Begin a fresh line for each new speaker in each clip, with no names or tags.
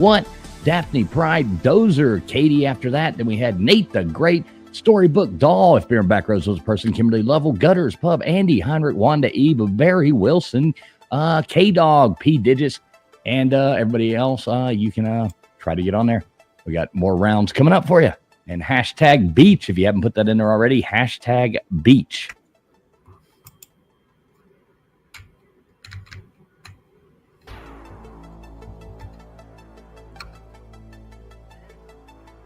What? Daphne Pride, Dozer, Katie after that. Then we had Nate the Great, Storybook Doll, If Beer and Back Rows was a person, Kimberly Lovell, Gutters Pub, Andy, Heinrich, Wanda, Eve, Barry, Wilson, K-Dog, P. Digits, and everybody else. You can try to get on there. We got more rounds coming up for you. And hashtag Beach, if you haven't put that in there already, hashtag Beach.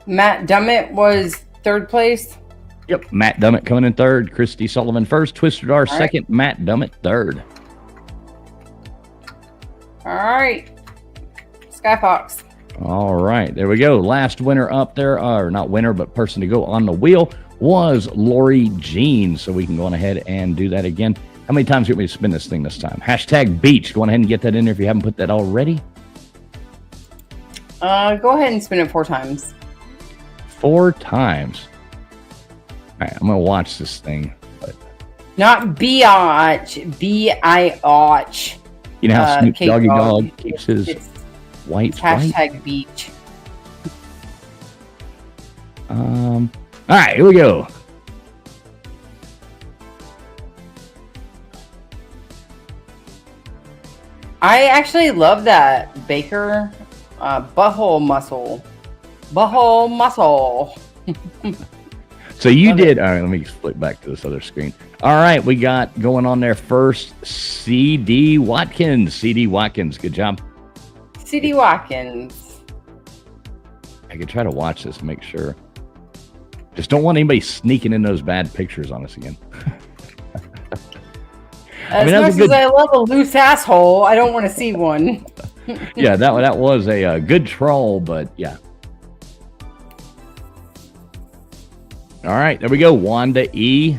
Matt Dummett was third place.
Yep, Matt Dummett coming in third. Christy Sullivan first. Twisted R second. Matt Dummett third.
All right. Sky Fox.
All right, there we go. Last winner up there, or not winner, but person to go on the wheel was Lori Jean. So we can go on ahead and do that again. How many times do you want me to spin this thing this time? Hashtag Beach. Go on ahead and get that in there if you haven't put that already.
Go ahead and spin it 4 times.
4 times. All right, I'm going to watch this thing. But
Not biatch. B-I-atch.
you know how Snoop Doggy
K-Dog.
Dog keeps his
It's
white
hashtag Beach.
All right, here we go.
I actually love that Baker butthole muscle. Butthole muscle.
So you did. All right, let me flip back to this other screen. All right, we got going on there first. CD Watkins. CD Watkins, good job.
C.D. Watkins.
I could try to watch this and make sure. Just don't want anybody sneaking in those bad pictures on us again.
As much as I love a loose asshole, I don't want to see one.
Yeah, that was a good troll, but yeah. All right, there we go. Wanda E.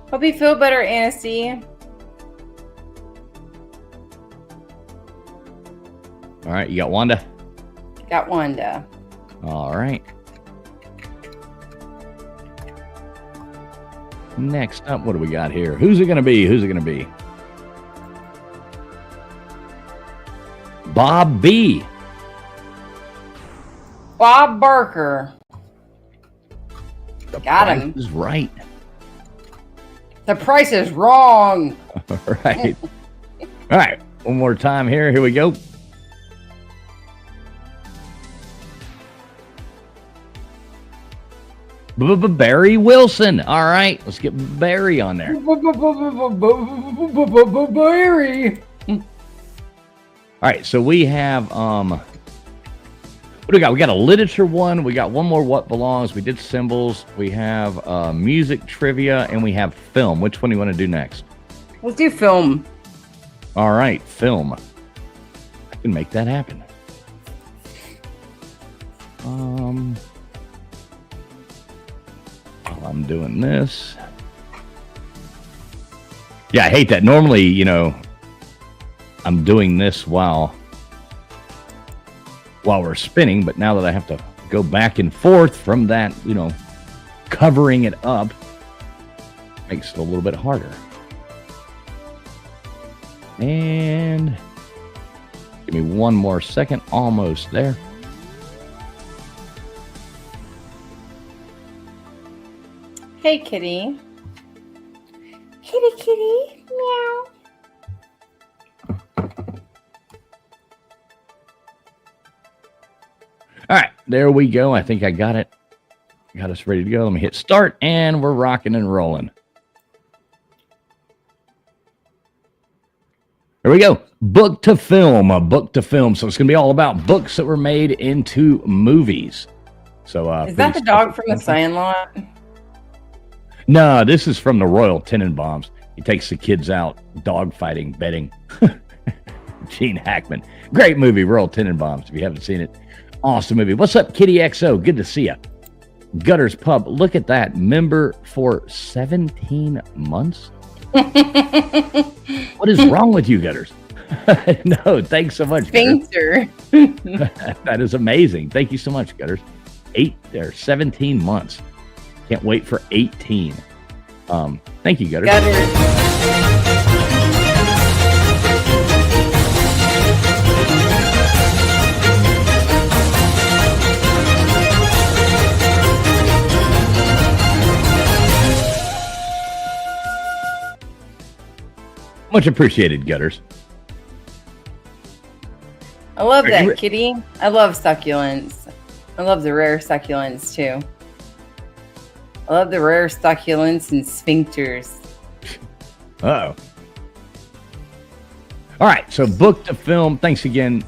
Hope you feel better, Anasty.
All right, you got Wanda?
Got Wanda.
All right. Next up, what do we got here? Who's it going to be? Who's it going to be? Bob B.
Bob Barker.
The
Got
price
him.
is right.
The price is wrong.
All right. All right. One more time here. Here we go. Barry Wilson. All right. Let's get Barry on there.
Barry.
All right. So we have what do we got? We got a literature one. We got one more what belongs. We did symbols. We have music trivia, and we have film. Which one do you want to do next?
Let's do film.
All right, film. I can make that happen. While I'm doing this. Yeah, I hate that. Normally, you know, I'm doing this while we're spinning, but now that I have to go back and forth from that, you know, covering it up, makes it a little bit harder. And give me one more second. Almost there.
Hey, kitty. Kitty, kitty. Meow.
All right, there we go. I think I got it. Got us ready to go. Let me hit start, and we're rocking and rolling. There we go. Book to film, a book to film. So it's going to be all about books that were made into movies. So
is that the dog from the Sandlot?
No, this is from the Royal Tenenbaums. He takes the kids out dog fighting, betting. Gene Hackman. Great movie, Royal Tenenbaums, if you haven't seen it. Awesome movie. What's up, Kitty XO? Good to see you. Gutters Pub. Look at that. Member for 17 months? What is wrong with you, Gutters? No, thanks so much,
Spencer.
That is amazing. Thank you so much, Gutters. 17 months. Can't wait for 18. Thank you, Gutters. Much appreciated, Gutters.
I love that, Kitty. I love succulents. I love the rare succulents, too. I love the rare succulents and sphincters.
Uh-oh. All right, so book to film. Thanks again.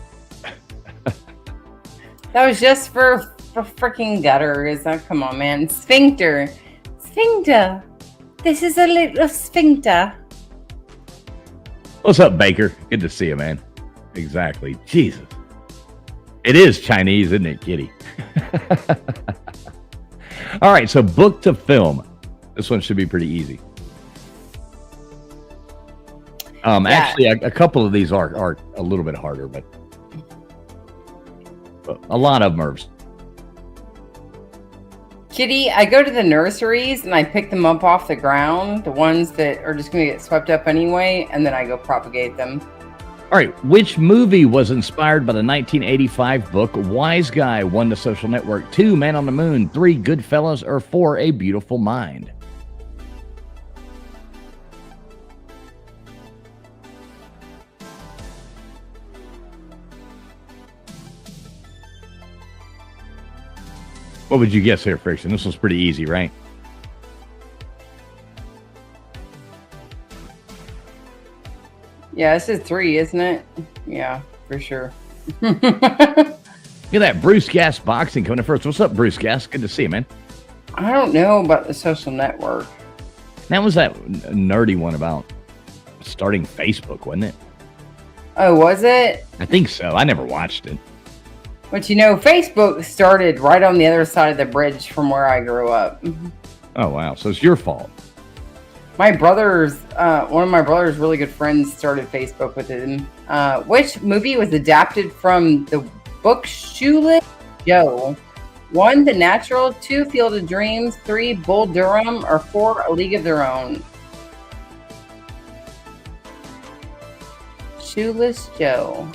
That was just for freaking Gutters. Oh, come on, man. Sphincter. Sphincter. This is a little sphincter.
What's up, Baker? Good to see you, man. Exactly. Jesus. It is Chinese, isn't it, Kitty? All right, so book to film. This one should be pretty easy. Actually, a couple of these are a little bit harder, but a lot of them are.
Kitty, I go to the nurseries and I pick them up off the ground, the ones that are just going to get swept up anyway, and then I go propagate them.
All right, which movie was inspired by the 1985 book Wise Guy? 1, The Social Network. 2, Man on the Moon. 3, Goodfellas. Or 4, A Beautiful Mind? What would you guess here, Friction? This was pretty easy, right?
Yeah, this is 3, isn't it? Yeah, for sure.
Look at that. Bruce Gas Boxing coming in first. What's up, Bruce Gas? Good to see you, man.
I don't know about the Social Network.
That was that nerdy one about starting Facebook, wasn't it?
Oh, was it?
I think so. I never watched it.
But you know, Facebook started right on the other side of the bridge from where I grew up.
Oh, wow. So it's your fault.
My brother's, one of my brother's really good friends started Facebook with him. Which movie was adapted from the book Shoeless Joe? 1, The Natural. 2, Field of Dreams. 3, Bull Durham. Or 4, A League of Their Own. Shoeless Joe.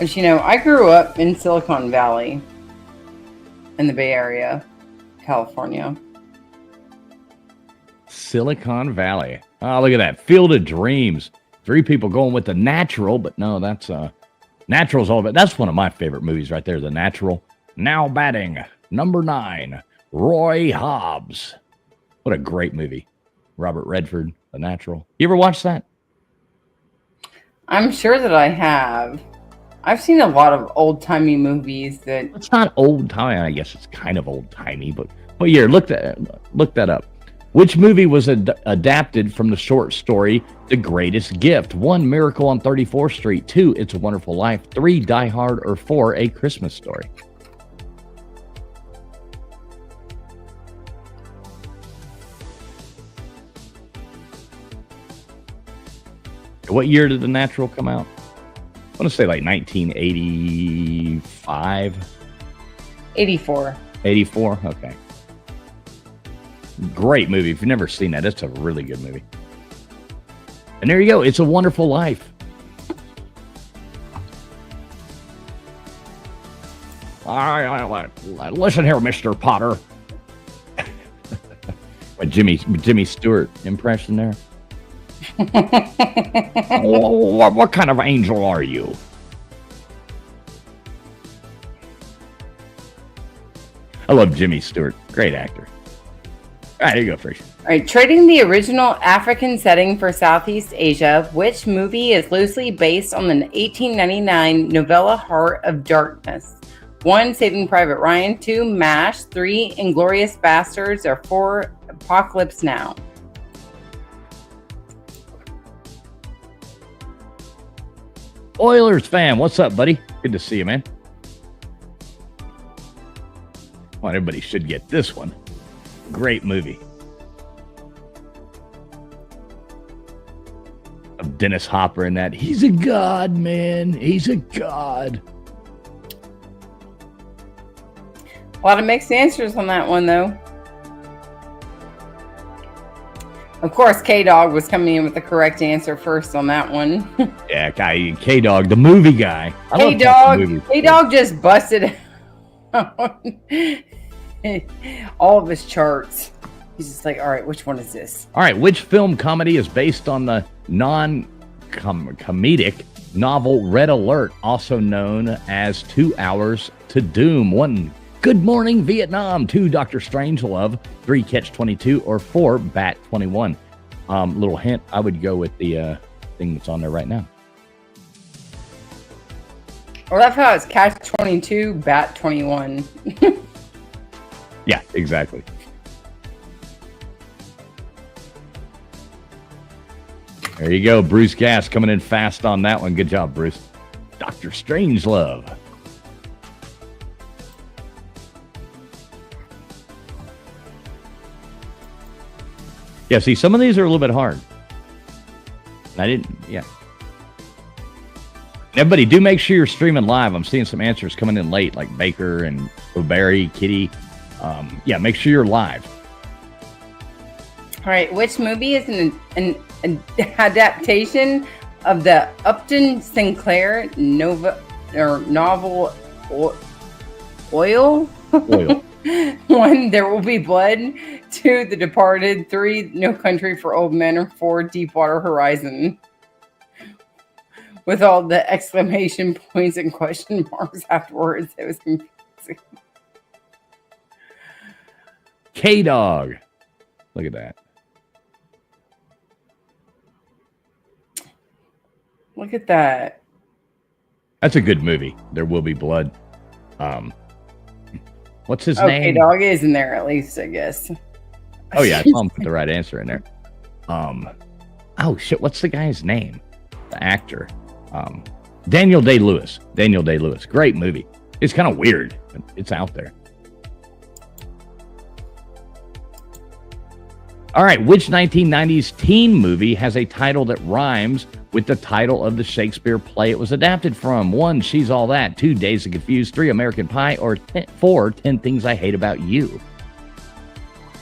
As you know, I grew up in Silicon Valley, in the Bay Area, California.
Silicon Valley. Oh, look at that. Field of Dreams. 3 people going with The Natural, but no, that's Natural's all about. That's one of my favorite movies right there, The Natural. Now batting, number 9, Roy Hobbs. What a great movie. Robert Redford, The Natural. You ever watch that?
I'm sure that I have. I've seen a lot of old-timey movies that...
It's not old-timey. I guess it's kind of old-timey, but here, look that up. Which movie was adapted from the short story The Greatest Gift? 1, Miracle on 34th Street. 2, It's a Wonderful Life. 3, Die Hard. Or 4, A Christmas Story? What year did The Natural come out? I want to say like 1985.
84.
84? Okay. Great movie. If you've never seen that, it's a really good movie. And there you go. It's a Wonderful Life. Listen here, Mr. Potter. What Jimmy Stewart impression there? What kind of angel are you? I love Jimmy Stewart. Great actor. All right, here you go, Fresh.
All right, trading the original African setting for Southeast Asia, which movie is loosely based on the 1899 novella Heart of Darkness? 1, Saving Private Ryan. 2, MASH. 3, Inglourious Basterds. Or 4, Apocalypse Now?
Oilers fan, what's up, buddy? Good to see you, man. Well, everybody should get this one. Great movie. Of Dennis Hopper in that. He's a god, man. He's a god.
A lot of mixed answers on that one, though. Of course, K-Dog was coming in with the correct answer first on that one.
Yeah, K-Dog, the movie guy.
K-Dog just busted all of his charts. He's just like, all right, which one is this?
All right, which film comedy is based on the non-comedic novel Red Alert, also known as 2 Hours to Doom? 1, Good Morning Vietnam. 2, Dr. Strangelove. 3, Catch-22. Or 4, Bat-21. Little hint, I would go with the thing that's on there right now.
I love how it's Catch-22, Bat-21.
Yeah, exactly. There you go. Bruce Gass coming in fast on that one. Good job, Bruce. Dr. Strangelove. Yeah, see, some of these are a little bit hard. Yeah. Everybody, do make sure you're streaming live. I'm seeing some answers coming in late, like Baker and O'Barry, Kitty. Yeah, make sure you're live.
All right, which movie is an adaptation of the Upton Sinclair novel Oil? 1, There Will Be Blood. 2, The Departed. 3, No Country for Old Men. Or 4, Deepwater Horizon. With all the exclamation points and question marks afterwards, it was confusing.
K-Dog. Look at that.
Look at that.
That's a good movie. There Will Be Blood. What's his name?
K-Dog is in there at least, I guess.
Oh yeah, I saw him put the right answer in there. Oh shit, what's the guy's name? The actor. Daniel Day-Lewis. Daniel Day-Lewis. Great movie. It's kind of weird, but it's out there. All right, which 1990s teen movie has a title that rhymes with the title of the Shakespeare play it was adapted from? 1, She's All That. 2, Dazed and Confused. 3, American Pie. Or 4, 10 Things I Hate About You.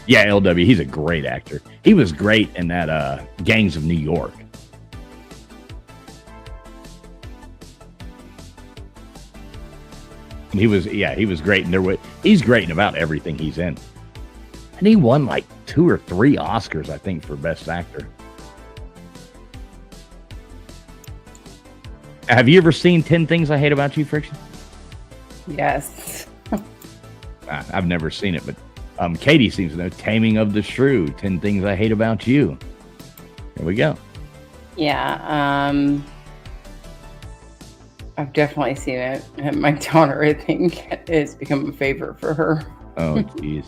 Yeah, LW, he's a great actor. He was great in that Gangs of New York. He was great. And he's great in about everything he's in. And he won like 2 or 3 Oscars, I think, for Best Actor. Have you ever seen 10 Things I Hate About You, Friction?
Yes.
I've never seen it, but Katie seems to know. Taming of the Shrew, 10 Things I Hate About You. There we go.
Yeah, I've definitely seen it. And my daughter, I think, it's become a favorite for her.
Oh, jeez.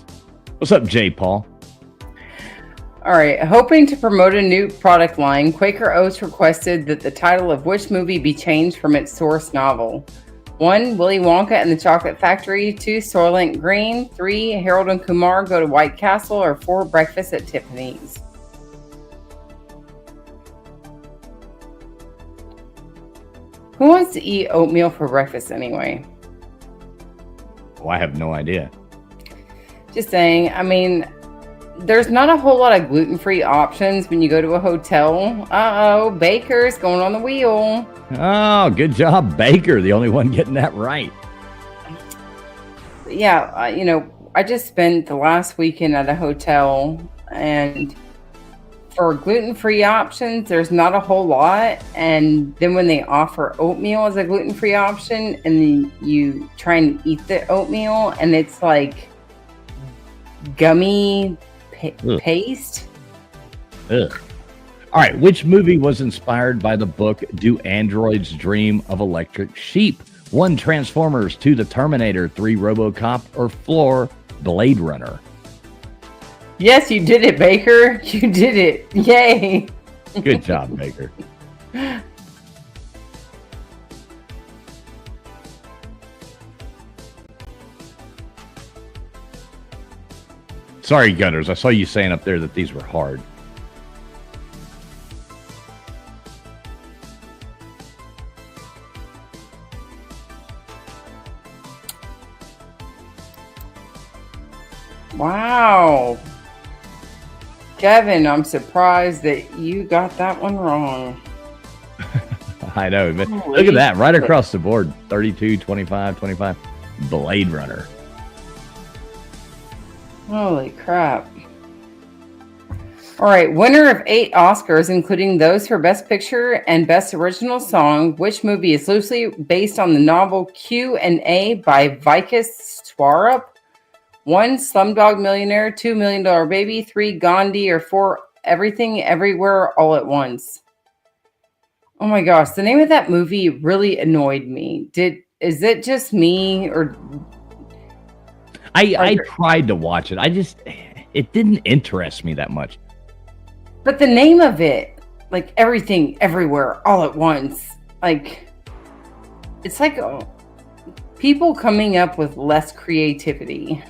What's up, J. Paul?
All right. Hoping to promote a new product line, Quaker Oats requested that the title of which movie be changed from its source novel. 1, Willy Wonka and the Chocolate Factory. 2, Soylent Green. 3, Harold and Kumar Go to White Castle. Or 4, Breakfast at Tiffany's. Who wants to eat oatmeal for breakfast anyway?
Oh, I have no idea.
Just saying. I mean, there's not a whole lot of gluten-free options when you go to a hotel. Uh-oh, Baker's going on the wheel.
Oh, good job, Baker. The only one getting that right.
Yeah, I just spent the last weekend at a hotel, and for gluten-free options, there's not a whole lot. And then when they offer oatmeal as a gluten-free option, and then you try and eat the oatmeal, and it's like gummy paste.
Ugh. All right, which movie was inspired by the book Do Androids Dream of Electric Sheep? 1, Transformers. 2, The Terminator. 3, RoboCop. Or 4, Blade Runner.
Yes, you did it, Baker. You did it. Yay.
Good job, Baker. Sorry, Gunners. I saw you saying up there that these were hard.
Wow. Kevin, I'm surprised that you got that one wrong.
I know, but look at that. Right across the board. 32, 25, 25. Blade Runner.
Holy crap. All right, winner of 8 Oscars, including those for Best Picture and Best Original Song. Which movie is loosely based on the novel Q&A by Vikas Swarup? 1, Slumdog Millionaire. 2, $1 Million Baby. 3, Gandhi. Or 4, Everything Everywhere All at Once. Oh my gosh, the name of that movie really annoyed me. Is it just me, or
I tried to watch it. It didn't interest me that much.
but the name of it, like Everything Everywhere All at Once, like it's like people coming up with less creativity.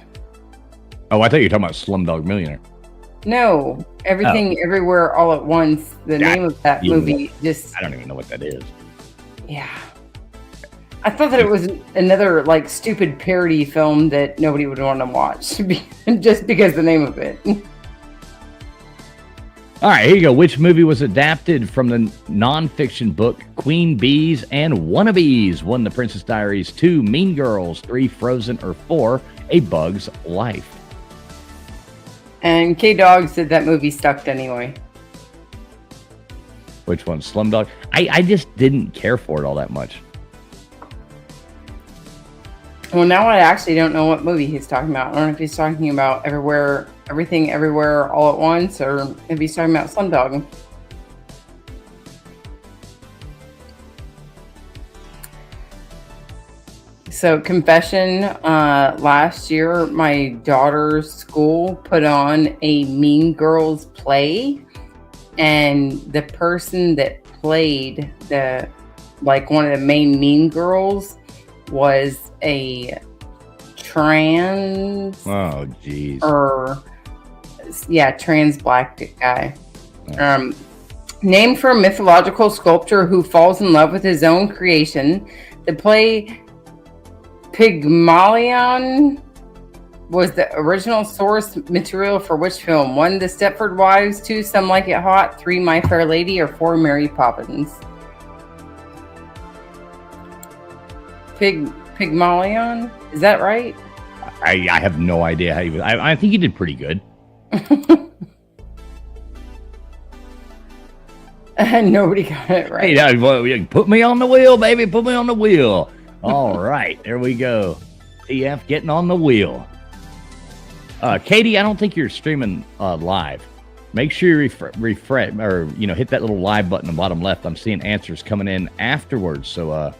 Oh, I thought you were talking about Slumdog Millionaire.
No, Everything Everywhere All at Once. The name of that movie just...
I don't even know what that is.
Yeah. I thought that it was another like stupid parody film that nobody would want to watch just because the name of it.
All right, here you go. Which movie was adapted from the nonfiction book Queen Bees and Wannabes? 1, The Princess Diaries. 2, Mean Girls. 3, Frozen. Or 4, A Bug's Life.
And K-Dog said that movie sucked anyway.
Which one? Slumdog? I just didn't care for it all that much.
Well, now I actually don't know what movie he's talking about. I don't know if he's talking about Everything Everywhere All at Once, or if he's talking about Slumdog. So, confession, last year, my daughter's school put on a Mean Girls play, and the person that played one of the main Mean Girls was a trans...
Oh, geez.
Trans black guy. Named for a mythological sculptor who falls in love with his own creation, the play Pygmalion was the original source material for which film? 1, The Stepford Wives. 2, Some Like It Hot. 3, My Fair Lady. Or 4, Mary Poppins. Pygmalion? Is that right?
I have no idea how you... I think you did pretty good.
Nobody got it right.
Hey, put me on the wheel, baby. Put me on the wheel. All right, there we go. TF getting on the wheel. Katie, I don't think you're streaming live. Make sure you refresh or hit that little live button in the bottom left. I'm seeing answers coming in afterwards, so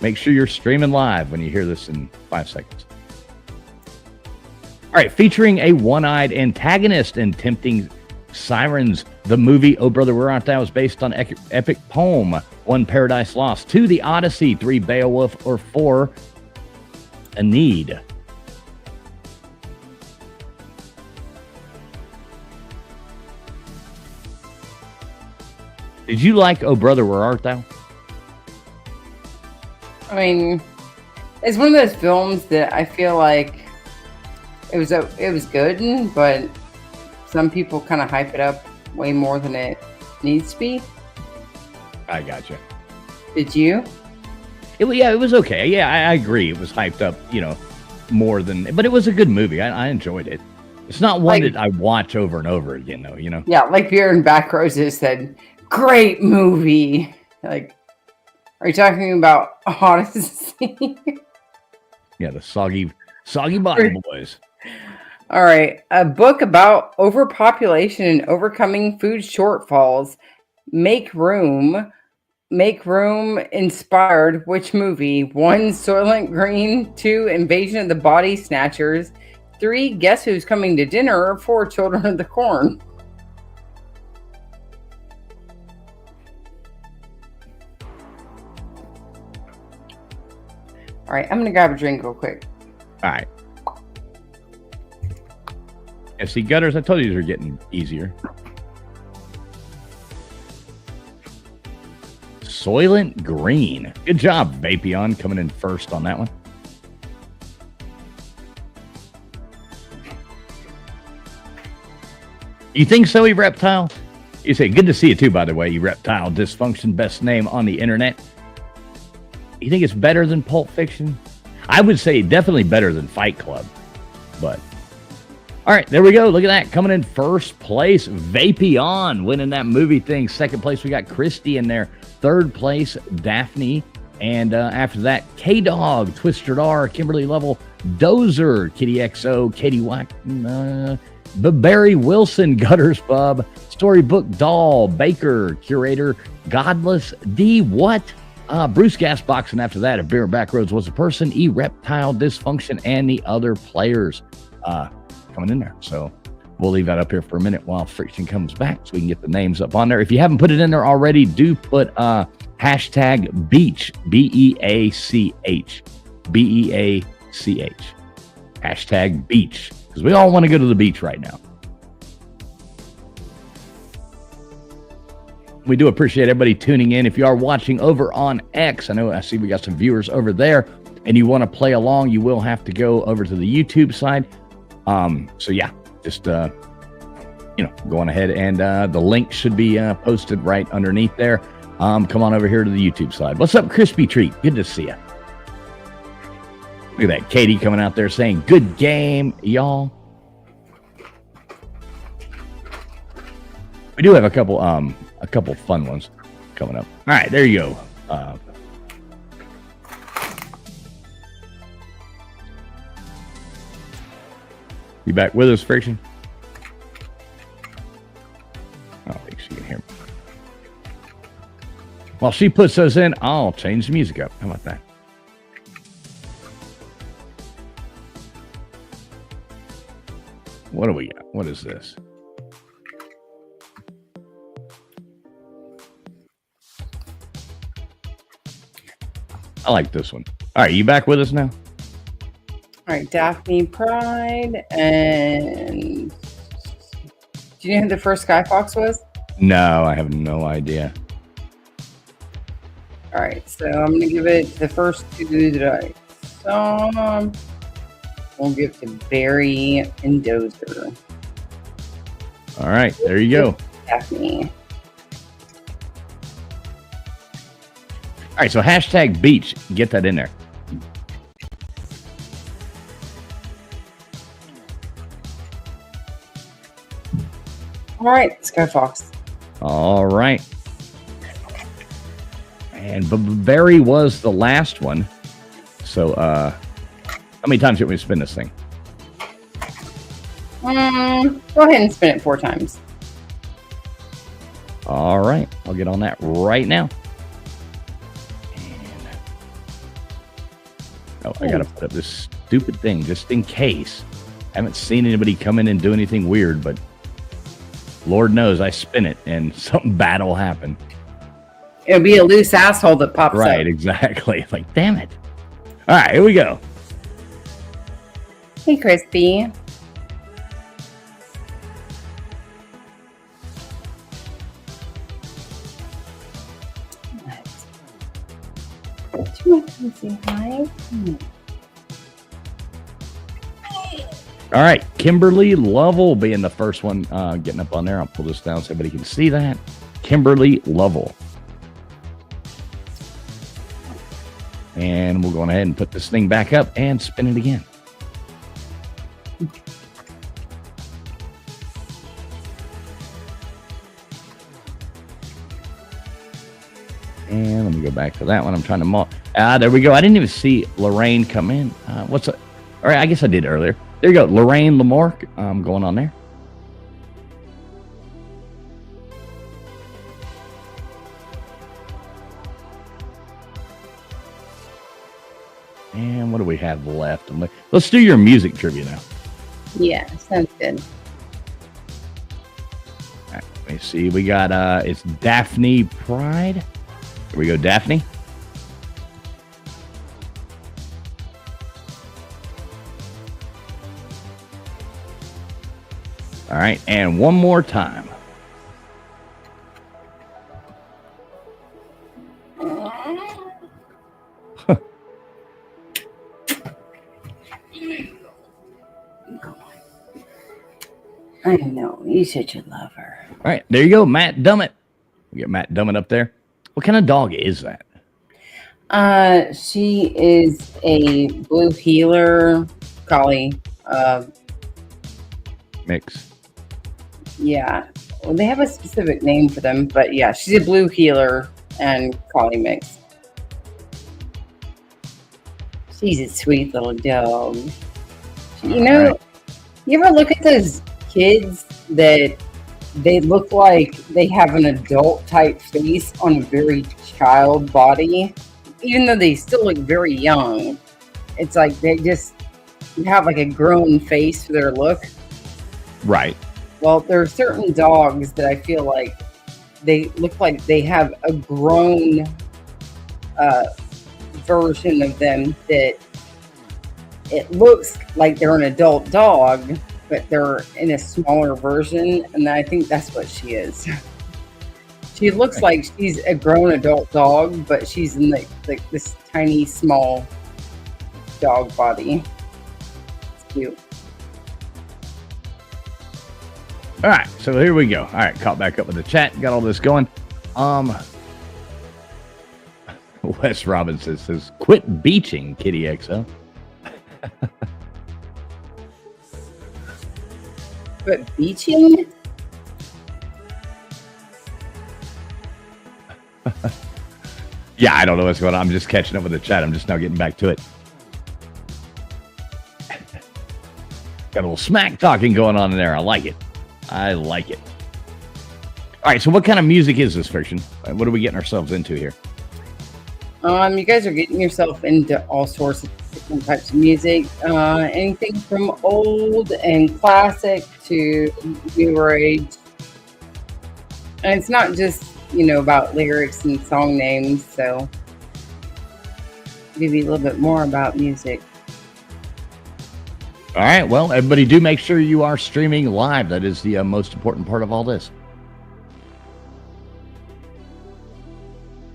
make sure you're streaming live when you hear this in 5 seconds. All right, featuring a one-eyed antagonist and tempting sirens, the movie Oh Brother Where Art Thou is based on epic poem. 1, Paradise Lost. 2, The Odyssey. 3, Beowulf. Or 4, Aeneid. Did you like Oh Brother Where Art Thou?
I mean, it's one of those films that I feel like it was good, but some people kind of hype it up way more than it needs to be.
I gotcha.
Did you?
It was okay. Yeah, I agree. It was hyped up, more than, but it was a good movie. I enjoyed it. It's not one that I watch over and over again, though.
Yeah, like Pierre and Back Roses said, great movie. Like, are you talking about Odyssey?
Yeah, the soggy bottom boys.
All right, a book about overpopulation and overcoming food shortfalls. Make Room inspired which movie? 1, Soylent Green. 2, Invasion of the Body Snatchers. 3, Guess Who's Coming to Dinner. Or 4, Children of the Corn. All right, I'm gonna grab a drink real quick.
All right. FC Gutters, I told you these are getting easier. Soylent Green. Good job, Vapion, coming in first on that one. You think so, you reptile? You say, good to see you too, by the way, you reptile dysfunction, best name on the internet. You think it's better than Pulp Fiction? I would say definitely better than Fight Club, but... All right, there we go. Look at that. Coming in first place, Vapion winning that movie thing. Second place, we got Christy in there. Third place, Daphne. And after that, K-Dog, Twisted R, Kimberly Level, Dozer, Kitty XO, Katie Wack, Barry Wilson, Gutters Pub, Storybook Doll, Baker, Curator, Godless, D. What? Bruce Gasbox, and after that, if Beer Backroads was a person, E-Reptile, Dysfunction, and the other players coming in there. So we'll leave that up here for a minute while Friction comes back so we can get the names up on there. If you haven't put it in there already, do put hashtag Beach, B-E-A-C-H, B-E-A-C-H, hashtag Beach, because we all want to go to the beach right now. We do appreciate everybody tuning in. If you are watching over on X, I see we got some viewers over there, and you want to play along, you will have to go over to the YouTube side. So yeah, just go on ahead, and the link should be posted right underneath there. Come on over here to the YouTube side. What's up, Crispy Treat? Good to see you. Look at that, Katie coming out there saying, "Good game, y'all." We do have a couple fun ones coming up. All right, there you go. You back with us, Friction? I don't think she can hear me. While she puts those in, I'll change the music up. How about that? What do we got? What is this? I like this one. All right, you back with us now?
All right, Daphne Pride, and do you know who the first Skyfox was?
No, I have no idea.
All right, so I'm going to give it the first two that I saw. We'll give it to Barry and Dozer.
All right, there you go.
Daphne.
All right, so hashtag Beach. Get that in there.
All right, Skyfox.
All right. And Barry was the last one. So, how many times should we spin this thing?
Go ahead and spin it 4 times.
All right. I'll get on that right now. And, I got to put up this stupid thing just in case. I haven't seen anybody come in and do anything weird, but Lord knows I spin it and something bad will happen.
It'll be a loose asshole that pops up.
Right, exactly. Like, damn it. All right, here we go.
Hey, Crispy. Do you want to say hi?
All right, Kimberly Lovell being the first one getting up on there. I'll pull this down so everybody can see that. Kimberly Lovell. And we'll go on ahead and put this thing back up and spin it again. And let me go back to that one. I'm trying to there we go. I didn't even see Lorraine come in. What's up? All right, I guess I did earlier. There you go. Lorraine Lamorque going on there. And what do we have left? Let's do your music trivia now.
Yeah, sounds good.
All right, let me see. We got, it's Daphne Pride. Here we go, Daphne. All right, and one more time.
I know, you're such a lover.
All right, there you go, Matt Dummett. We get Matt Dummett up there. What kind of dog is that?
She is a blue heeler collie.
mix.
Yeah. Well, they have a specific name for them, but yeah, she's a blue heeler and collie mix. She's a sweet little dog. You know, you ever look at those kids that they look like they have an adult type face on a very child body, even though they still look very young? It's like they just have like a grown face for their look.
Right.
Well, there are certain dogs that I feel like they look like they have a grown version of them that it looks like they're an adult dog, but they're in a smaller version, and I think that's what she is. She looks like she's a grown adult dog, but she's in like this tiny, small dog body. It's cute.
All right, so here we go. All right, caught back up with the chat. Got all this going. Wes Robinson says, "Quit beaching, Kitty XO."
But beaching?
Yeah, I don't know what's going on. I'm just catching up with the chat. I'm just now getting back to it. Got a little smack talking going on in there. I like it. I like it. All right, so what kind of music is this, Fiction? What are we getting ourselves into here?
You guys are getting yourself into all sorts of different types of music. Anything from old and classic to newer age. And it's not just, about lyrics and song names, so maybe a little bit more about music.
All right, well, everybody do make sure you are streaming live. That is the most important part of all this.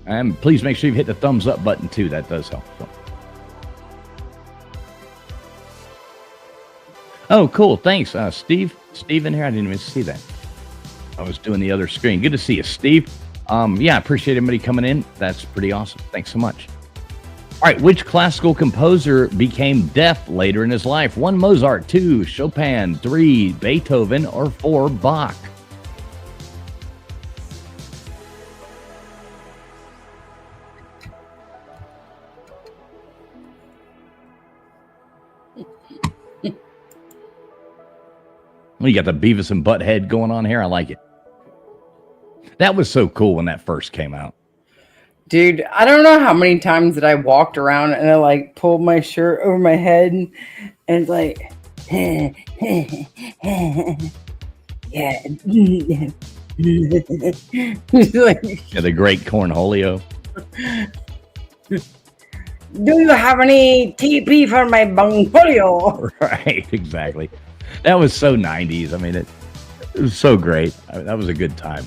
And please make sure you hit the thumbs up button, too. That does help. So. Oh, cool. Thanks, Steve. Steve in here? I didn't even see that. I was doing the other screen. Good to see you, Steve. Yeah, I appreciate everybody coming in. That's pretty awesome. Thanks so much. All right, which classical composer became deaf later in his life? 1, Mozart, 2, Chopin, 3, Beethoven, or 4, Bach? Well, you got the Beavis and Butthead going on here. I like it. That was so cool when that first came out.
Dude, I don't know how many times that I walked around and I pulled my shirt over my head and it's like, yeah.
Yeah, the great Cornholio.
Do you have any TP for my bungfolio?
Right, exactly. That was so 90s. I mean, it was so great. That was a good time.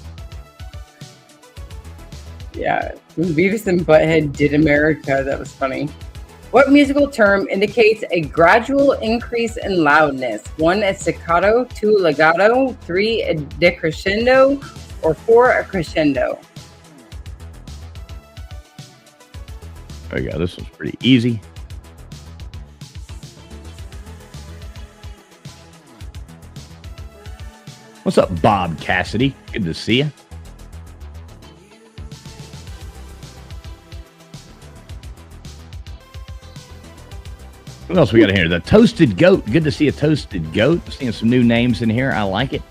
Yeah, when Beavis and Butthead did America, that was funny. What musical term indicates a gradual increase in loudness? 1, a staccato, 2, legato, 3, a decrescendo, or 4, a crescendo?
There you go. This one's pretty easy. What's up, Bob Cassidy? Good to see you. What else we got in here? The Toasted Goat. Good to see a Toasted Goat. Seeing some new names in here. I like it.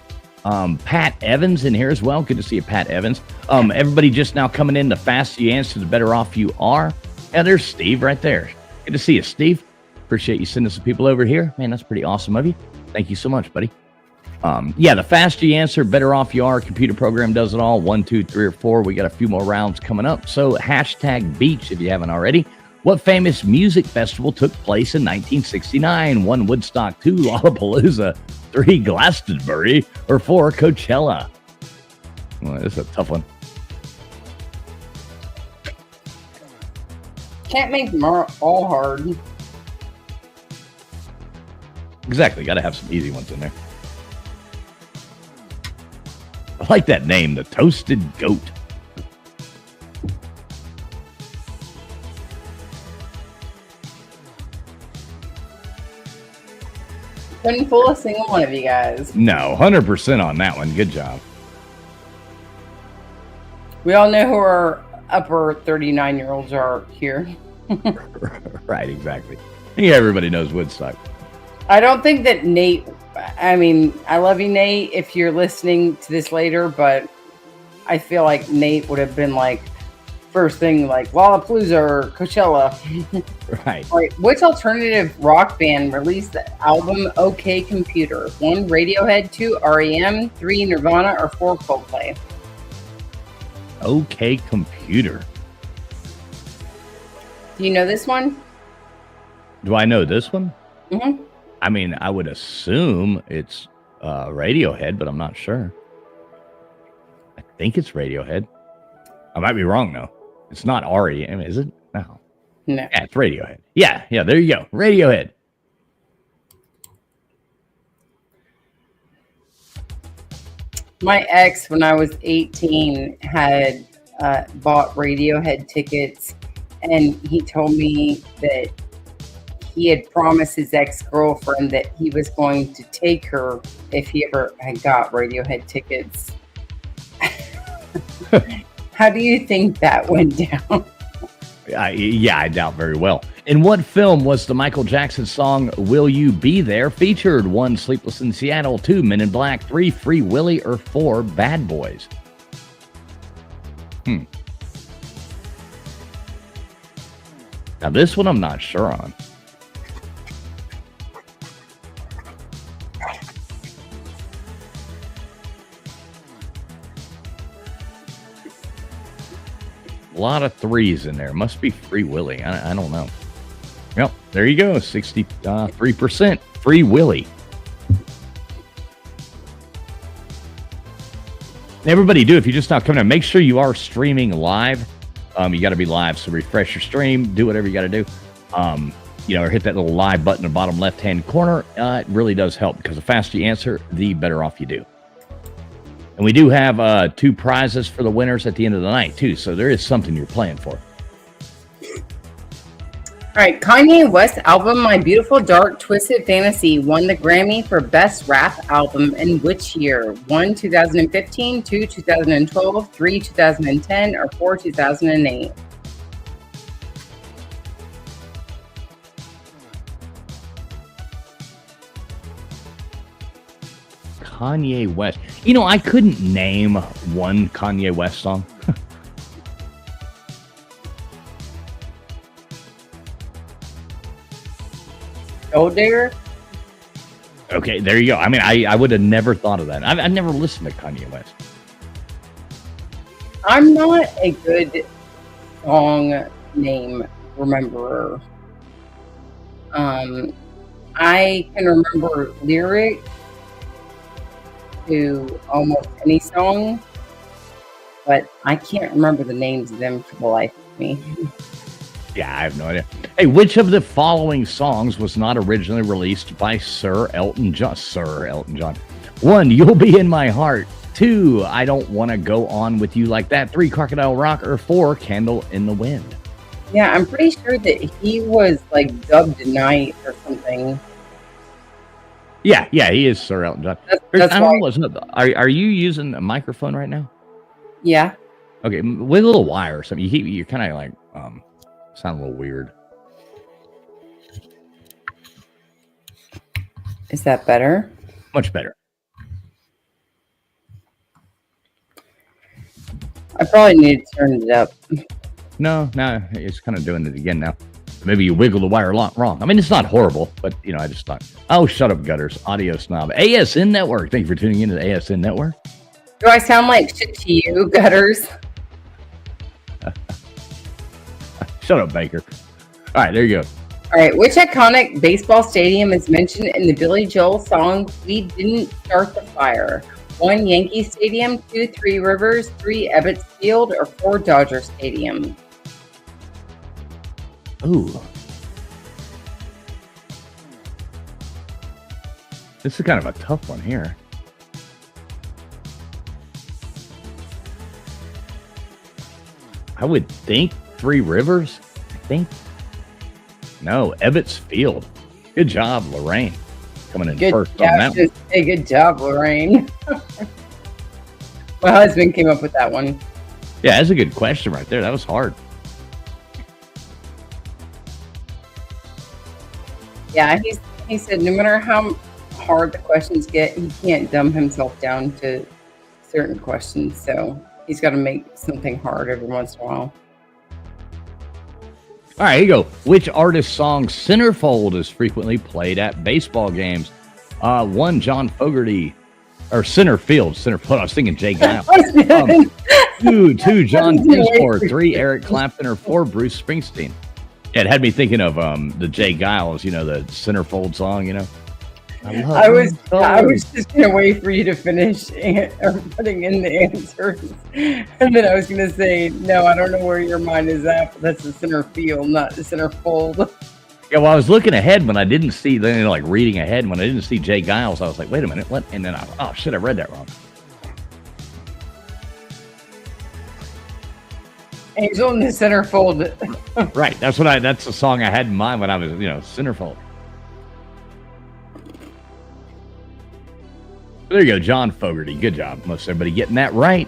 Pat Evans in here as well. Good to see you, Pat Evans. Everybody just now coming in. The faster you answer, the better off you are. Yeah, there's Steve right there. Good to see you, Steve. Appreciate you sending some people over here. Man, that's pretty awesome of you. Thank you so much, buddy. Yeah, the faster you answer, better off you are. Computer program does it all. 1, 2, 3, or 4. We got a few more rounds coming up. So hashtag beach if you haven't already. What famous music festival took place in 1969? 1, Woodstock, 2, Lollapalooza, 3, Glastonbury, or 4, Coachella? Well, this is a tough one.
Can't make them all hard.
Exactly. Got to have some easy ones in there. I like that name, the Toasted Goat.
couldn't fool a single one of you guys.
No, 100% on that one. Good job.
We all know who our upper 39-year-olds are here.
Right, exactly. I think everybody knows Woodstock.
I don't think that Nate, I mean, I love you, Nate, if you're listening to this later, but I feel like Nate would have been like, first thing, like Lollapalooza or Coachella.
Right.
All right. Which alternative rock band released the album OK Computer? 1, Radiohead, 2, REM, 3, Nirvana, or 4, Coldplay?
OK Computer.
Do you know this one?
Do I know this one?
Mm-hmm.
I mean, I would assume it's Radiohead, but I'm not sure. I think it's Radiohead. I might be wrong, though. It's not REM, is it? No.
No.
Yeah, it's Radiohead. Yeah, there you go. Radiohead.
My ex, when I was 18, had bought Radiohead tickets, and he told me that he had promised his ex-girlfriend that he was going to take her if he ever had got Radiohead tickets. How do you think that went down?
Yeah, I doubt very well. In what film was the Michael Jackson song Will You Be There featured? 1, Sleepless in Seattle, 2, Men in Black, 3, Free Willy, or 4, Bad Boys? Now this one I'm not sure on. A lot of 3s in there. Must be Free Willy. I don't know. Yep, there you go. 63% Free Willy. Everybody do, if you just now coming in, make sure you are streaming live. You got to be live, so refresh your stream. Do whatever you got to do. Or hit that little live button in the bottom left-hand corner. It really does help because the faster you answer, the better off you do. And we do have 2 prizes for the winners at the end of the night, too. So there is something you're playing for.
All right, Kanye West's album My Beautiful Dark Twisted Fantasy won the Grammy for Best Rap Album in which year? 1, 2015, 2, 2012, 3, 2010, or 4, 2008?
Kanye West. I couldn't name one Kanye West song.
Gold Digger?
Okay, there you go. I mean, I would have never thought of that. I've never listened to Kanye West.
I'm not a good song name rememberer. I can remember lyrics to almost any song, but I can't remember the names of them for the life of me.
Yeah, I have no idea. Hey, which of the following songs was not originally released by Sir Elton John? 1, You'll Be in My Heart. 2, I Don't Want to Go On With You Like That. 3, Crocodile Rock. Or 4, Candle in the Wind.
Yeah, I'm pretty sure that he was like dubbed tonight or something.
Yeah, he is Sir Elton John.
That's
I don't know what's up. Are you using a microphone right now?
Yeah.
Okay, with a little wire or something. You're kind of like sound a little weird.
Is that better?
Much better.
I probably need to turn it up.
No, it's kind of doing it again now. Maybe you wiggle the wire a lot wrong. I mean, it's not horrible, but I just thought, oh, shut up, Gutters. Audio snob. ASN Network. Thank you for tuning in to the ASN Network.
Do I sound like shit to you, Gutters?
Shut up, Baker. All right, there you go.
All right, which iconic baseball stadium is mentioned in the Billy Joel song We Didn't Start the Fire? 1, Yankee Stadium, 2, Three Rivers, 3, Ebbets Field, or 4, Dodger Stadium?
Ooh. This is kind of a tough one here. I would think Three Rivers. I think. No, Ebbets Field. Good job, Lorraine. coming in
Good
first
job.
on that one.
Hey, good job, Lorraine. My husband came up with that one.
Yeah, that's a good question right there. That was hard.
Yeah, he said no matter how hard the questions get, he can't dumb himself down to certain questions. So he's got to make something hard every once in a while.
All right, here you go. Which artist's song Centerfold is frequently played at baseball games? One, John Fogerty, or Centerfield. I was thinking Jay Giles. Two, John Dinsmore. 3, Eric Clapton. Or 4, Bruce Springsteen. Yeah, it had me thinking of the Jay Giles, the Centerfold song,
I was just gonna wait for you to finish putting in the answers, and then I was gonna say, no, I don't know where your mind is at, but that's the center field, not the center fold.
Yeah, well, I was looking ahead when I didn't see, reading ahead when I didn't see Jay Giles. I was like, wait a minute, what? And then I read that wrong.
Angel in the center fold.
Right, that's the song I had in mind when I was, Centerfold. There you go, John Fogerty. Good job. Most everybody getting that right.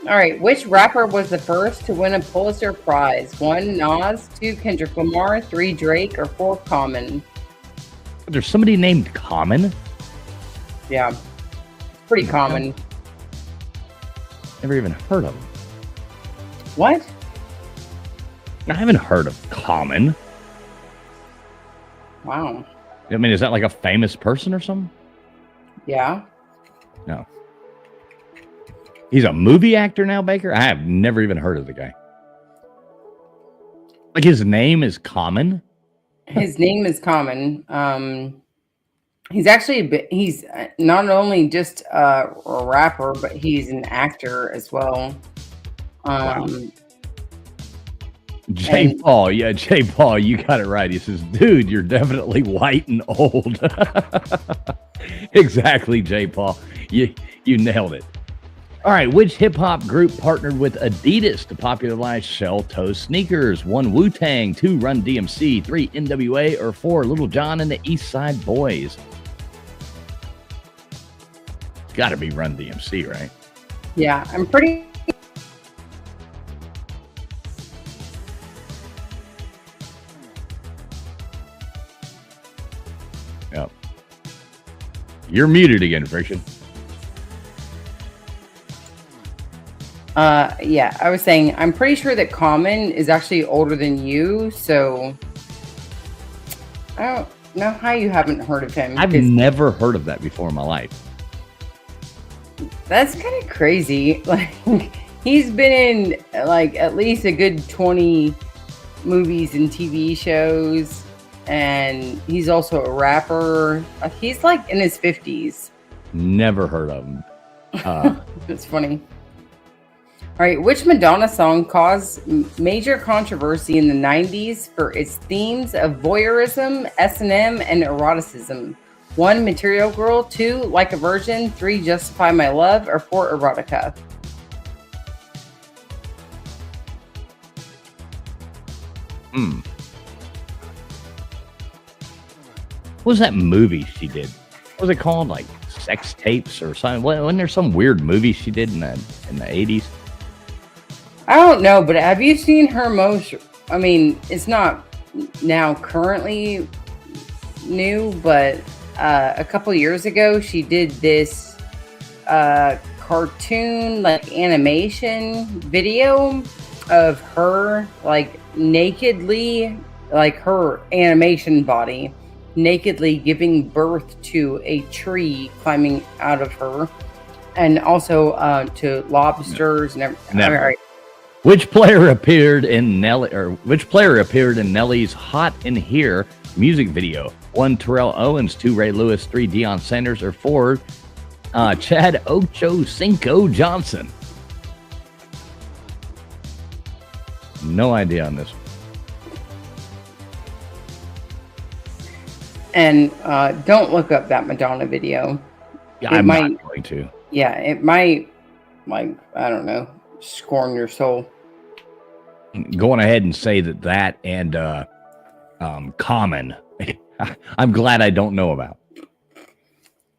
All right. Which rapper was the first to win a Pulitzer Prize? 1, Nas. 2, Kendrick Lamar. 3, Drake. Or 4, Common?
There's somebody named Common?
Yeah. Pretty common.
Never even heard of him.
What?
I haven't heard of Common.
Wow.
I mean, is that like a famous person or something?
Yeah.
No. He's a movie actor now, Baker? I have never even heard of the guy. Like, his name is Common?
His name is Common. He's not only just a rapper, but he's an actor as well.
Wow. Jay Paul, you got it right. He says, dude, you're definitely white and old. Exactly, Jay Paul. You nailed it. All right, which hip-hop group partnered with Adidas to popularize shell-toe sneakers? 1, Wu-Tang. 2, Run DMC. 3, NWA. Or 4, Little John and the East Side Boys? It's got to be Run DMC, right?
Yeah, I'm pretty...
Yep. You're muted again, Friction.
Yeah, I was saying, I'm pretty sure that Common is actually older than you, so I don't know how you haven't heard of him.
I've never heard of that before in my life.
That's kind of crazy. Like, he's been in like at least a good 20 movies and TV shows, and he's also a rapper. He's like in his 50s.
Never heard of him.
It's funny. All right, which Madonna song caused major controversy in the 90s for its themes of voyeurism, S&M, and eroticism? 1, Material Girl. 2, Like a Virgin. 3, Justify My Love. Or 4, Erotica.
What was that movie she did? What was it called? Like Sex Tapes or something? Wasn't there some weird movie she did in the 80s?
I don't know, but have you seen her most... I mean, it's not now currently new, but a couple years ago, she did this cartoon, like, animation video of her, like, nakedly, like, her animation body, nakedly giving birth to a tree climbing out of her, and also to lobsters and everything.
Never.
All right.
Which player appeared in Nelly's Hot in Here music video? 1, Terrell Owens. 2, Ray Lewis. 3, Deion Sanders. Or 4, Chad Ochocinco Johnson. No idea on this one.
And don't look up that Madonna video.
Yeah, I'm not going to.
Yeah, it might, like, I don't know, scorn your soul.
going ahead and say that and Common, I'm glad I don't know about.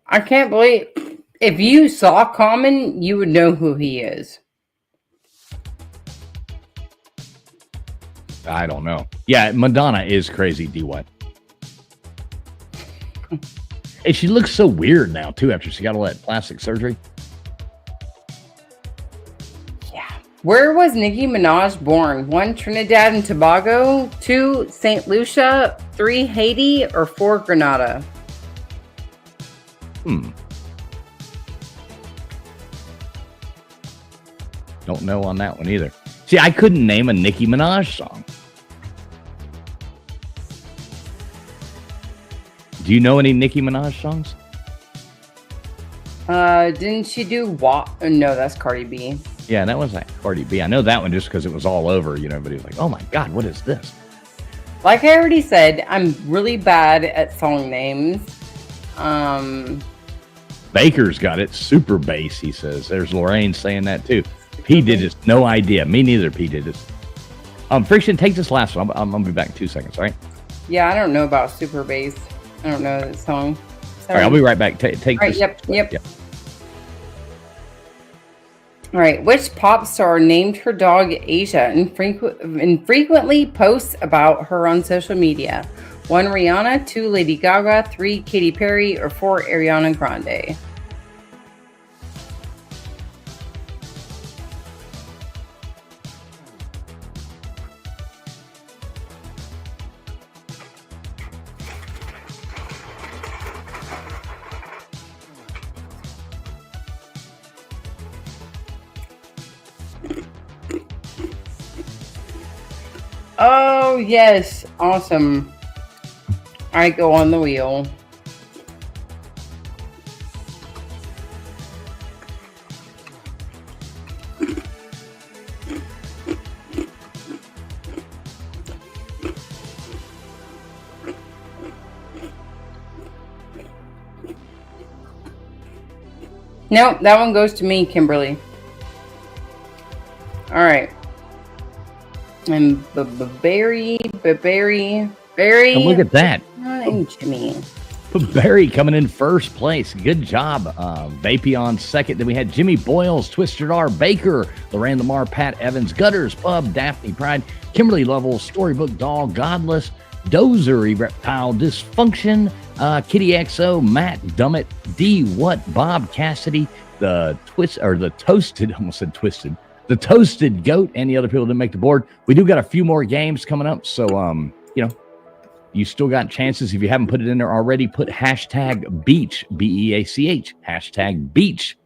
I can't believe if you saw Common, you would know who he is.
I don't know. Yeah, Madonna is crazy, D1. And she looks so weird now, too, after she got all that plastic surgery.
Yeah. Where was Nicki Minaj born? 1, Trinidad and Tobago. 2, St. Lucia. 3, Haiti. Or 4, Grenada?
Don't know on that one either. See, I couldn't name a Nicki Minaj song. Do you know any Nicki Minaj songs?
Didn't she do what? No, that's Cardi B.
Yeah, that was like Cardi B. I know that one just because it was all over. You know, everybody was like, "Oh my God, what is this?"
Like I already said, I'm really bad at song names.
Baker's got it. Super bass, he says. There's Lorraine saying that too. P did this. No idea. Me neither. P did this. Friction, take this last one. I'm gonna be back in 2 seconds. All right.
Yeah, I don't know about Super Bass. I don't know that song.
All right, I'll be right back. Take
all right,
this.
Yep. All right. Which pop star named her dog Asia and frequently posts about her on social media? 1, Rihanna. 2, Lady Gaga. 3, Katy Perry. Or 4, Ariana Grande? Oh, yes. Awesome. I go on the wheel. Nope, that one goes to me, Kimberly. All right. And Barry.
Oh, look at that.
And Jimmy.
Barry coming in first place. Good job. Vapion second. Then we had Jimmy Boyles, Twisted R, Baker, Lorraine Lamar, Pat Evans, Gutters, Pub, Daphne Pride, Kimberly Lovell, Storybook Doll, Godless, Dozer, Reptile, Dysfunction, Kitty XO, Matt Dummett, D What, Bob Cassidy, the Toasted, almost said Twisted, the Toasted Goat, and the other people that didn't make the board. We do got a few more games coming up, so you still got chances. If you haven't put it in there already, put hashtag Beach, BEACH, hashtag Beach.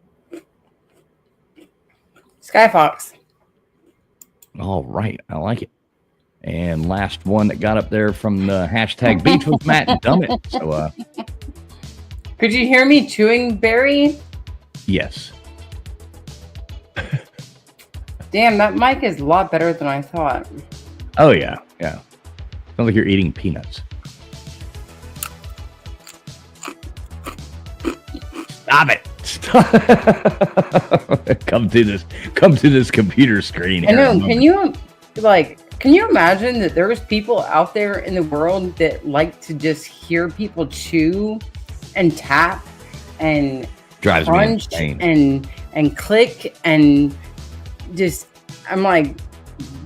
Skyfox.
All right, I like it. And last one that got up there from the hashtag Beach was Matt Dummett. So,
could you hear me chewing Barry?
Yes.
Damn, that mic is a lot better than I thought.
Oh yeah. Sounds like you're eating peanuts. Stop it. Come to this computer screen.
I know. Can you imagine that there's people out there in the world that like to just hear people chew and tap and
drives
crunch
me insane.
and click and just, I'm like,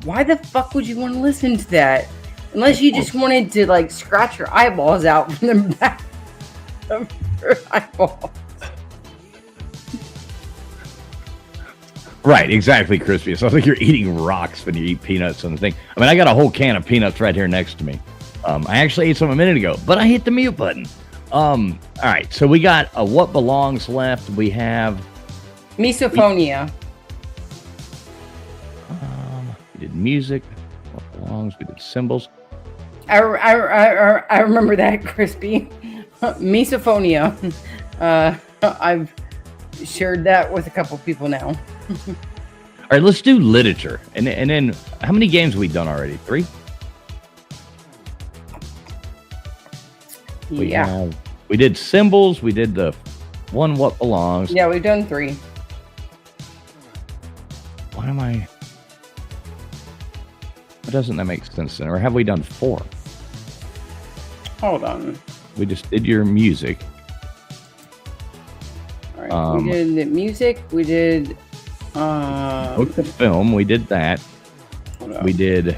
why the fuck would you want to listen to that? Unless you just wanted to like scratch your eyeballs out from the back of your eyeballs.
Right, exactly, Crispy. It sounds like you're eating rocks when you eat peanuts on the thing. I mean, I got a whole can of peanuts right here next to me. I actually ate some a minute ago, but I hit the mute button. All right, so we got a What Belongs left. We have
Misophonia.
We did music. What Belongs. We did symbols.
I remember that, Crispy. Misophonia. I've shared that with a couple people now.
All right, let's do literature. And then how many games have we done already? 3?
Yeah.
We did symbols. We did the one What Belongs.
Yeah, we've done 3.
Why am I... Doesn't that make sense then? Or have we done 4?
Hold on.
We just did your music.
All right. We did the music. We did
book of film. We did that. We did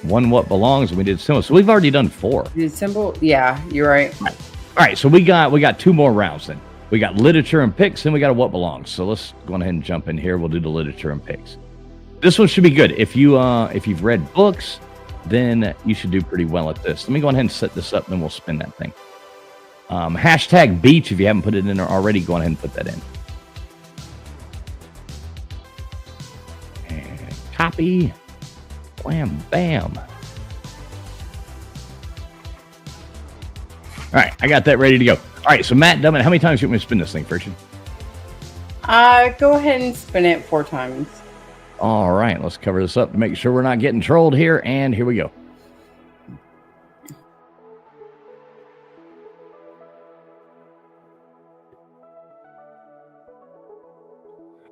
One What Belongs, and we did Symbol. So we've already done 4.
We did Symbol. Yeah, you're right.
All right. So we got 2 more rounds then. We got literature and picks, and we got a What Belongs. So let's go ahead and jump in here. We'll do the literature and picks. This one should be good. If you've read books, then you should do pretty well at this. Let me go ahead and set this up, and then we'll spin that thing. Hashtag beach, if you haven't put it in there already, go ahead and put that in. And copy. Wham, bam. All right, I got that ready to go. All right, so Matt Dummett, how many times do you want me to spin this thing, Friction?
Go ahead and spin it 4 times.
All right, let's cover this up to make sure we're not getting trolled here, and here we go.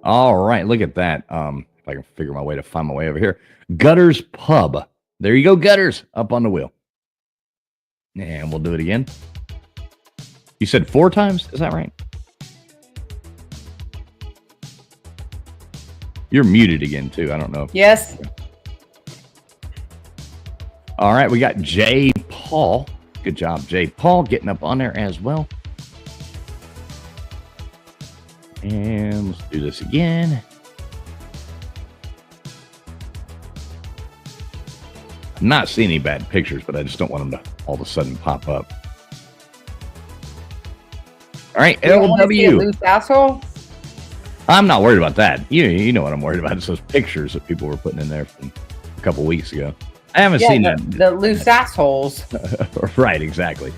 All right, look at that. If I can figure my way to find my way over here. Gutters Pub. There you go, Gutters, up on the wheel. And we'll do it again. You said 4 times? Is that right? You're muted again, too. I don't know.
Yes.
All right, we got J. Paul. Good job, J. Paul, getting up on there as well. And let's do this again. I'm not seeing any bad pictures, but I just don't want them to all of a sudden pop up. All right, LW.
Loose asshole?
I'm not worried about that. You know what I'm worried about. It's those pictures that people were putting in there from a couple weeks ago. I haven't seen
the loose assholes.
Right, exactly.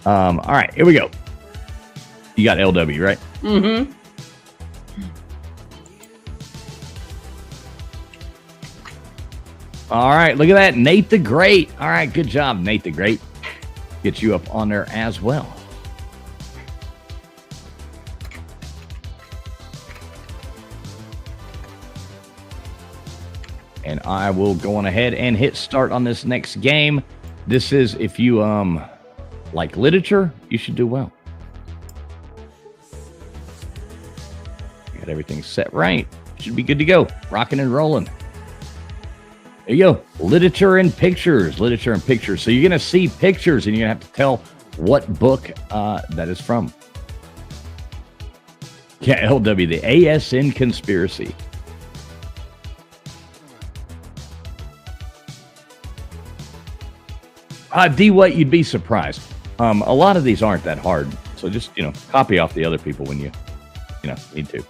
All right, here we go. You got LW, right?
Mm-hmm.
All right, look at that. Nate the Great. All right, good job, Nate the Great. Get you up on there as well. And I will go on ahead and hit start on this next game. This is, if you like literature, you should do well. Got everything set right. Should be good to go. Rocking and rolling. There you go. Literature and pictures. Literature and pictures. So you're going to see pictures and you're going to have to tell what book that is from. Yeah, LW, the ASN Conspiracy. D, what? You'd be surprised. A lot of these aren't that hard. So just, copy off the other people when you need to.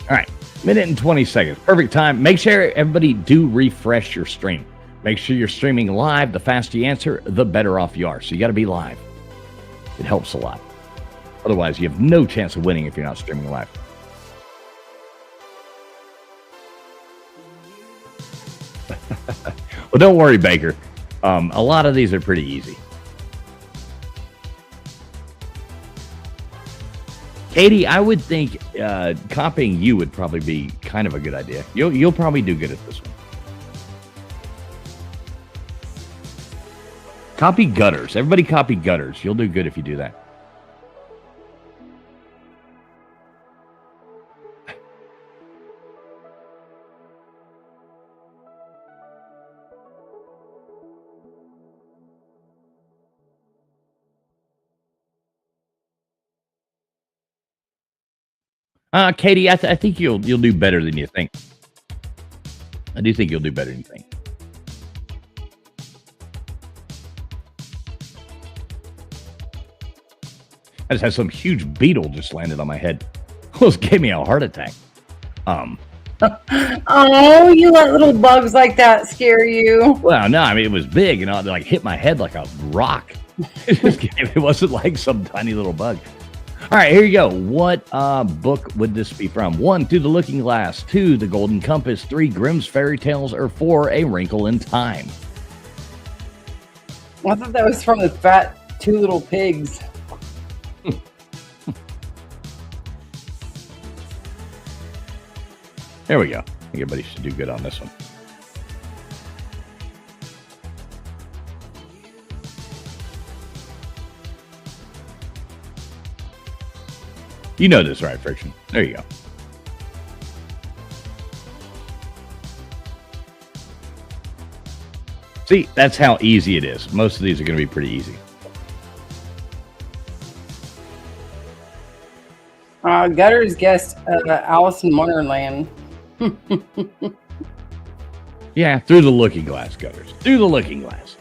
All right, minute and 20 seconds. Perfect time. Make sure everybody do refresh your stream. Make sure you're streaming live. The faster you answer, the better off you are. So you got to be live. It helps a lot. Otherwise, you have no chance of winning if you're not streaming live. Well, don't worry, Baker. A lot of these are pretty easy. Katie, I would think copying you would probably be kind of a good idea. You'll probably do good at this one. Copy Gutters. Everybody copy Gutters. You'll do good if you do that. Katie, I think you'll do better than you think. I do think you'll do better than you think. I just had some huge beetle just landed on my head. Almost gave me a heart attack.
Oh, you let little bugs like that scare you?
Well, no, I mean, it was big, and it hit my head like a rock. It wasn't like some tiny little bug. All right, here you go. What book would this be from? 1, Through the Looking Glass. 2, The Golden Compass. 3, Grimm's Fairy Tales. Or 4, A Wrinkle in Time.
I thought that was from the Fat Two Little Pigs.
There we go. I think everybody should do good on this one. You know this, right, Friction? There you go. See, that's how easy it is. Most of these are going to be pretty easy.
Gutters guessed Alice in Wonderland.
Yeah, through the looking glass, Gutters. Through the looking glass.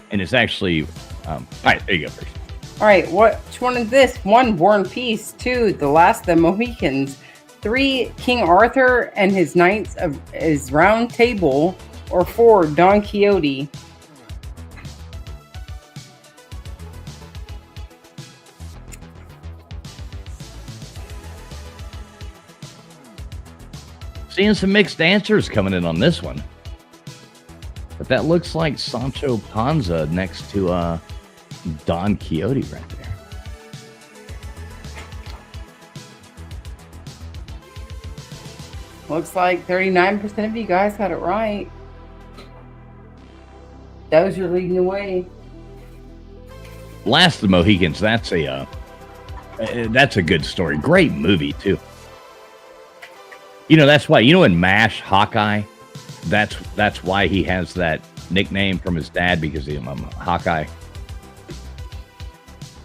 And it's actually... all right, there you go, Friction.
All right, which one is this? 1, War and Peace. 2, The Last of the Mohicans. 3, King Arthur and his Knights of his Round Table. Or 4, Don Quixote.
Seeing some mixed answers coming in on this one. But that looks like Sancho Panza next to Don Quixote right there.
Looks like 39% of you guys got it right. Those are leading the way.
Last of the Mohicans, that's a good story. Great movie, too. You know, that's why, in MASH, Hawkeye, that's why he has that nickname from his dad, because he's Hawkeye.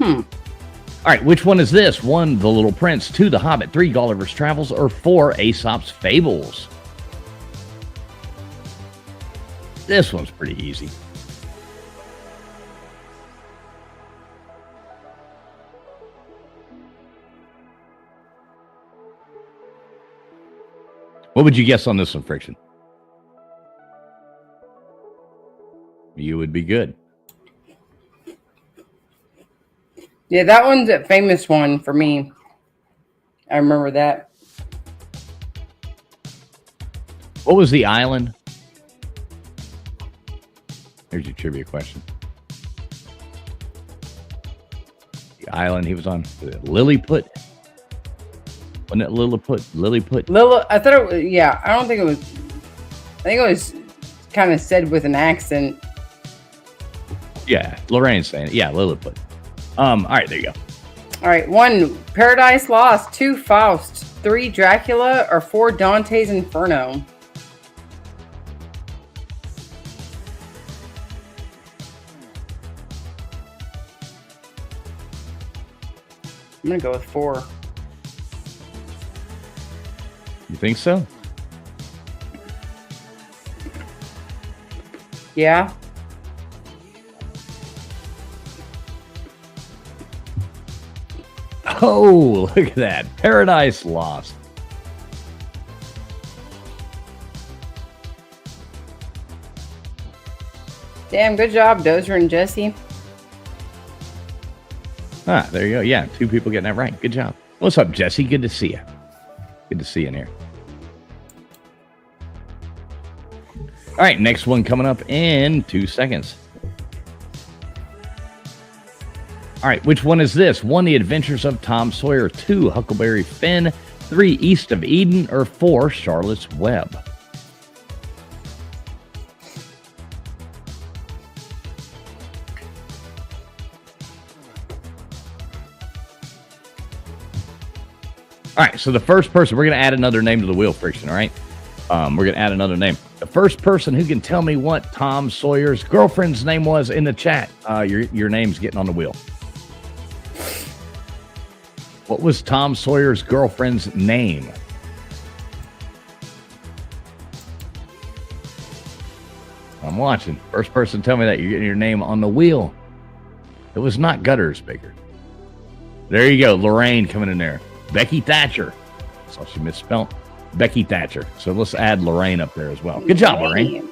All right, which one is this? 1, The Little Prince. 2, The Hobbit. 3, Gulliver's Travels. Or 4, Aesop's Fables. This one's pretty easy. What would you guess on this one, Friction? You would be good.
Yeah, that one's a famous one for me. I remember that.
What was the island? Here's your trivia question. The island he was on, Lilliput. Wasn't it Lilliput? Lilliput?
I thought it was, yeah, I don't think it was, I think it was kind of said with an accent.
Yeah, Lorraine's saying it. Yeah, Lilliput. All right, there you go.
All right, 1, Paradise Lost. 2, Faust. 3, Dracula. Or 4, Dante's Inferno. I'm going to go with 4.
You think so?
Yeah.
Oh, look at that. Paradise Lost.
Damn, good job, Dozer and Jesse.
Ah, there you go. Yeah, 2 people getting that right. Good job. What's up, Jesse? Good to see you. Good to see you in here. All right, next one coming up in 2 seconds. All right, which one is this? 1, The Adventures of Tom Sawyer. 2, Huckleberry Finn. 3, East of Eden. Or 4, Charlotte's Web. All right, so the first person, we're going to add another name to the wheel, Friction, all right? We're going to add another name. The first person who can tell me what Tom Sawyer's girlfriend's name was in the chat, your name's getting on the wheel. What was Tom Sawyer's girlfriend's name? I'm watching. First person tell me that you're getting your name on the wheel. It was not Gutters, Baker. There you go. Lorraine coming in there. Becky Thatcher. So she misspelled Becky Thatcher. So let's add Lorraine up there as well. Good job, Lorraine.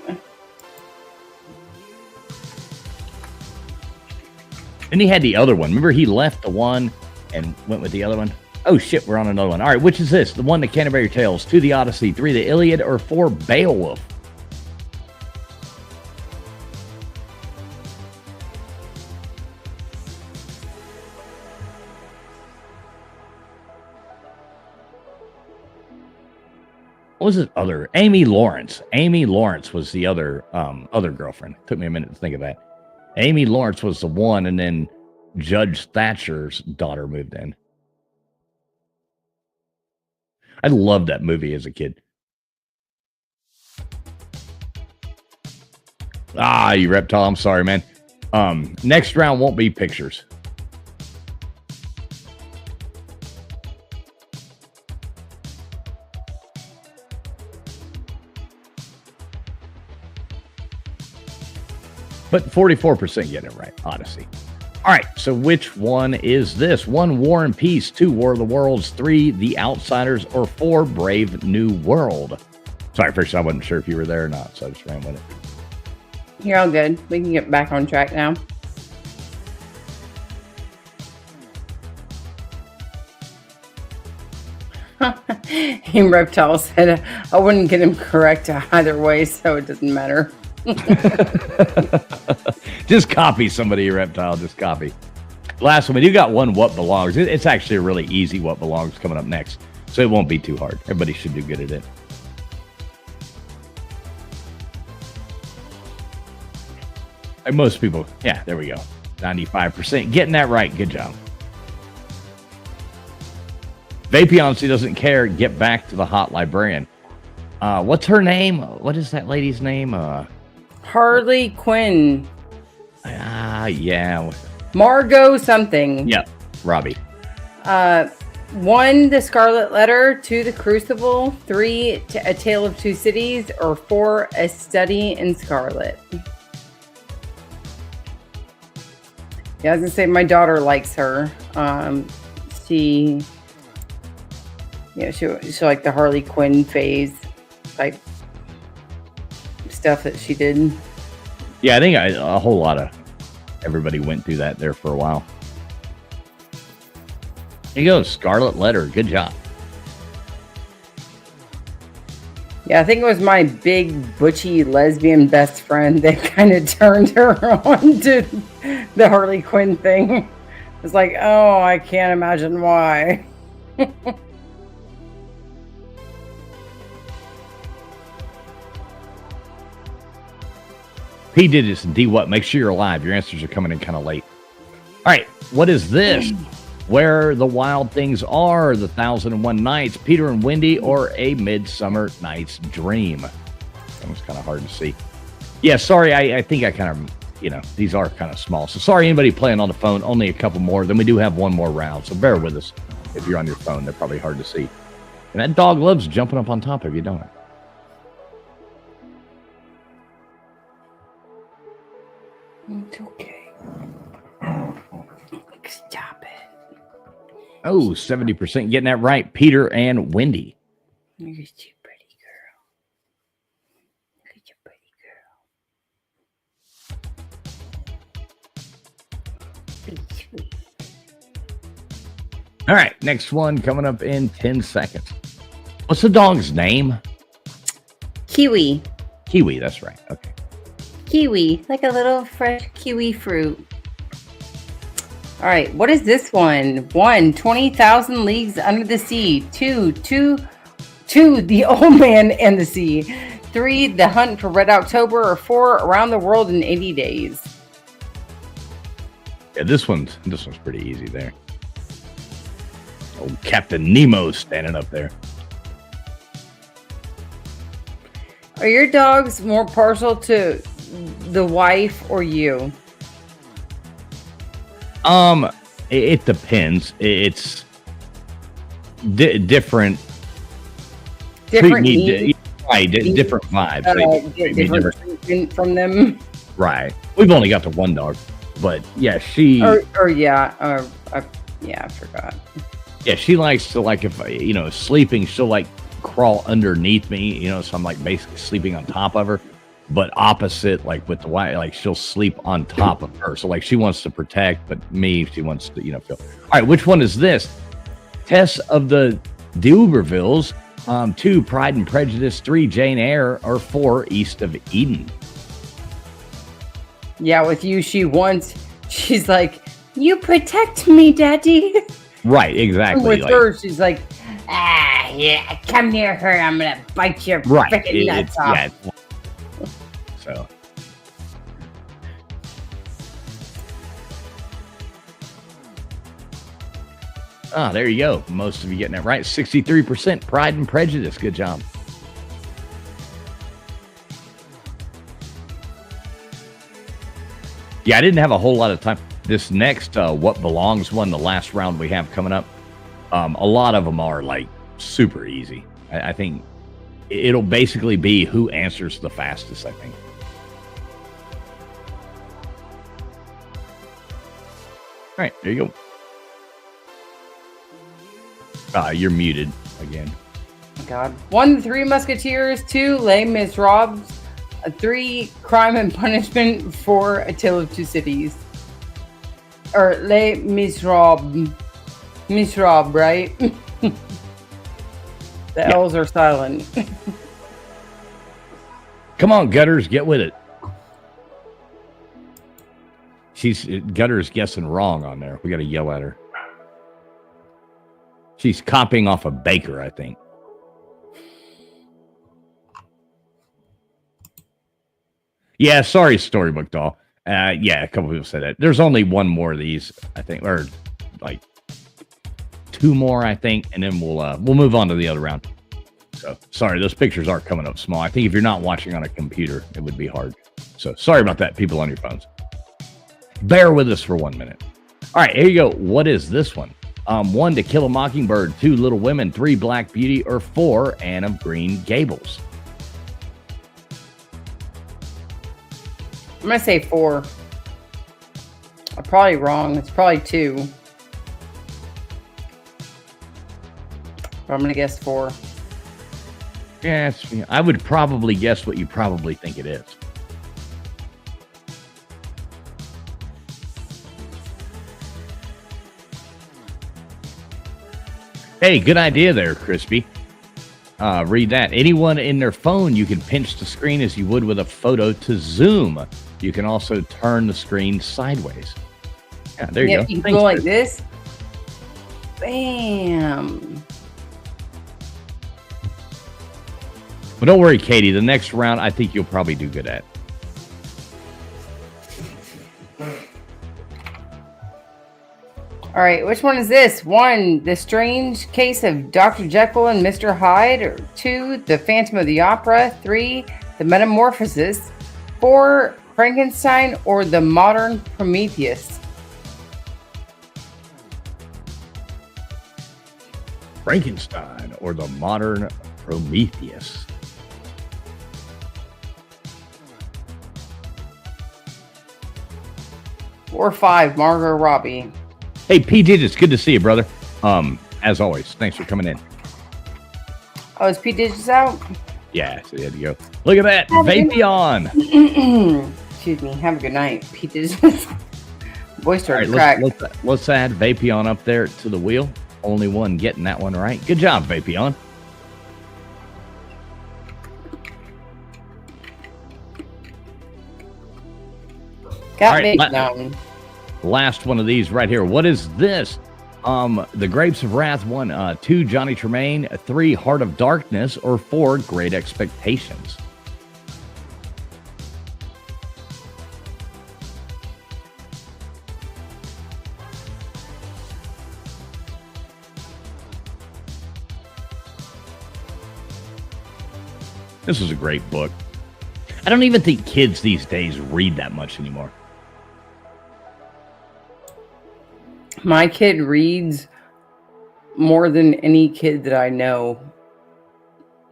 And he had the other one. Remember, he left the one and went with the other one. Oh, shit, we're on another one. All right, which is this? The 1, The Canterbury Tales. 2, The Odyssey. 3, The Iliad. Or 4, Beowulf. was it? Amy Lawrence. Amy Lawrence was the other girlfriend. Took me a minute to think of that. Amy Lawrence was the one, and then Judge Thatcher's daughter moved in. I loved that movie as a kid. You reptile. I'm sorry, man. Next round won't be pictures. But 44% getting it right, Odyssey. All right, so which one is this? 1, War and Peace. 2, War of the Worlds. 3, The Outsiders. Or 4, Brave New World. Sorry, first I wasn't sure if you were there or not, so I just ran with it.
You're all good. We can get back on track now. Reptile said I wouldn't get him correct either way, so it doesn't matter.
Just copy somebody, Reptile. Just copy. Last one, we do got one What Belongs. It's actually a really easy What Belongs coming up next, so it won't be too hard. Everybody should do good at it. Like most people, yeah, there we go. 95%. Getting that right. Good job. Vapiancy doesn't care. Get back to the hot librarian. What's her name? What is that lady's name?
Harley Quinn.
Yeah.
Margot something.
Yep. Robbie.
1, The Scarlet Letter. 2, The Crucible. 3, A Tale of Two Cities. Or 4, A Study in Scarlet. Yeah, I was gonna say my daughter likes her. She like the Harley Quinn phase type stuff that she did.
Yeah, I think a whole lot of everybody went through that there for a while. There you go, Scarlet Letter. Good job.
Yeah, I think it was my big butchy lesbian best friend that kind of turned her on to the Harley Quinn thing. It's like, oh, I can't imagine why.
P. Digits and D. What? Make sure you're alive. Your answers are coming in kind of late. All right, what is this? Where the Wild Things Are, The 1001 Nights, Peter and Wendy, or A Midsummer Night's Dream? That was kind of hard to see. Yeah, sorry, I think I kind of, these are kind of small. So sorry, anybody playing on the phone, only a couple more. Then we do have one more round, so bear with us. If you're on your phone, they're probably hard to see. And that dog loves jumping up on top of you, don't it?
It's okay. Stop it.
Oh, 70% getting that right. Peter and Wendy.
You're too pretty, girl. Look at your pretty girl. Be sweet.
All right, next one coming up in 10 seconds. What's the dog's name?
Kiwi.
Kiwi, that's right. Okay.
Kiwi, like a little fresh kiwi fruit. All right, what is this one? 1, 20,000 Leagues Under the Sea. 2, The Old Man and the Sea. 3, The Hunt for Red October. Or 4, Around the World in 80 Days.
Yeah, this one's pretty easy there. Oh, Captain Nemo standing up there.
Are your dogs more partial to the wife or you?
It depends. It's different.
Different needs?
Right, different vibes.
Different treatment from them.
Right. We've only got the one dog, but yeah, she.
I forgot.
Yeah, she likes to, like, if sleeping, she'll like crawl underneath me, so I'm like basically sleeping on top of her. But opposite, like with the wife, like she'll sleep on top of her. So like she wants to protect, but me, she wants to, feel. All right, which one is this? Tess of the D'Urbervilles. 2, Pride and Prejudice. 3, Jane Eyre. Or 4, East of Eden.
Yeah, with you, she's like, you protect me, Daddy.
Right, exactly.
With her, she's like, yeah, come near her. I'm gonna bite your
Right.
freaking nuts off.
Yeah. So. Ah, there you go. Most of you getting that right. 63% Pride and Prejudice. Good job. Yeah, I didn't have a whole lot of time. This next What Belongs one, the last round we have coming up, a lot of them are like super easy. I think it'll basically be who answers the fastest, I think. All right, there you go. You're muted again.
Oh God. 1, The Three Musketeers. 2, Les Miserables. 3, Crime and Punishment. 4, A Tale of Two Cities. Or Les Miserables. Miserables, right? The L's are silent.
Come on, Gutters, get with it. Gutters guessing wrong on there. We got to yell at her. She's copying off a Baker, I think. Yeah, sorry, Storybook Doll. Yeah, a couple people said that. There's only one more of these, I think, or like 2 more, I think, and then we'll move on to the other round. So sorry, those pictures aren't coming up small. I think if you're not watching on a computer, it would be hard. So sorry about that, people on your phones. Bear with us for 1 minute. All right, here you go. What is this one? 1, To Kill a Mockingbird. 2, Little Women. 3, Black Beauty. Or 4, Anne of Green Gables.
I'm going to say 4. I'm probably wrong. It's probably 2. But I'm going to guess 4.
Yes, I would probably guess what you probably think it is. Hey, good idea there, Crispy. Read that. Anyone in their phone, you can pinch the screen as you would with a photo to zoom. You can also turn the screen sideways. Yeah, there you go.
You can go like this. Bam.
But don't worry, Katie. The next round, I think you'll probably do good at.
All right, which one is this? 1, The Strange Case of Dr. Jekyll and Mr. Hyde. Or 2, The Phantom of the Opera. 3, The Metamorphosis. 4, Frankenstein. Or The Modern Prometheus.
Frankenstein or The Modern Prometheus.
Or 5, Margot Robbie.
Hey, PJ, it's good to see you, brother. As always, thanks for coming in.
Oh, is Pete Digits out?
Yeah, so you had to go. Look at that, Vapion.
Excuse me. Have a good night, Pete Digits. Voice started to crack.
Let's add Vapion up there to the wheel. Only one getting that one right. Good job, Vapion.
Got big down.
Last one of these right here. What is this? The Grapes of Wrath. 1, 2, Johnny Tremaine. 3, Heart of Darkness. Or 4, Great Expectations. This was a great book. I don't even think kids these days read that much anymore.
My kid reads more than any kid that I know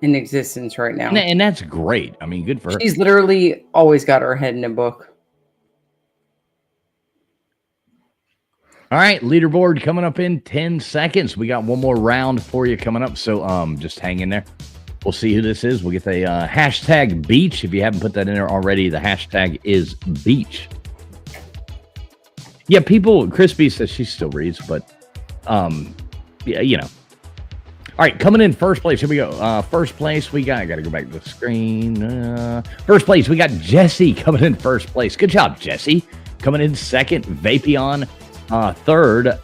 in existence right now.
And that's great. I mean, good for her.
She's literally always got her head in a book.
All right, leaderboard coming up in 10 seconds. We got one more round for you coming up, so just hang in there. We'll see who this is. We'll get the hashtag Beach. If you haven't put that in there already, the hashtag is Beach. Yeah, Crispy says she still reads, but, yeah, you know. All right, coming in first place. Here we go. First place, I got to go back to the screen. First place, we got Jesse coming in first place. Good job, Jesse. Coming in second, Vapion. Third,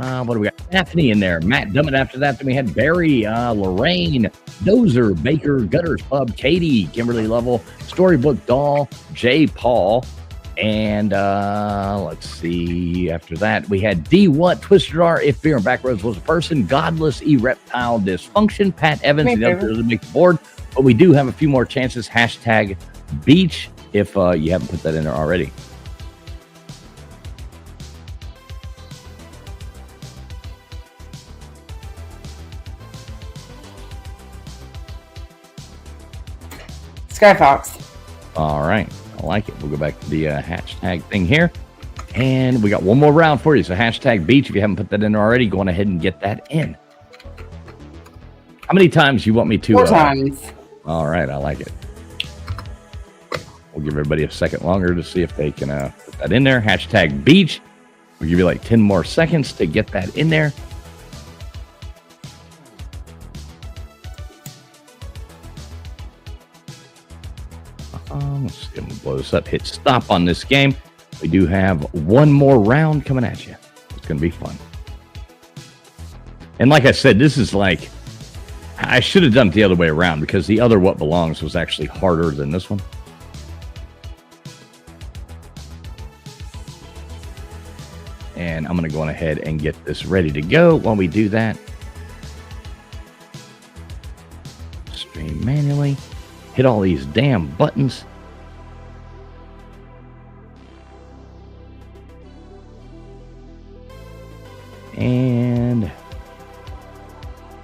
What do we got? Daphne in there. Matt Dummett after that. Then we had Barry, Lorraine, Dozer, Baker, Gutters Pub, Katie, Kimberly Lovell, Storybook Doll, Jay Paul. And let's see. After that, we had D. What, Twisted R, If Beer and Backroads Was a Person, Godless, E. Reptile, Dysfunction, Pat Evans, and the others that make the board. But we do have a few more chances. Hashtag Beach if you haven't put that in there already.
Skyfox.
All right. I like it. We'll go back to the hashtag thing here. And we got one more round for you. So hashtag Beach. If you haven't put that in already, go on ahead and get that in. How many times do you want me to?
4 times.
All right. I like it. We'll give everybody a second longer to see if they can put that in there. Hashtag Beach. We'll give you like 10 more seconds to get that in there. Let's see. I'm going to blow this up. Hit stop on this game. We do have one more round coming at you. It's going to be fun. And like I said, this is like, I should have done it the other way around because the other What Belongs was actually harder than this one. And I'm going to go on ahead and get this ready to go. While we do that, stream manually. Hit all these damn buttons. And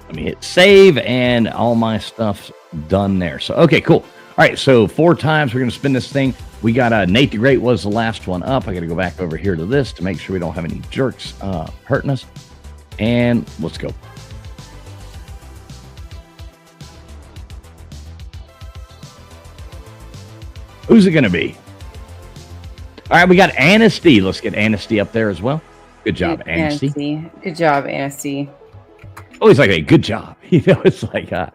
let me hit save, and all my stuff's done there. So, okay, cool. All right, so 4 times we're going to spin this thing. We got Nate the Great was the last one up. I got to go back over here to this to make sure we don't have any jerks hurting us. And let's go. Who's it going to be? All right, we got Anasty. Let's get Anasty up there as well. Good job, Anasty.
Good job, Anasty.
Always like a good job. You know, it's like, all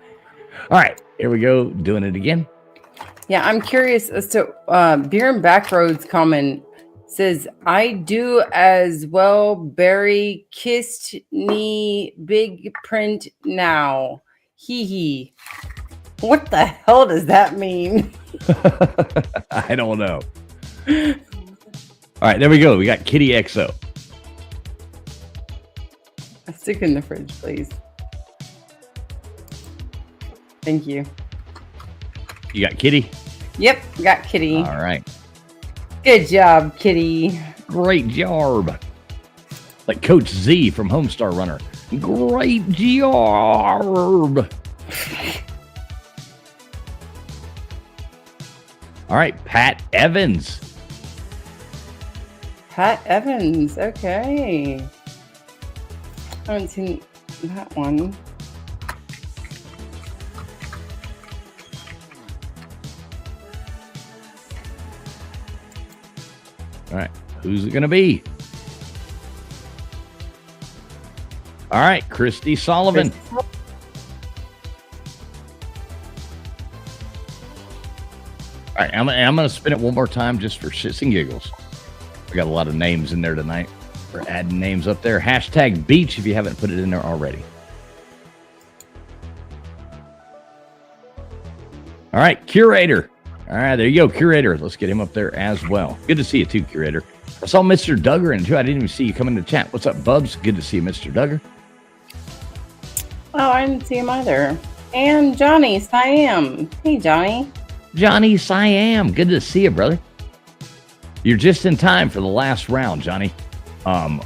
right, here we go. Doing it again.
Yeah, I'm curious as to Beer and Backroads comment says, I do as well. Barry kissed me big print now. Hee hee. What the hell does that mean?
I don't know. All right, there we go. We got Kitty XO.
Stick in the fridge, please. Thank you.
You got Kitty?
Yep, got Kitty.
All right.
Good job, Kitty.
Great job. Like Coach Z from Homestar Runner. Great job. All right, Pat Evans.
Pat Evans, okay. I haven't seen that one.
All right, who's it going to be? All right, Christy Sullivan. All right, I'm going to spin it one more time just for shits and giggles. We got a lot of names in there tonight. We're adding names up there. Hashtag Beach if you haven't put it in there already. All right, Curator. All right, there you go, Curator. Let's get him up there as well. Good to see you too, Curator. I saw Mr. Duggar in too. I didn't even see you come in the chat. What's up, Bubs? Good to see you, Mr. Duggar.
Oh, I didn't see him either. And Johnny Siam. Hey, Johnny.
Johnny Siam. Good to see you, brother. You're just in time for the last round, Johnny.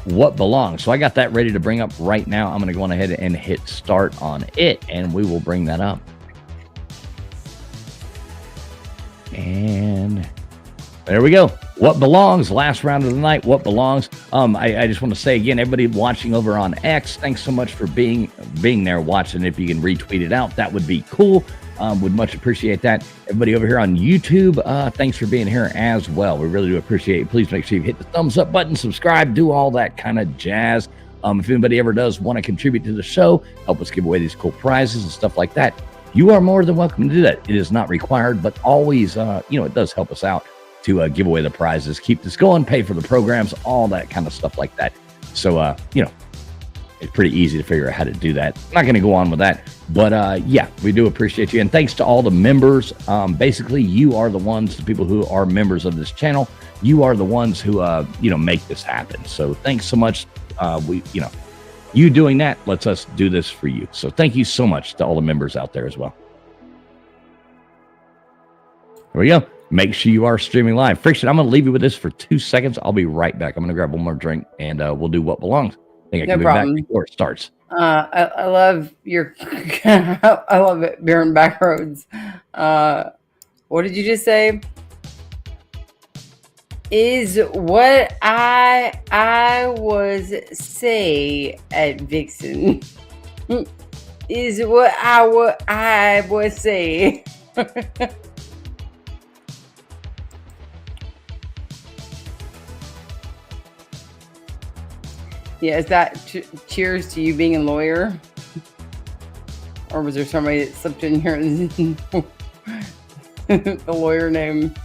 What belongs? So I got that ready to bring up right now. I'm going to go on ahead and hit start on it, and we will bring that up. And there we go. What belongs? Last round of the night. What belongs? I just want to say again, everybody watching over on X, thanks so much for being there watching. If you can retweet it out, that would be cool. Would much appreciate that. Everybody over here on YouTube, thanks for being here as well. We really do appreciate it. Please make sure you hit the thumbs up button, subscribe, do all that kind of jazz. If anybody ever does want to contribute to the show, help us give away these cool prizes and stuff like that, you are more than welcome to do that. It is not required, but always, it does help us out to give away the prizes, keep this going, pay for the programs, all that kind of stuff like that. So, it's pretty easy to figure out how to do that. I'm not going to go on with that, but yeah, we do appreciate you. And thanks to all the members. Basically, you are the ones, the people who are members of this channel. You are the ones who, make this happen. So thanks so much. You doing that lets us do this for you. So thank you so much to all the members out there as well. There we go. Make sure you are streaming live. Friction, I'm going to leave you with this for 2 seconds. I'll be right back. I'm going to grab one more drink, and we'll do what belongs. I think I can be back before it starts.
I love your I love it, Baron Backroads. What did you just say? Is what I was say at Vixen. Is what I would say. Yeah, is that cheers to you being a lawyer? Or was there somebody that slipped in here the lawyer name?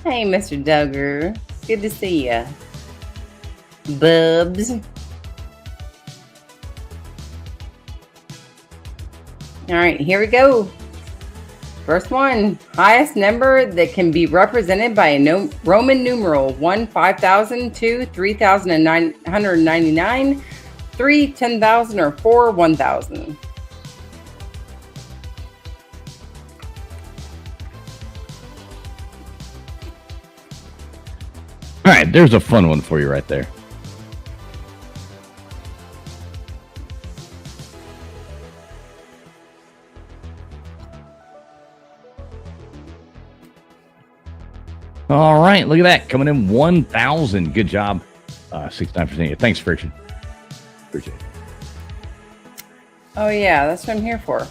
Hey, Mr. Duggar. Good to see ya. Bubs. All right, here we go. First one, highest number that can be represented by a Roman numeral: 1, 5,000, 2, 3,999, 3, 10,000, or 4, 1,000.
All right, there's a fun one for you right there. All right, look at that. Coming in 1,000. Good job. 69%. Thanks, Friction. Appreciate it.
Oh, yeah, that's what I'm here for.
I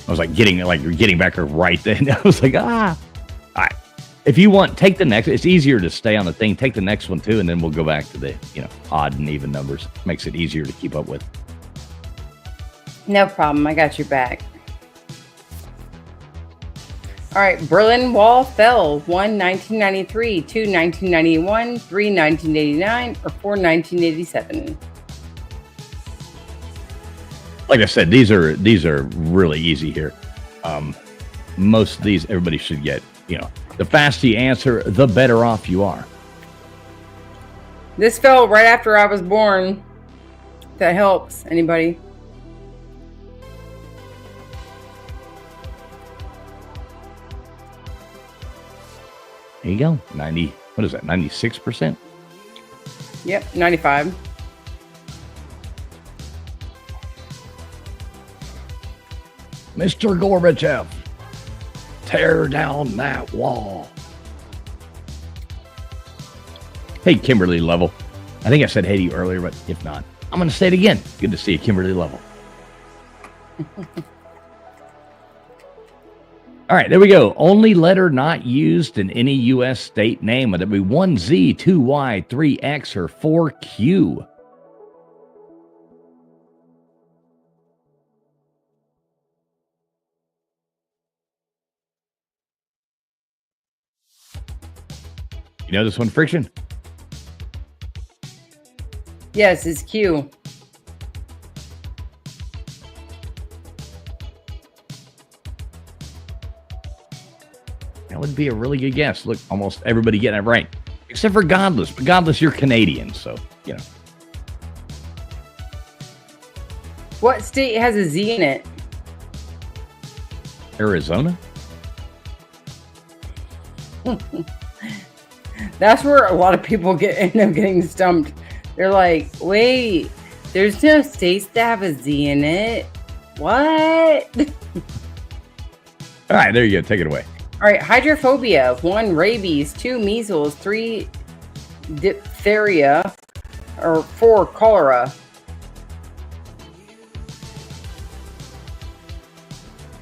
was like you're getting back right then. I was like, All right. If you want, take the next. It's easier to stay on the thing. Take the next one, too, and then we'll go back to the, odd and even numbers. Makes it easier to keep up with.
No problem. I got your back. All right, Berlin Wall fell. 1, 1993, 2, 1991, 3, 1989, or 4, 1987.
Like I said, these are really easy here. Most of these, everybody should get. The faster you answer, the better off you are.
This fell right after I was born. If that helps anybody.
There you go. 90. What is that? 96%?
Yep, 95.
Mr. Gorbachev, tear down that wall. Hey, Kimberly Level. I think I said hey to you earlier, but if not, I'm going to say it again. Good to see you, Kimberly Level. All right, there we go. Only letter not used in any U.S. state name. Whether it be 1Z, 2Y, 3X, or 4Q. You know this one, Friction?
Yes, it's Q.
That would be a really good guess. Look, almost everybody getting it right. Except for Godless. But Godless, you're Canadian, so,
What state has a Z in it?
Arizona?
That's where a lot of people end up getting stumped. They're like, wait, there's no states that have a Z in it. What?
All right, there you go. Take it away.
All right, hydrophobia. 1, rabies. 2, measles. 3, diphtheria. Or 4, cholera.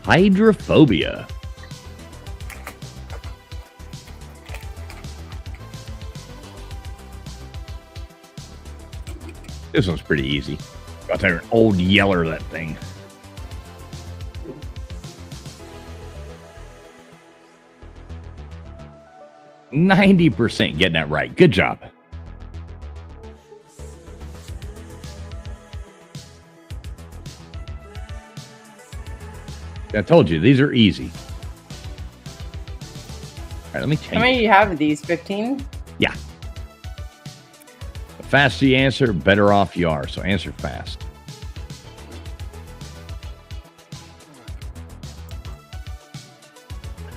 Hydrophobia. This one's pretty easy. Got there, an old yeller, that thing. %, getting that right. Good job. I told you, these are easy. All right, let me change.
How many do you have of these? 15?
Yeah. The faster you answer, better off you are. So answer fast.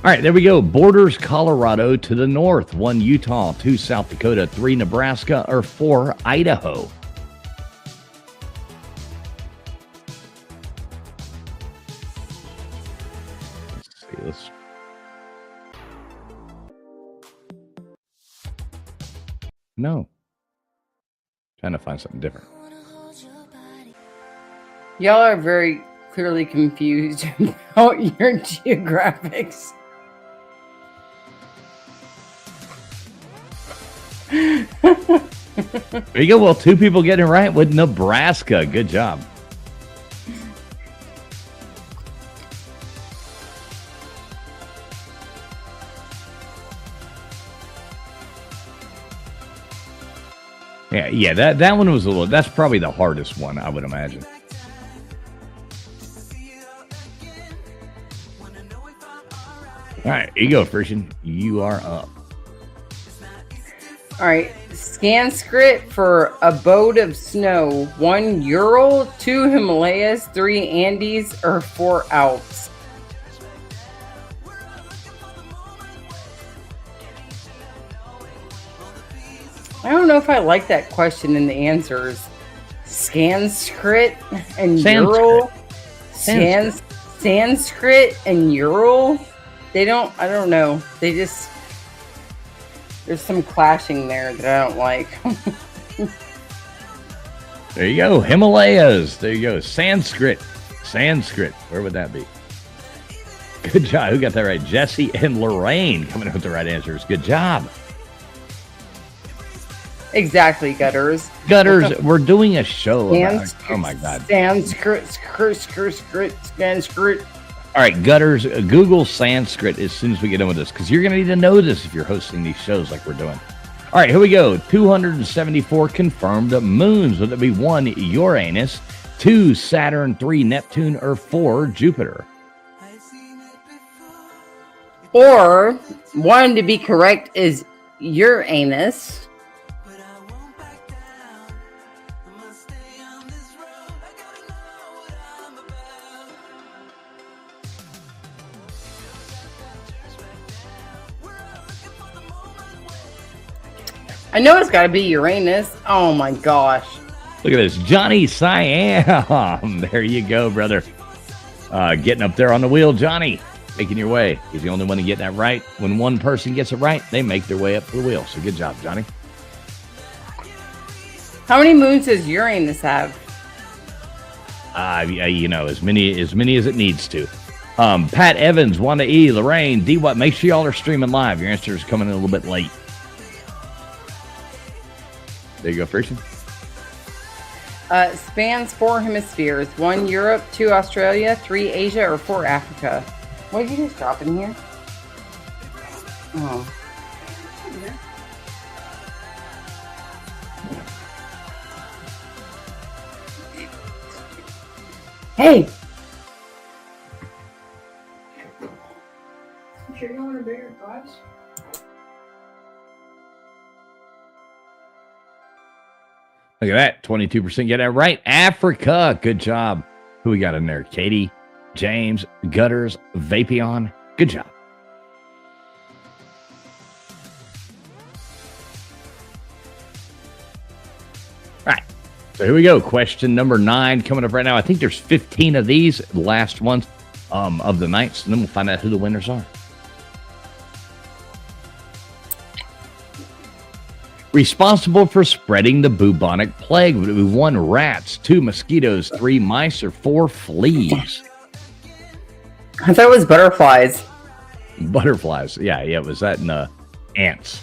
All right, there we go. Borders Colorado to the north, 1 Utah, 2 South Dakota, 3 Nebraska, or 4 Idaho. Let's see. No. Trying to find something different.
Y'all are very clearly confused about your geographics.
There you go. Well, 2 people getting it right with Nebraska. Good job. Yeah. That one was a little. That's probably the hardest one, I would imagine. All right, here you go, Christian. You are up.
All right. Sanskrit for abode of snow. 1 Ural, 2 Himalayas, 3 Andes, or 4 Alps. I don't know if I like that question in the answers. Sanskrit and Ural. Sanskrit and Ural. They don't. I don't know. They just. There's some clashing there that I don't like.
There you go. Himalayas. There you go. Sanskrit. Where would that be? Good job. Who got that right? Jesse and Lorraine coming up with the right answers. Good job.
Exactly, Gutters.
We're doing a show about, oh my God.
Sanskrit.
All right, Gutters, Google Sanskrit as soon as we get done with this, because you're going to need to know this if you're hosting these shows like we're doing. All right, here we go. 274 confirmed moons. Would it be 1, Uranus, 2, Saturn, 3, Neptune, or 4, Jupiter?
Or, one to be correct is Uranus. I know it's got to be Uranus. Oh my gosh.
Look at this. Johnny Siam. There you go, brother. Getting up there on the wheel, Johnny. Making your way. He's the only one to get that right. When one person gets it right, they make their way up to the wheel. So good job, Johnny.
How many moons does Uranus have?
You know, as many as it needs to. Pat Evans, Wanda E, Lorraine, D. What? Make sure y'all are streaming live. Your answer is coming in a little bit late. There you go, Friction.
Spans 4 hemispheres. 1 Europe, 2 Australia, 3 Asia, or 4 Africa. What did you just drop in here? Oh. Hey!
You sure you want a bigger glass?
Look at that. 22% get that right. Africa. Good job. Who we got in there? Katie, James, Gutters, Vapion. Good job. All right. So here we go. Question number 9 coming up right now. I think there's 15 of these last ones of the night. So then we'll find out who the winners are. Responsible for spreading the bubonic plague. Would it be 1, rats, 2, mosquitoes, 3, mice, or 4, fleas?
I thought it was butterflies.
Butterflies. Yeah, it was that and ants.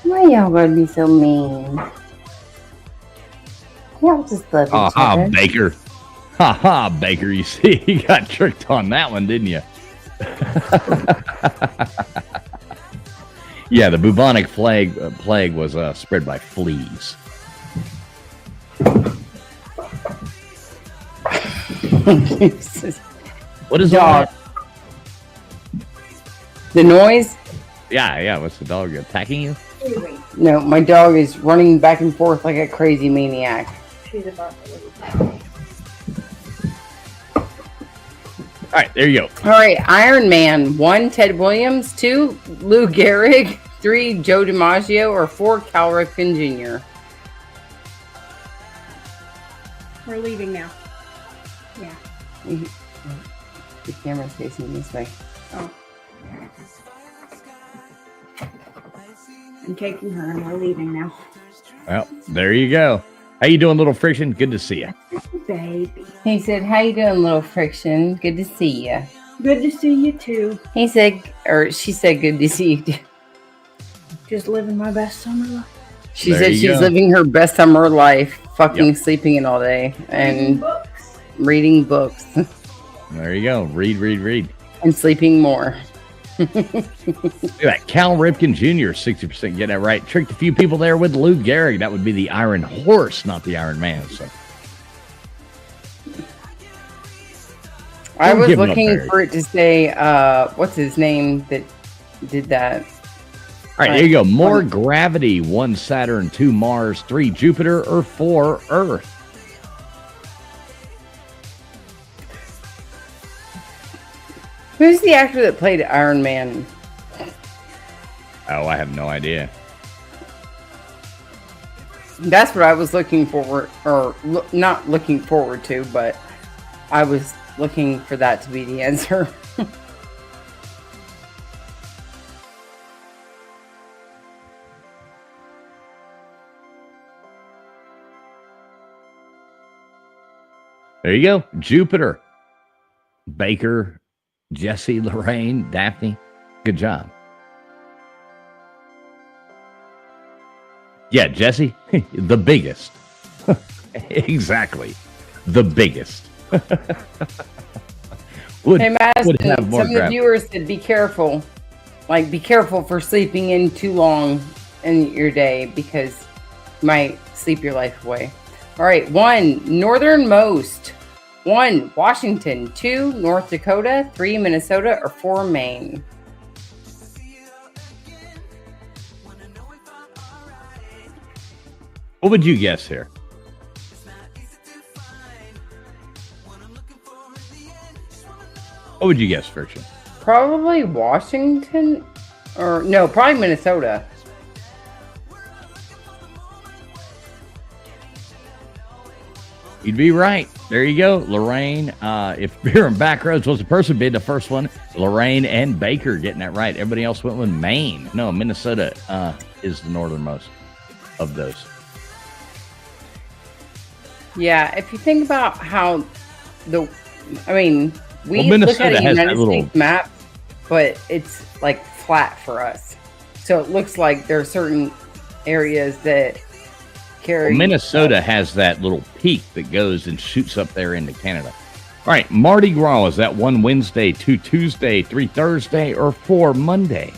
Why y'all gonna be so mean? Y'all just love each other.
Baker. Ha, Baker. You see, you got tricked on that one, didn't you? Yeah, the bubonic plague was spread by fleas.
Jesus.
What is
Dog.
that?
The noise?
Yeah. What's the dog attacking you?
No, my dog is running back and forth like a crazy maniac.
She's about to leave.
All right, there you go.
All right, Iron Man. 1, Ted Williams. 2, Lou Gehrig. 3, Joe DiMaggio. Or 4, Cal Ripken Jr.
We're leaving now. Yeah.
The camera's facing this way.
Oh. I'm taking her and we're leaving now.
Well, there you go. How you doing, Little Friction? Good to see you.
Baby.
He said, "How you doing, Little Friction? Good to see you."
Good to see you too.
He said, or she said, "Good to see you too."
Just living my best summer life.
She
There
said
you
she's
go.
living her best summer life, fucking
Yep.
sleeping in all day
Reading
and
books.
reading books
There you go. Read.
and sleeping more.
Look at that. Cal Ripken Jr., 60% getting that right. Tricked a few people there with Lou Gehrig. That would be the Iron Horse, not the Iron Man. So
I
Don't
was
give him up,
looking
Barry.
for it to say, what's his name that did that?
all right, there you go. More gravity. 1, Saturn. 2, Mars. 3, Jupiter. Or 4, Earth.
Who's the actor that played Iron Man?
Oh, I have no idea.
That's what I was looking forward, or not looking forward to, but I was looking for that to be the answer.
There you go. Jupiter. Baker, Jesse, Lorraine, Daphne. Good job. Yeah, Jesse, the biggest. Exactly. The biggest. would,
Hey,
would
Madison,
have more
some of the
grab.
viewers said be careful. Like, be careful for sleeping in too long in your day because you might sleep your life away. All right, 1, northernmost. 1, Washington. 2, North Dakota. 3, Minnesota. Or 4, Maine.
What would you guess here? What would you guess, Friction?
Probably Washington. Or, no, probably Minnesota.
You'd be right. There you go. Lorraine, if Beer and Backroads was the person, be the first one. Lorraine and Baker getting that right. Everybody else went with Maine. No, Minnesota is the northernmost of those.
Yeah, if you think about how we
Well,
look
Minnesota
at a
has that
United
little-
States map, but it's like flat for us. So it looks like there are certain areas that carry.
Well, Minnesota has that little peak that goes and shoots up there into Canada. All right, Mardi Gras, is that 1 Wednesday, 2 Tuesday, 3 Thursday, or 4 Monday?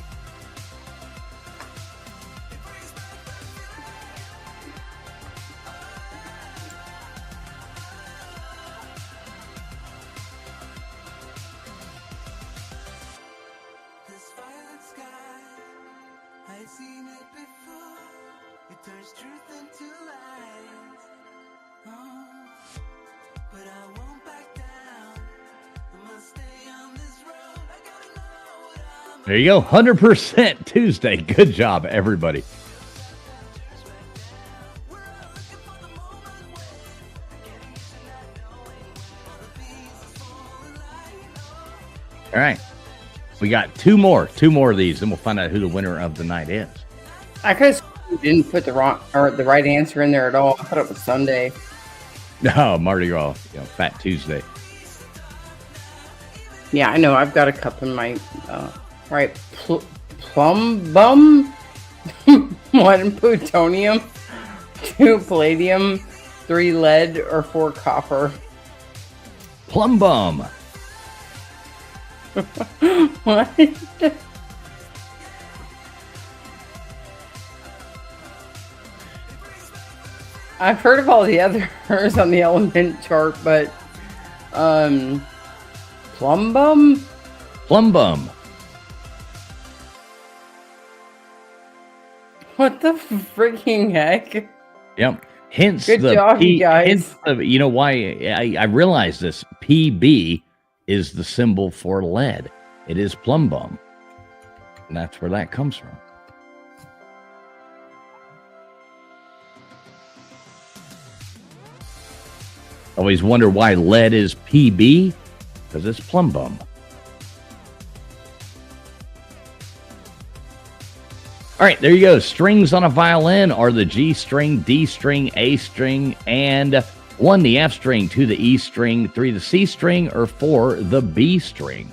This violet sky, I've seen it before. It turns truth into lies. Oh, but I won't back down. I must stay on this road. I gotta know what I'm.
There you go, 100% Tuesday. Good job, everybody. All right, we got two more of these, and we'll find out who the winner of the night is.
I could have didn't put the wrong or the right answer in there at all. I thought it was Sunday.
No, Mardi Gras, Fat Tuesday.
Yeah, I know. I've got a cup in my right. Plum bum. 1, plutonium. 2, palladium. 3, lead. Or 4, copper.
Plum Bum.
What? I've heard of all the others on the element chart, but Plumbum?
Plumbum.
What the freaking heck?
Yep. Hence
Good
the
job, you guys.
Hence the, you know why I realize this. PB is the symbol for lead. It is plumbum. And that's where that comes from. Always wonder why lead is PB, because it's plumbum. All right, there you go. Strings on a violin are the G string, D string, A string, and 1, the F string, 2, the E string, 3, the C string, or 4, the B string.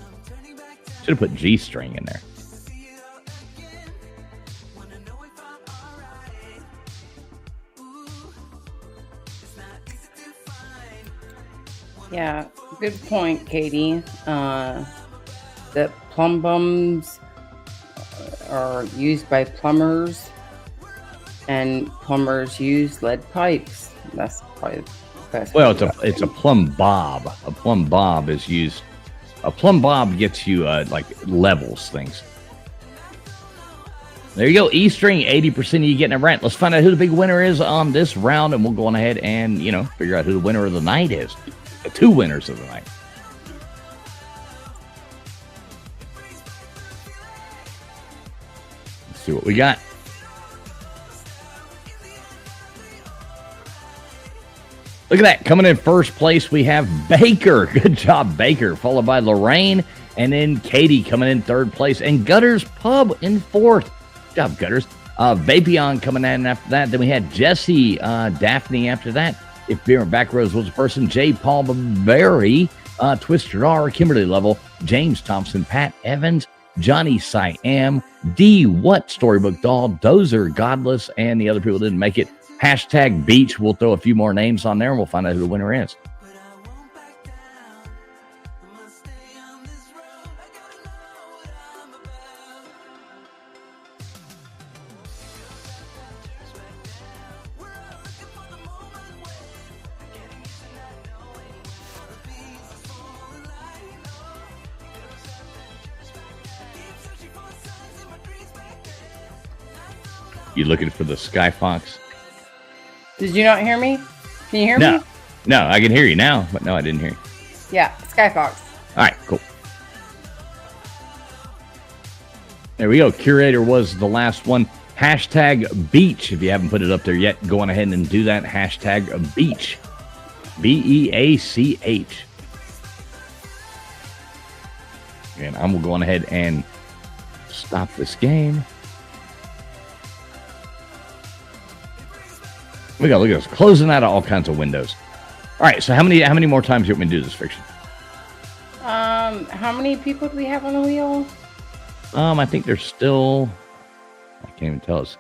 Should have put G string in there.
Yeah, good point, Katie. The plumbums are used by plumbers, and plumbers use lead pipes. That's probably the best.
Well, it's a plumb bob. A plumb bob is used. A plumb bob gets you like levels things. There you go. E string, 80% of you getting it right. Let's find out who the big winner is on this round, and we'll go on ahead and figure out who the winner of the night is. The 2 winners of the night. Let's see what we got. Look at that. Coming in first place, we have Baker. Good job, Baker. Followed by Lorraine. And then Katie coming in third place. And Gutters Pub in fourth. Good job, Gutters. Vapion coming in after that. Then we had Jesse Daphne after that. If Beer and Back Rows was a person, J. Paul Berry, Twisted R, Kimberly Level, James Thompson, Pat Evans, Johnny Siam, D. What, Storybook Doll, Dozer, Godless, and the other people didn't make it. Hashtag Beach. We'll throw a few more names on there and we'll find out who the winner is. You looking for the Sky Fox?
Did you not hear me? Can you hear
No.
me?
No, I can hear you now, but no, I didn't hear you.
Yeah, Skyfox.
All right, cool. There we go. Curator was the last one. Hashtag Beach. If you haven't put it up there yet, go on ahead and do that. Hashtag Beach. BEACH. And I'm going to go on ahead and stop this game. Look at this. Closing out of all kinds of windows. All right, so how many more times do you want me to do this, Fiction?
How many people do we have on the wheel?
I think there's still, I can't even tell. It's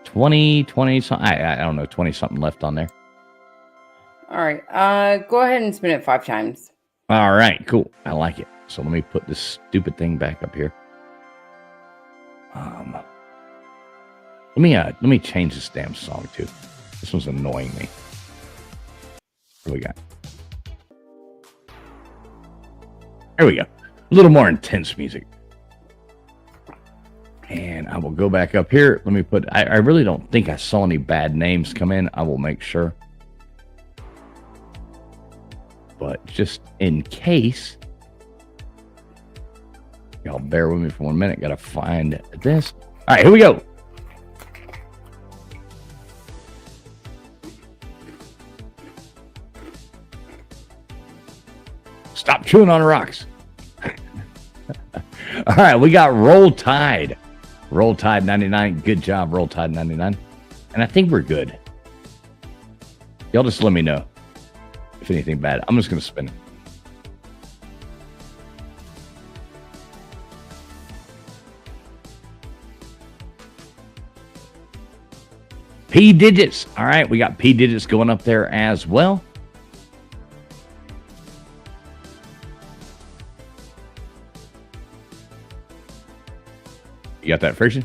20 something. I don't know, 20 something left on there.
All right. Go ahead and spin it 5 times.
All right, cool. I like it. So let me put this stupid thing back up here. Let me change this damn song too. This one's annoying me. What do we got? There we go. A little more intense music. And I will go back up here. Let me put, I really don't think I saw any bad names come in. I will make sure. But just in case, y'all bear with me for 1 minute. Got to find this. All right, here we go. Stop chewing on the rocks. All right, we got Roll Tide. Roll Tide 99. Good job, Roll Tide 99. And I think we're good. Y'all just let me know if anything bad. I'm just going to spin it. P Digits. All right, we got P Digits going up there as well. You got that, Friction?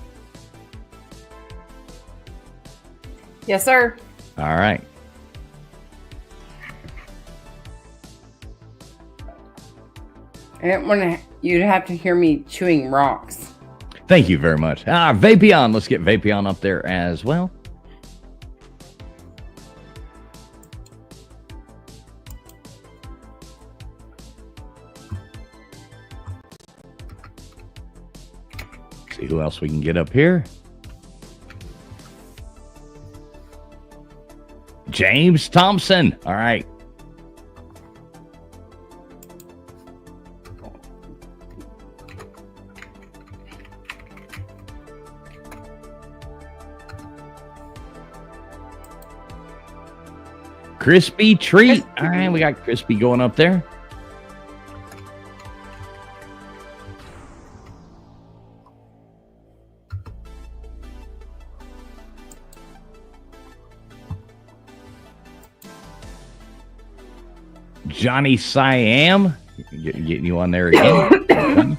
Yes, sir.
All right.
I didn't want to. You'd have to hear me chewing rocks.
Thank you very much. Vapion. Let's get Vapion up there as well. See who else we can get up here. James Thompson. All right. Crispy Treat. All right, we got Crispy going up there. Johnny Siam. Getting you on there again.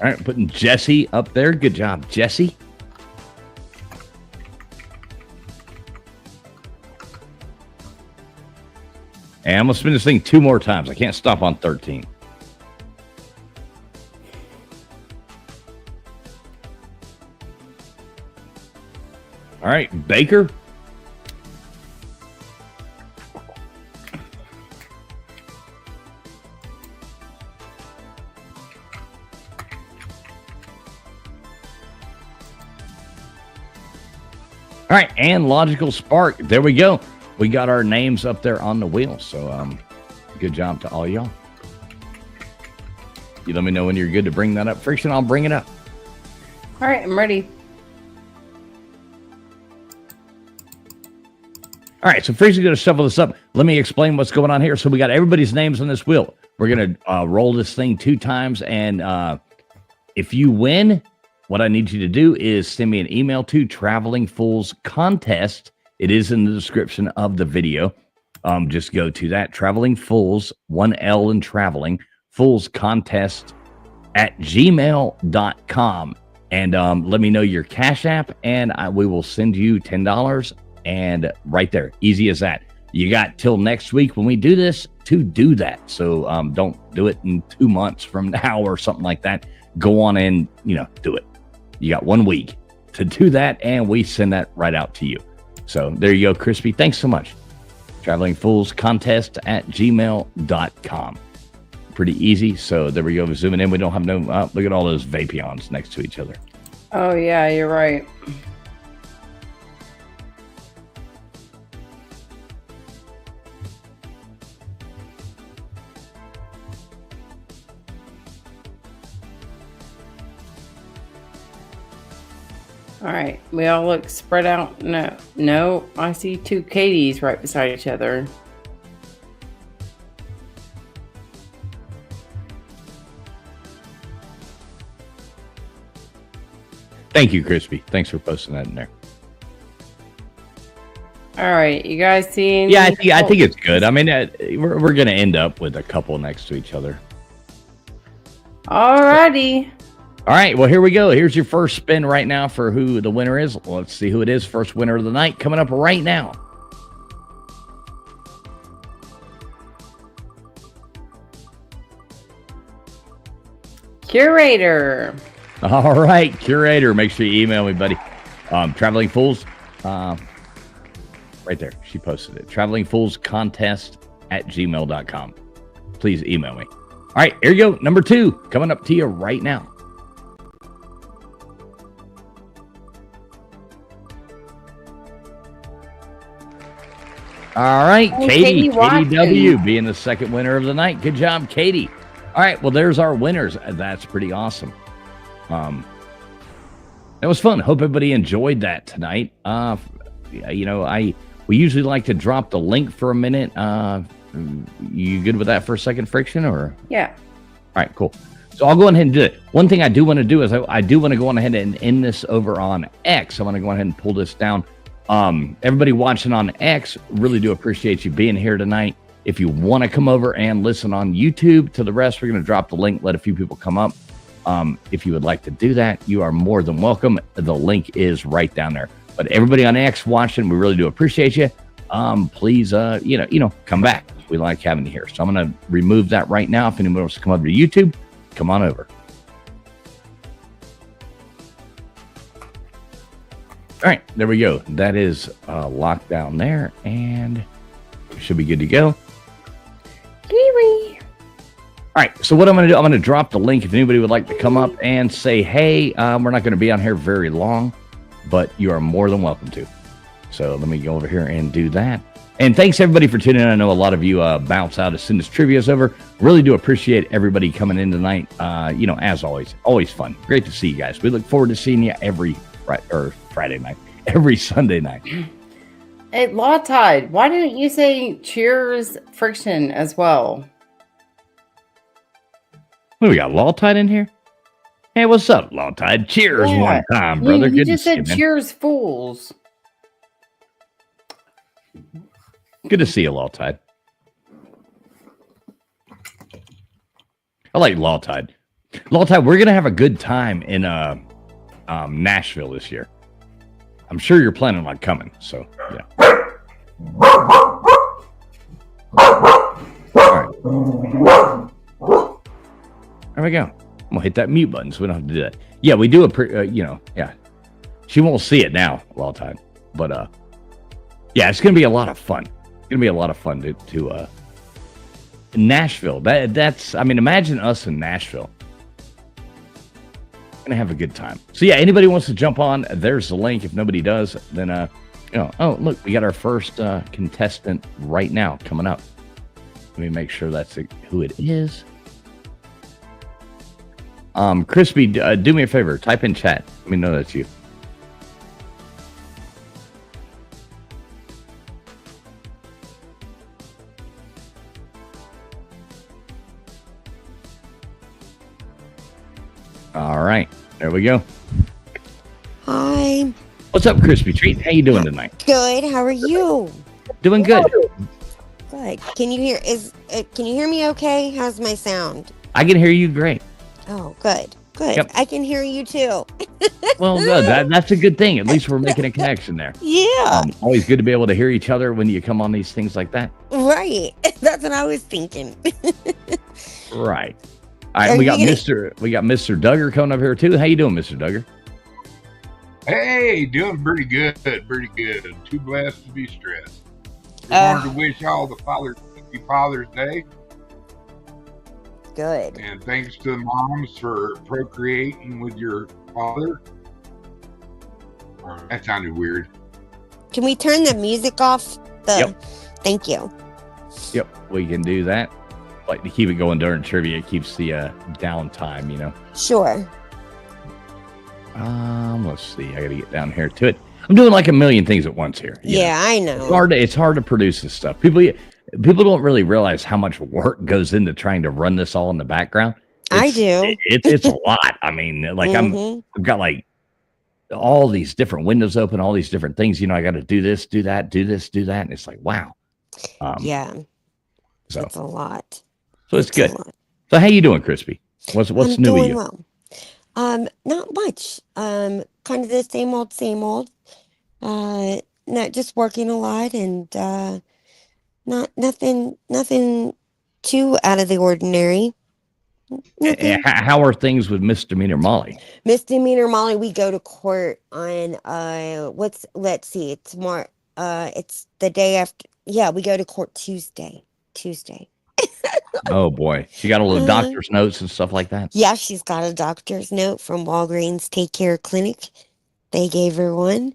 All right, putting Jesse up there. Good job, Jesse. And I'm going to spin this thing 2 more times. I can't stop on 13. All right, Baker. All right, and Logical Spark. There we go. We got our names up there on the wheel. So good job to all y'all. You let me know when you're good to bring that up. Friction, I'll bring it up.
All right, I'm ready.
All right, so Friction's going to shuffle this up. Let me explain what's going on here. So we got everybody's names on this wheel. We're going to roll this thing 2 times. And if you win, what I need you to do is send me an email to Traveling Fools Contest. It is in the description of the video. Just go to that. Traveling Fools, 1 L in traveling, Fools Contest at gmail.com. And let me know your Cash App, and we will send you $10. And right there, easy as that. You got till next week when we do this to do that. So don't do it in 2 months from now or something like that. Go on and, do it. You got 1 week to do that, and we send that right out to you. So there you go, Crispy. Thanks so much. Traveling Fools Contest at gmail.com. Pretty easy. So there we go. We're zooming in. We don't have no, look at all those Vapions next to each other.
Oh, yeah, you're right. All right, we all look spread out. No, I see 2 Katies right beside each other.
Thank you, Crispy. Thanks for posting that in there.
All right, you guys seen?
Yeah, I think it's good. I mean, we're going to end up with a couple next to each other.
All righty.
All right, well, here we go. Here's your first spin right now for who the winner is. Let's see who it is. First winner of the night coming up right now.
Curator.
All right, Curator. Make sure you email me, buddy. Traveling Fools. Right there. She posted it. Traveling Fools Contest at gmail.com. Please email me. All right, here you go. Number 2 coming up to you right now. All right, Katie W being the second winner of the night. Good job, Katie. All right, well, there's our winners. That's pretty awesome. That was fun. Hope everybody enjoyed that tonight. We usually like to drop the link for a minute. You good with that for a second, Friction, or?
Yeah.
All right, cool. So I'll go ahead and do it. One thing I do want to do is I do want to go on ahead and end this over on X. I want to go ahead and pull this down Everybody watching on X, really do appreciate you being here tonight. If you want to come over and listen on YouTube to the rest, we're going to drop the link, let a few people come up. If you would like to do that, you are more than welcome. The link is right down there. But everybody on X watching, we really do appreciate you. Please, come back. We like having you here. So I'm going to remove that right now. If anyone wants to come over to YouTube, come on over. All right, there we go. That is locked down there, and we should be good to go.
Kiwi.
All right, so what I'm going to do, I'm going to drop the link if anybody would like to come up and say, hey, we're not going to be on here very long, but you are more than welcome to. So let me go over here and do that. And thanks, everybody, for tuning in. I know a lot of you bounce out as soon as trivia is over. Really do appreciate everybody coming in tonight. As always fun. Great to see you guys. We look forward to seeing you every Friday night, every Sunday night.
Hey, Law Tide, why didn't you say cheers friction as well?
What, we got Law Tide in here? Hey, what's up, Law Tide? Cheers one time, brother.
You
Good
just
to see
said
you, man.
cheers, fools.
Good to see you, Law Tide. I like Law Tide. Law Tide, we're going to have a good time in Nashville this year. I'm sure you're planning on coming, so yeah. All right. There we go. I'm gonna hit that mute button so we don't have to do that. Yeah, we do yeah. She won't see it now, Law Tide, but yeah, it's gonna be a lot of fun. It's gonna be a lot of fun to Nashville. That's imagine us in Nashville. Gonna have a good time. So yeah, anybody wants to jump on, there's the link. If nobody does, then oh look, we got our first contestant right now coming up. Let me make sure that's who it is. Crispy, do me a favor, type in chat. Let me know that's you. All right, there we go.
Hi.
What's up, Crispy Treat? How you doing tonight?
Good. How are you?
Doing good.
Good. Can you hear me okay? How's my sound?
I can hear you great.
Oh, good. Good.
Yep.
I can hear you too.
Well, good. That's a good thing. At least we're making a connection there.
Yeah.
Always good to be able to hear each other when you come on these things like that.
Right. That's what I was thinking.
Right. All right, we got Mr. Duggar coming up here too. How you doing, Mr. Duggar?
Hey, doing pretty good. Pretty good. Too blessed to be stressed. Just wanted to wish all the fathers happy Father's Day.
Good.
And thanks to the moms for procreating with your father. That sounded weird.
Can we turn the music off?
Yep.
Thank you.
Yep, we can do that. Like to keep it going during trivia, it keeps the downtime,
Sure.
Let's see. I gotta get down here to it. I'm doing like a million things at once here.
Yeah, I know.
It's hard to produce this stuff. People don't really realize how much work goes into trying to run this all in the background.
I do.
It's a lot. I've got like all these different windows open, all these different things. I got to do this, do that, do this, do that, and it's like wow.
Yeah.
So
it's a lot.
So it's good. So how you doing, Crispy? What's new with you?
Well. Not much. Kind of the same old. Not just working a lot and nothing too out of the ordinary.
How are things with Misdemeanor Molly?
Misdemeanor Molly, we go to court on let's see, it's more it's the day after. Yeah, we go to court Tuesday.
Oh boy, she got all the doctor's notes and stuff like that.
Yeah, she's got a doctor's note from Walgreens Take Care Clinic. They gave her one,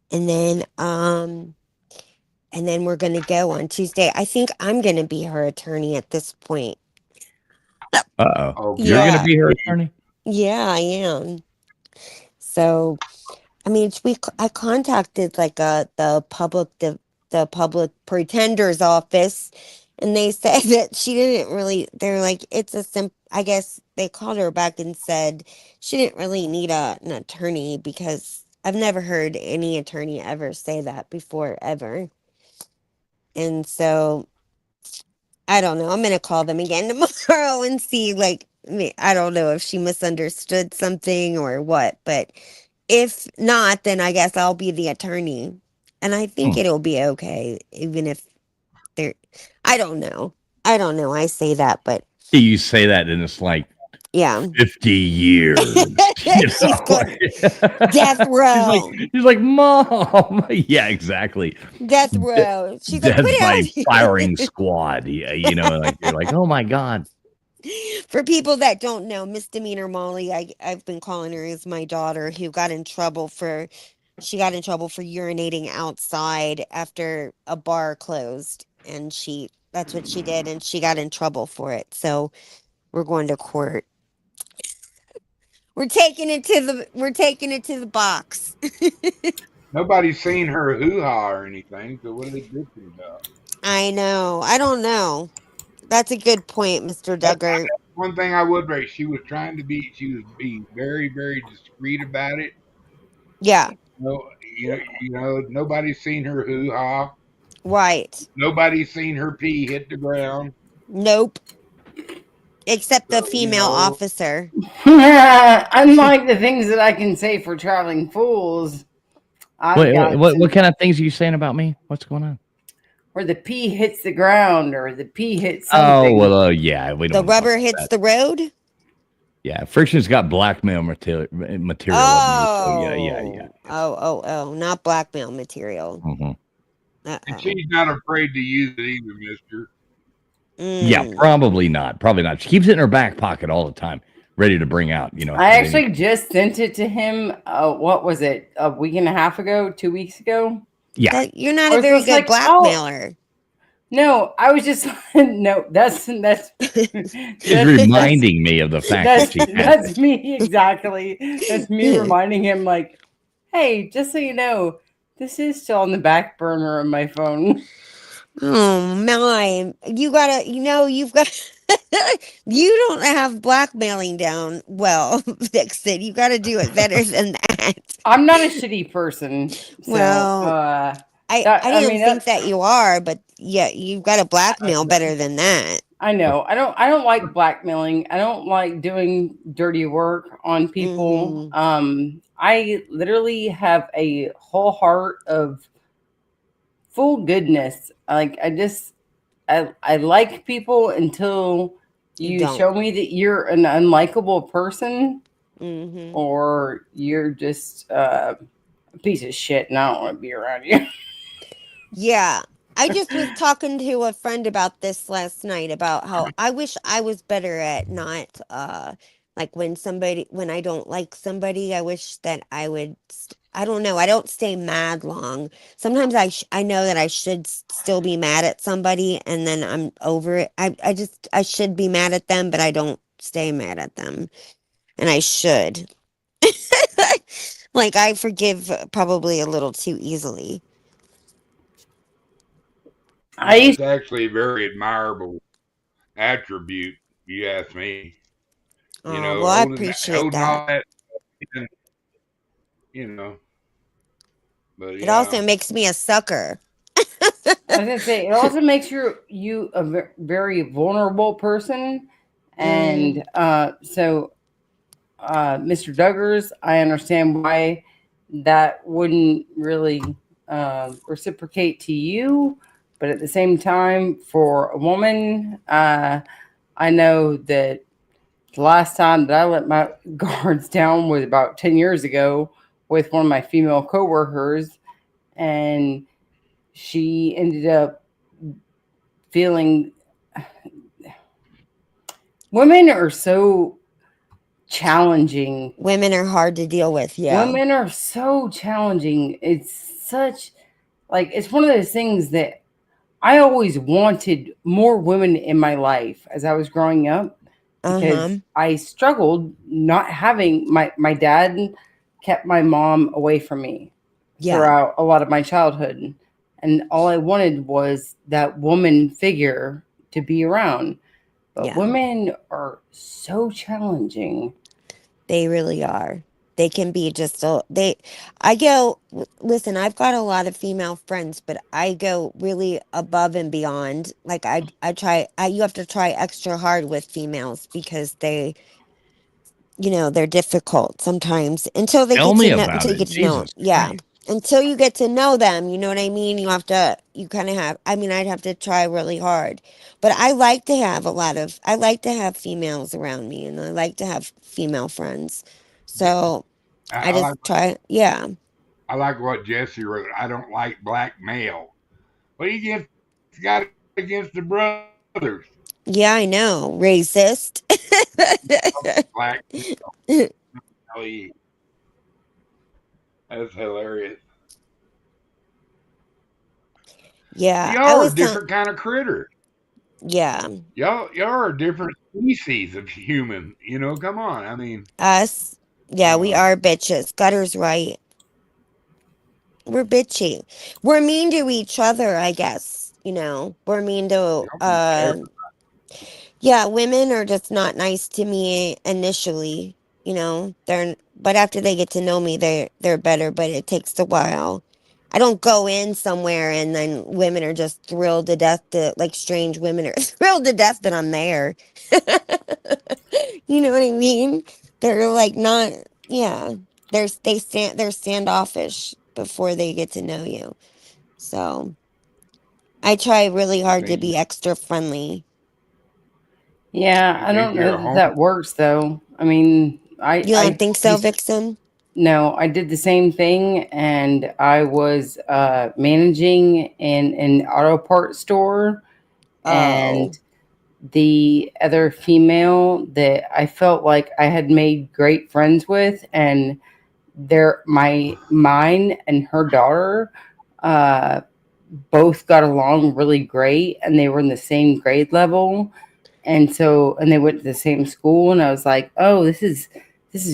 and then we're gonna go on Tuesday. I think I'm gonna be her attorney at this point.
Oh, you're gonna be her attorney?
Yeah, I am. So, I contacted like the public pretender's office. And they said that she didn't really, they're like, I guess they called her back and said she didn't really need an attorney because I've never heard any attorney ever say that before, ever. And so I don't know. I'm gonna call them again tomorrow and see. Like, I don't know if she misunderstood something or what. But if not, then I guess I'll be the attorney, and I think
Hmm.
it'll be okay, even if they're. I don't know. I don't know. I say that, but
You say that, and it's like
yeah.
50 years. You
She's
know?
going death row.
She's like, Mom. Yeah, exactly.
Death row. She's like,
Death
put
by
it
firing squad. Yeah, you know, like you're like, oh my God.
For people that don't know, Misdemeanor Molly, I've been calling her, is my daughter who got in trouble for urinating outside after a bar closed, and that's what she did, and she got in trouble for it. So we're going to court. We're taking it to the box.
Nobody's seen her hoo-ha or anything, so what are they bitching about?
I know. I don't know. That's a good point, Mr. Duggar.
One thing I would rate, she was being very, very discreet about it.
Yeah,
No, nobody's seen her hoo-ha.
right.
Nobody's seen her pee hit the ground.
Nope. Except the
So,
female officer.
Unlike the things that I can say for traveling fools, I've got
What kind of things are you saying about me? What's going on?
where the pee hits the ground or the pee hits
Oh,
something.
well, yeah. We don't
The rubber hits the road?
Yeah, Friction's got blackmail material.
Oh.
Yeah.
Oh. Not blackmail material.
Mhm.
and she's not afraid to use it either, mister.
Yeah, probably not. Probably not. She keeps it in her back pocket all the time, ready to bring out, you know.
I actually just sent it to him. What was it? A week and a half ago? 2 weeks ago?
Yeah.
You're not
I
a
was
very
just
good
like,
blackmailer.
No, I was just no. That's
She's reminding me of the fact that she
that's me exactly. That's me reminding him, like, hey, just so you know, this is still on the back burner of my phone.
Oh my! You've got you don't have blackmailing down well, Vixen. You got to do it better than that.
I'm not a shitty person. So,
Well, I didn't think that you are, but yeah, you've got to blackmail better than that.
I know. I don't like blackmailing. I don't like doing dirty work on people. I literally have a whole heart of full goodness. Like I like people until you
don't.
show me that you're an unlikable person
Mm-hmm.
or you're just a piece of shit and I don't want to be around you.
Yeah. I just was talking to a friend about this last night about how I wish I was better at not like when I don't like somebody, I wish that I would I don't know, I don't stay mad long. Sometimes I know that I should still be mad at somebody and then I'm over it. I should be mad at them, but I don't stay mad at them. And I should. Like I forgive probably a little too easily.
It's actually a very admirable attribute, you ask me.
Oh, well, I appreciate that.
But
it also makes me a sucker.
I was gonna say it also makes you a very vulnerable person, and so Mr. Duggars, I understand why that wouldn't really reciprocate to you, but at the same time, for a woman, I know that the last time that I let my guards down was about 10 years ago with one of my female coworkers, and she ended up feeling. Women are so challenging.
Women are hard to deal with. Yeah.
Women are so challenging. It's such it's one of those things that I always wanted more women in my life as I was growing up because I struggled not having my dad kept my mom away from me throughout a lot of my childhood. And all I wanted was that woman figure to be around. But women are so challenging.
They really are. They can be just I go, listen, I've got a lot of female friends, but I go really above and beyond. Like you have to try extra hard with females because they're difficult sometimes
Tell me
until
about
you
it.
get to know,
Jesus
yeah.
Christ.
Until you get to know them, you know what I mean? You kind of have, I mean, I'd have to try really hard. But I like to have I like to have females around me and I like to have female friends. So I
I
just
like
try, yeah.
I like what Jesse wrote. I don't like black male. What do you got against the brothers?
Yeah, I know. Racist.
Black male. That's hilarious.
Yeah, I
Y'all are
was
a
telling,
different kind of critter.
yeah,
Y'all are a different species of human. Come on. I mean,
us. Yeah, we are bitches. Gutter's right. We're bitchy. We're mean to each other, I guess. We're mean to
y'all be every-
yeah, women are just not nice to me initially, but after they get to know me, they're better, but it takes a while. I don't go in somewhere and then women are just thrilled to death like strange women are thrilled to death that I'm there. You know what I mean? They're like not, yeah. They're standoffish before they get to know you. So I try really
you
hard to
think
be extra friendly.
Yeah,
you
I
think
don't
you're
know
a
that
homer?
that works though. I mean,
You don't think so, Vixen?
no, I did the same thing, and I was managing in an auto parts store,
Oh.
and the other female that I felt like I had made great friends with, and mine and her daughter uh, both got along really great, and they were in the same grade level, and they went to the same school, and I was like, oh, this is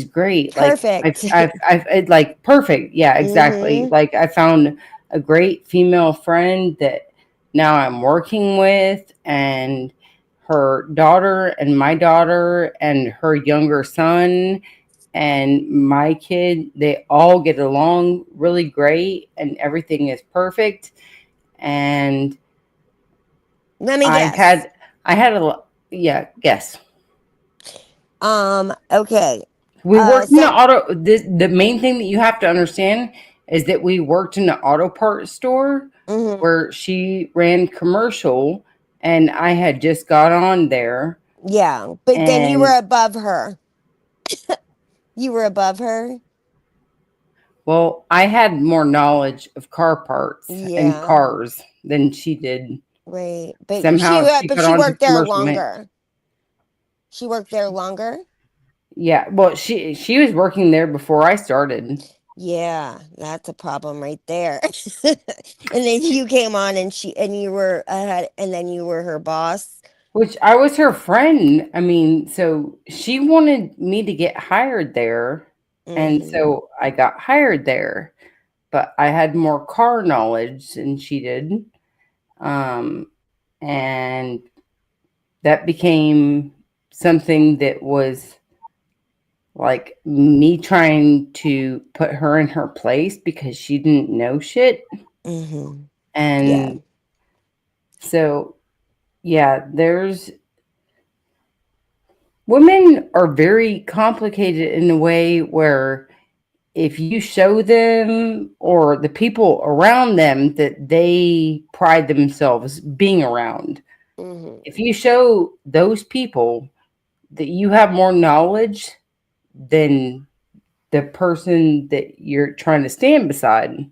great. Like
Perfect.
like perfect. Yeah, exactly.
Mm-hmm.
Like I found a great female friend that now I'm working with, and her daughter and my daughter and her younger son and my kid, they all get along really great and everything is perfect. And
Let me
I
guess.
had I had yeah, guess.
Okay.
We worked in the
So
auto. The main thing that you have to understand is that we worked in the auto parts store
mhm,
where she ran commercial, and I had just got on there.
yeah. But then you were
And
above her. You were above her?
well, I had more knowledge of car parts and
Yeah.
cars than she did.
Right.
Somehow she
But
got
she
on to
worked there
commercial.
longer. She worked there longer?
Yeah, well, she was working there before I started.
Yeah, that's a problem right there. And then you came on and you were ahead and then you were her boss.
Which I was her friend. I mean, so she wanted me to get hired there. And
Mm-hmm.
so I got hired there. But I had more car knowledge than she did. Um, and that became something that was like me trying to put her in her place because she didn't know shit.
Mm-hmm. Yeah.
And so, yeah, women are very complicated in a way where if you show them or the people around them that they pride themselves being around,
Mm-hmm.
if you show those people that you have more knowledge than the person that you're trying to stand beside,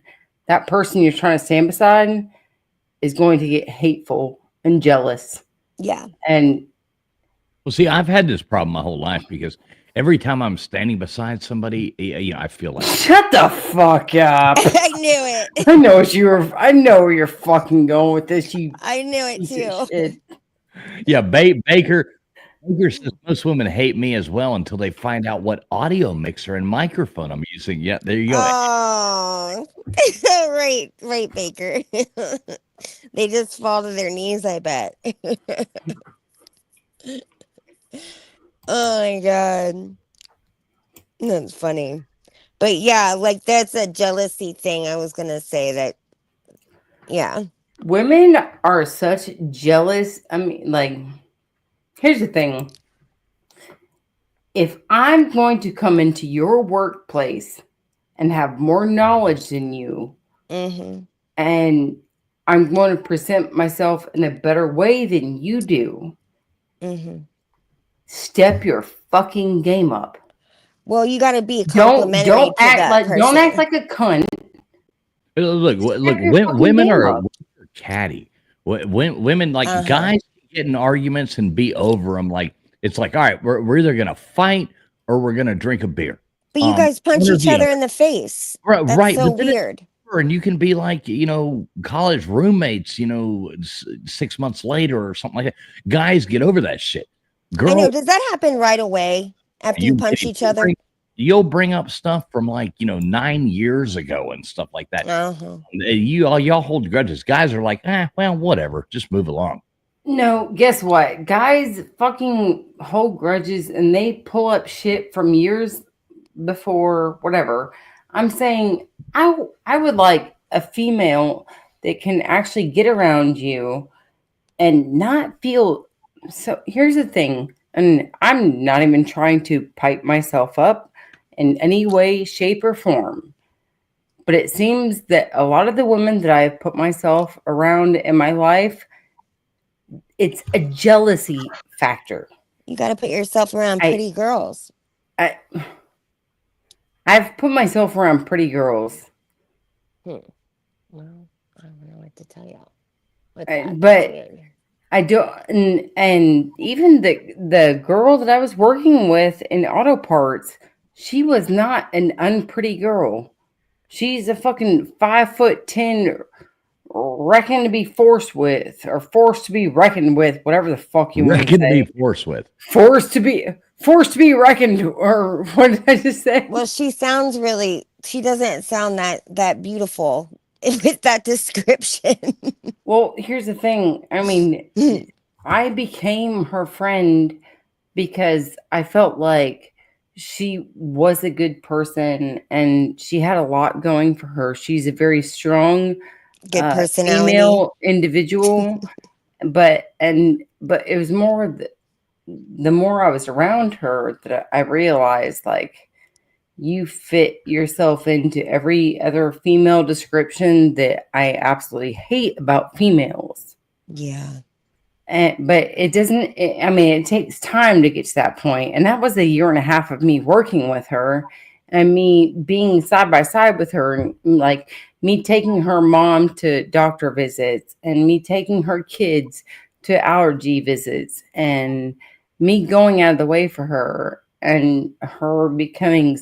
that person you're trying to stand beside is going to get hateful and jealous.
Yeah.
And
Well, see, I've had this problem my whole life because every time I'm standing beside somebody, I feel like
shut the fuck up.
I knew it.
I know where you're fucking going with this, you
I knew it
piece of
too.
shit.
yeah, Baker says most women hate me as well until they find out what audio mixer and microphone I'm using. Yeah, there you go.
Oh, right, Baker. They just fall to their knees, I bet. Oh my God. That's funny. But yeah, like that's a jealousy thing. I was gonna say that. Yeah.
Women are such jealous. I mean, like, here's the thing. If I'm going to come into your workplace and have more knowledge than you,
Mm-hmm.
and I'm going to present myself in a better way than you do,
Mm-hmm.
step your fucking game up.
Well, you got to be
Don't
complimentary to
act
that
like
person.
don't act like a cunt.
Look,
Step your fucking
women
game
are
up.
catty. Women like
Uh-huh.
guys get in arguments and be over them. Like it's like, all right, we're either gonna fight or we're gonna drink a beer.
But you guys punch
one or
each
the
other
other.
in the face.
Right,
That's
right.
so
But then it's
weird.
over, and you can be like, college roommates. 6 months later or something like that. Guys get over that shit.
I know.
Girls,
Does that happen right away after you punch each other?
You'll bring up stuff from 9 years ago and stuff like that.
Uh-huh.
Y'all hold grudges. Guys are like, well, whatever, just move along.
No, guess what? Guys fucking hold grudges and they pull up shit from years before whatever. I'm saying I would like a female that can actually get around you and not feel. So here's the thing, and I'm not even trying to pipe myself up in any way, shape, or form. But it seems that a lot of the women that I've put myself around in my life, it's a jealousy factor.
You got to put yourself around pretty girls.
I've put myself around pretty girls.
Well, I don't know what to tell you.
But I do, and even the girl that I was working with in auto parts, she was not an unpretty girl. She's a fucking 5'10", reckoned to be forced with, or forced to be reckoned with, whatever the fuck you want to
Reckon to
say.
be forced with.
Forced to be reckoned, or what did I just say?
Well, she doesn't sound that beautiful with that description.
Well, here's the thing. I mean, I became her friend because I felt like she was a good person and she had a lot going for her. She's a very strong,
good personality,
female individual. but it was more the more I was around her that I realized, like, you fit yourself into every other female description that I absolutely hate about females.
Yeah.
But it doesn't, it takes time to get to that point. And that was a year and a half of me working with her and me being side by side with her, and like me taking her mom to doctor visits and me taking her kids to allergy visits and me going out of the way for her, and her becoming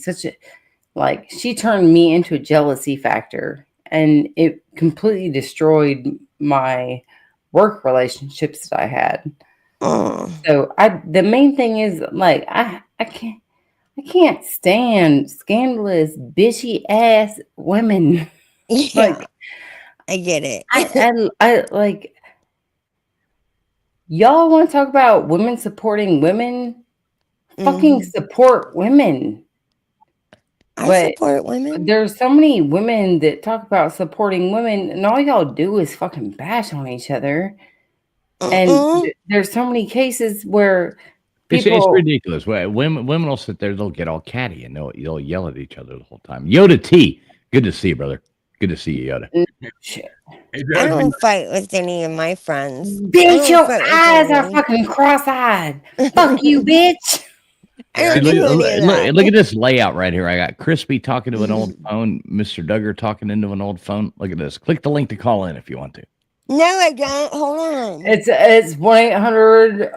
she turned me into a jealousy factor, and it completely destroyed my work relationships that I had. So the main thing is, like, I can't stand scandalous, bitchy ass women.
Yeah,
Like,
I get it.
I like, y'all want to talk about women supporting women? Fucking support women.
I support women.
There's so many women that talk about supporting women, and all y'all do is fucking bash on each other. And there's so many cases where
It's ridiculous. Women will sit there, they'll get all catty, and they'll yell at each other the whole time. Yoda T, good to see you, brother. Good to see you, Yoda.
I don't fight with any of my friends.
Bitch, your eyes are fucking cross-eyed. Fuck you, bitch.
Look at this layout right here. I got Crispy talking to an old phone, Mr. Duggar talking into an old phone. Look at this. Click the link to call in if you want to.
No, I don't. Hold on.
It's 1-800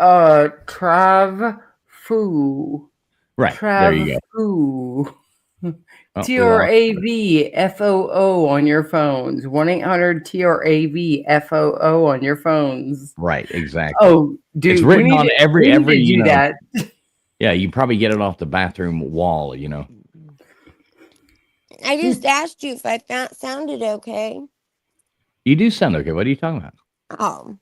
Trav Foo.
Right. There you go.
TRAVFOO on your phones. 1-800 TRAVFOO on your phones.
Right, exactly.
Oh, dude,
it's written on every
do that.
Yeah, you probably get it off the bathroom wall,
I just asked you if I sounded okay.
You do sound okay. What are you talking about?
Oh,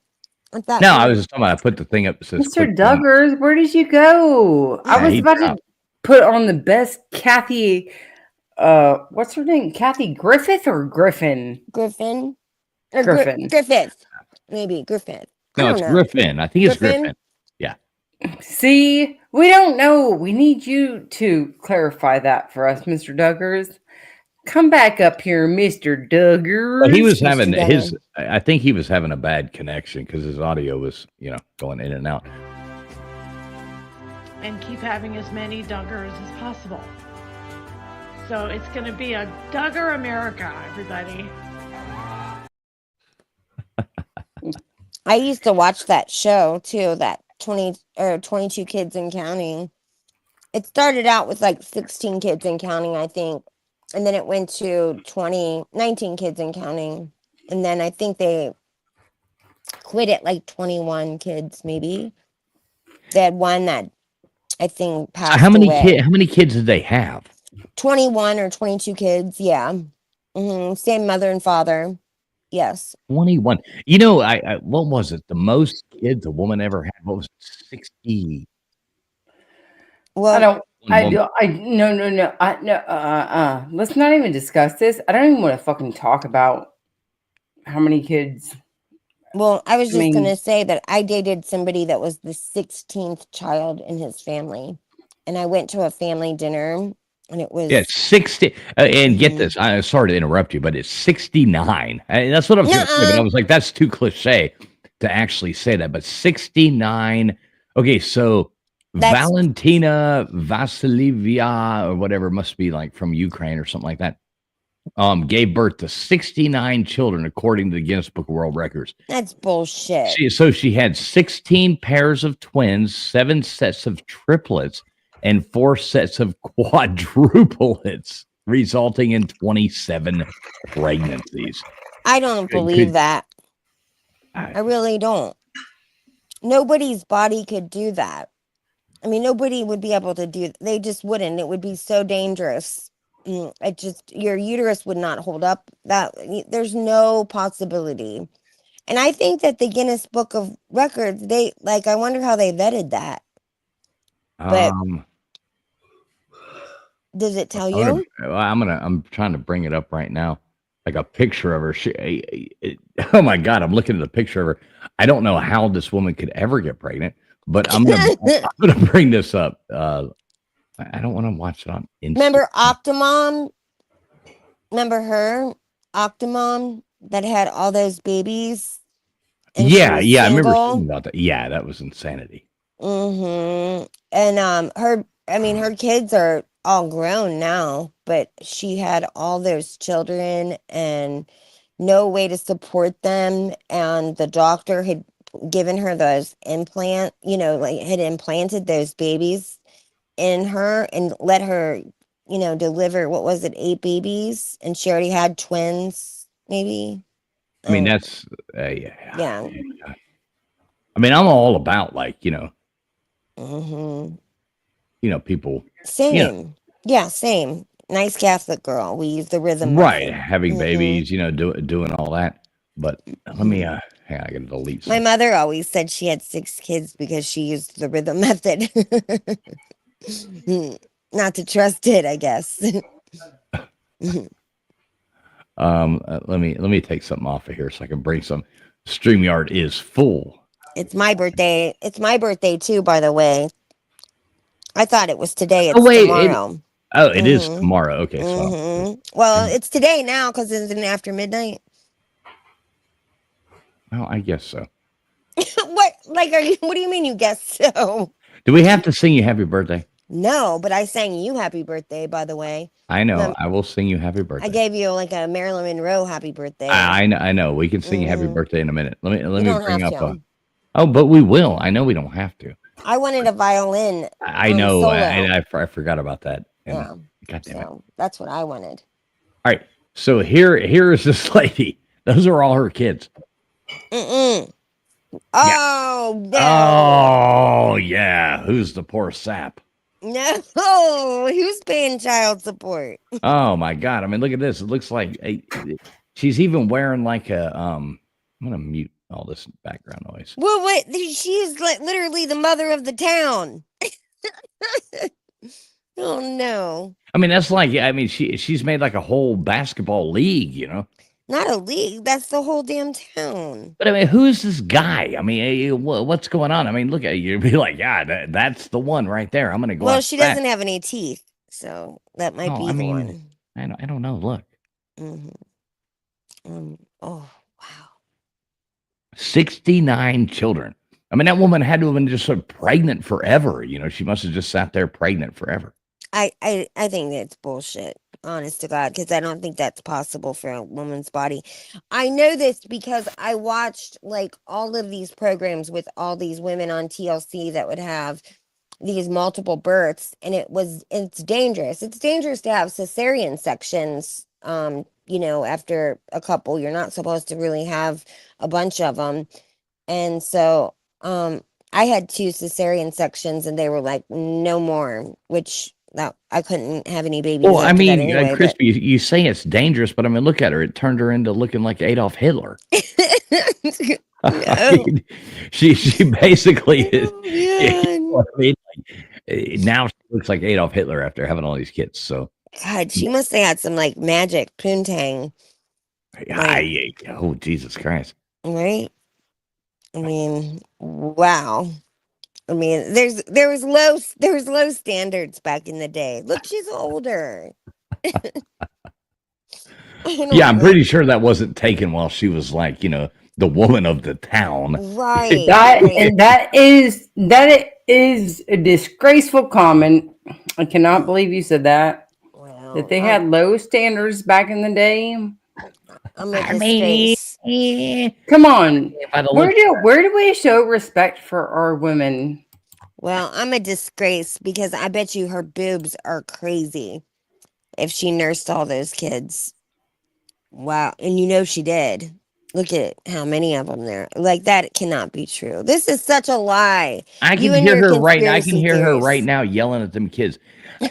I was just talking about. I put the thing up that says
Mr. Duggars, where did you go? I was about to put on the best Kathy what's her name? Kathy Griffith or Griffin?
Griffin. Or
Griffin.
Griffith. Maybe Griffith. I
No,
don't
it's
know.
Griffin. I think it's
Griffin?
Griffin. Yeah.
See, we don't know. We need you to clarify that for us, Mr. Duggars. Come back up here, Mr. Duggars.
But he was
Mr.
having
Duggar.
his. I think he was having a bad connection because his audio was, going in and out.
And keep having as many Duggars as possible. So it's going to be a Duggar America, everybody.
I used to watch that show too, that 22 kids and counting. It started out with like 16 kids and counting, I think. And then it went to 19 kids and counting. And then I think they quit at like 21 kids, maybe. They had one that I think passed
How many
away.
How many kids did they have?
21 or 22 kids, yeah. Same mother and father. Yes.
21. I what was it? The most kids a woman ever had? What was it? 60.
Well,
No.
no.
Let's not even discuss this. I don't even want to fucking talk about how many kids.
Well, I was
I
just
mean-
gonna say that I dated somebody that was the 16th child in his family, and I went to a family dinner, and it was
60. And get
Mhm.
this. I'm sorry to interrupt you, but it's 69. And that's what I was going to say. But I
Nuh-uh.
was like, that's too cliche to actually say that. But 69. Okay, so
That's-
Valentina Vasilieva or whatever, must be like from Ukraine or something like that. Gave birth to 69 children according to the Guinness Book of World Records.
that's bullshit.
She had 16 pairs of twins, 7 sets of triplets, and 4 sets of quadruplets, resulting in 27 pregnancies.
I don't
Could-
believe
could-
that.
I-
I really don't. Nobody's body could do that. I mean, nobody would be able to do. They just wouldn't. It would be so dangerous. Your uterus would not hold up. There's no possibility. And I think that the Guinness Book of Records, I wonder how they vetted that. But does it tell you?
I'm trying to bring it up right now, like a picture of her. Oh my God, I'm looking at a picture of her. I don't know how this woman could ever get pregnant, but I'm gonna bring this up. I don't want to watch it on Instagram.
Remember Octomom? Remember her? Octomom that had all those babies? And she
Yeah,
was
I remember
single?
thinking about that. Yeah, that was insanity.
Mm-hmm. And her kids are all grown now, but she had all those children and no way to support them. And the doctor had given her those had implanted those babies in her and let her, deliver, what was it, 8 babies? And she already had twins, maybe.
I mean,
Oh,
that's
yeah.
I mean, I'm all about
Mm-hmm.
people
Same. Yeah, same. Nice Catholic girl. We use the rhythm
right
method.
having
Mhm.
babies, doing all that. But let me hang on, I gotta delete
My
some.
mother always said she had 6 kids because she used the rhythm method. Not to trust it, I guess.
Let me take something off of here so I can bring some. StreamYard is full.
It's my birthday. It's my birthday too, by the way. I thought it was today. It's
Oh, wait,
tomorrow.
It is
Mhm.
tomorrow. Okay, so
Mhm. Well, it's today now because it's after midnight.
well, I guess so.
What? Like, what do you mean you guess so?
Do we have to sing you happy birthday?
No, but I sang you happy birthday, by the way.
I know.
Um,
I will sing you happy birthday.
I gave you like a Marilyn Monroe happy birthday.
I know. I know. We can sing you happy
Mhm.
birthday in a minute. Let
You
me
don't
bring
have
up.
to.
Oh, but we will. I know we don't have to.
I wanted a violin.
I
On
know.
solo.
I forgot about that. And
Yeah,
God damn it.
so that's what I wanted.
All right. So here is this lady. Those are all her kids.
Mm-mm. Oh no!
Oh yeah. Who's the poor sap?
No, who's paying child support?
Oh my God. I mean, look at this. It looks like she's even wearing like a I'm gonna mute all this background noise.
Well, wait, she is like literally the mother of the town. Oh no!
I mean, that's like, I mean, she's made like a whole basketball league, you know.
Not a league. That's the whole damn town.
But I mean, who's this guy? I mean, what's going on? I mean, look at you. You'd be like, yeah, that's the one right there. I'm gonna go.
Well,
after
she
that.
doesn't have any teeth, so that might
No,
be
I
the
mean,
one.
I don't know. Look,
Oh wow.
69 children. I mean, that woman had to have been just sort of pregnant forever. You know, she must have just sat there pregnant forever.
I think that's bullshit. Honest to God, because I don't think that's possible for a woman's body. I know this because I watched like all of these programs with all these women on TLC that would have these multiple births, and it's dangerous. It's dangerous to have cesarean sections. You know, after a couple, you're not supposed to really have a bunch of them, and so I had 2 cesarean sections, and they were like no more, which. That I couldn't have any babies.
Well, I
after that
mean,
anyway,
Crispy, you say it's dangerous, but I mean, look at her. It turned her into looking like Adolf Hitler. I
No.
mean, she basically is.
Oh,
You know
God.
what I mean? Like, now she looks like Adolf Hitler after having all these kids. So,
God, she must have had some like magic poontang,
oh Jesus Christ!
right? I mean, wow. I mean, there was low standards back in the day. Look, she's older. I don't
Yeah, I'm
know.
pretty sure that wasn't taken while she was like, you know, the woman of the town.
Right.
That
right.
and that is a disgraceful comment. I cannot believe you said that.
Well,
That they had low standards back in the day.
I'm a
I mean,
disgrace.
Come on.
if I'd have
Where
looked-
do we show respect for our women?
Well, I'm a disgrace because I bet you her boobs are crazy if she nursed all those kids. Wow. And you know she did. Look at how many of them there. Like, that cannot be true. This is such a lie.
I
You
can
and
hear
your
her right. I can
conspiracy
hear her
theories.
right now yelling at them kids.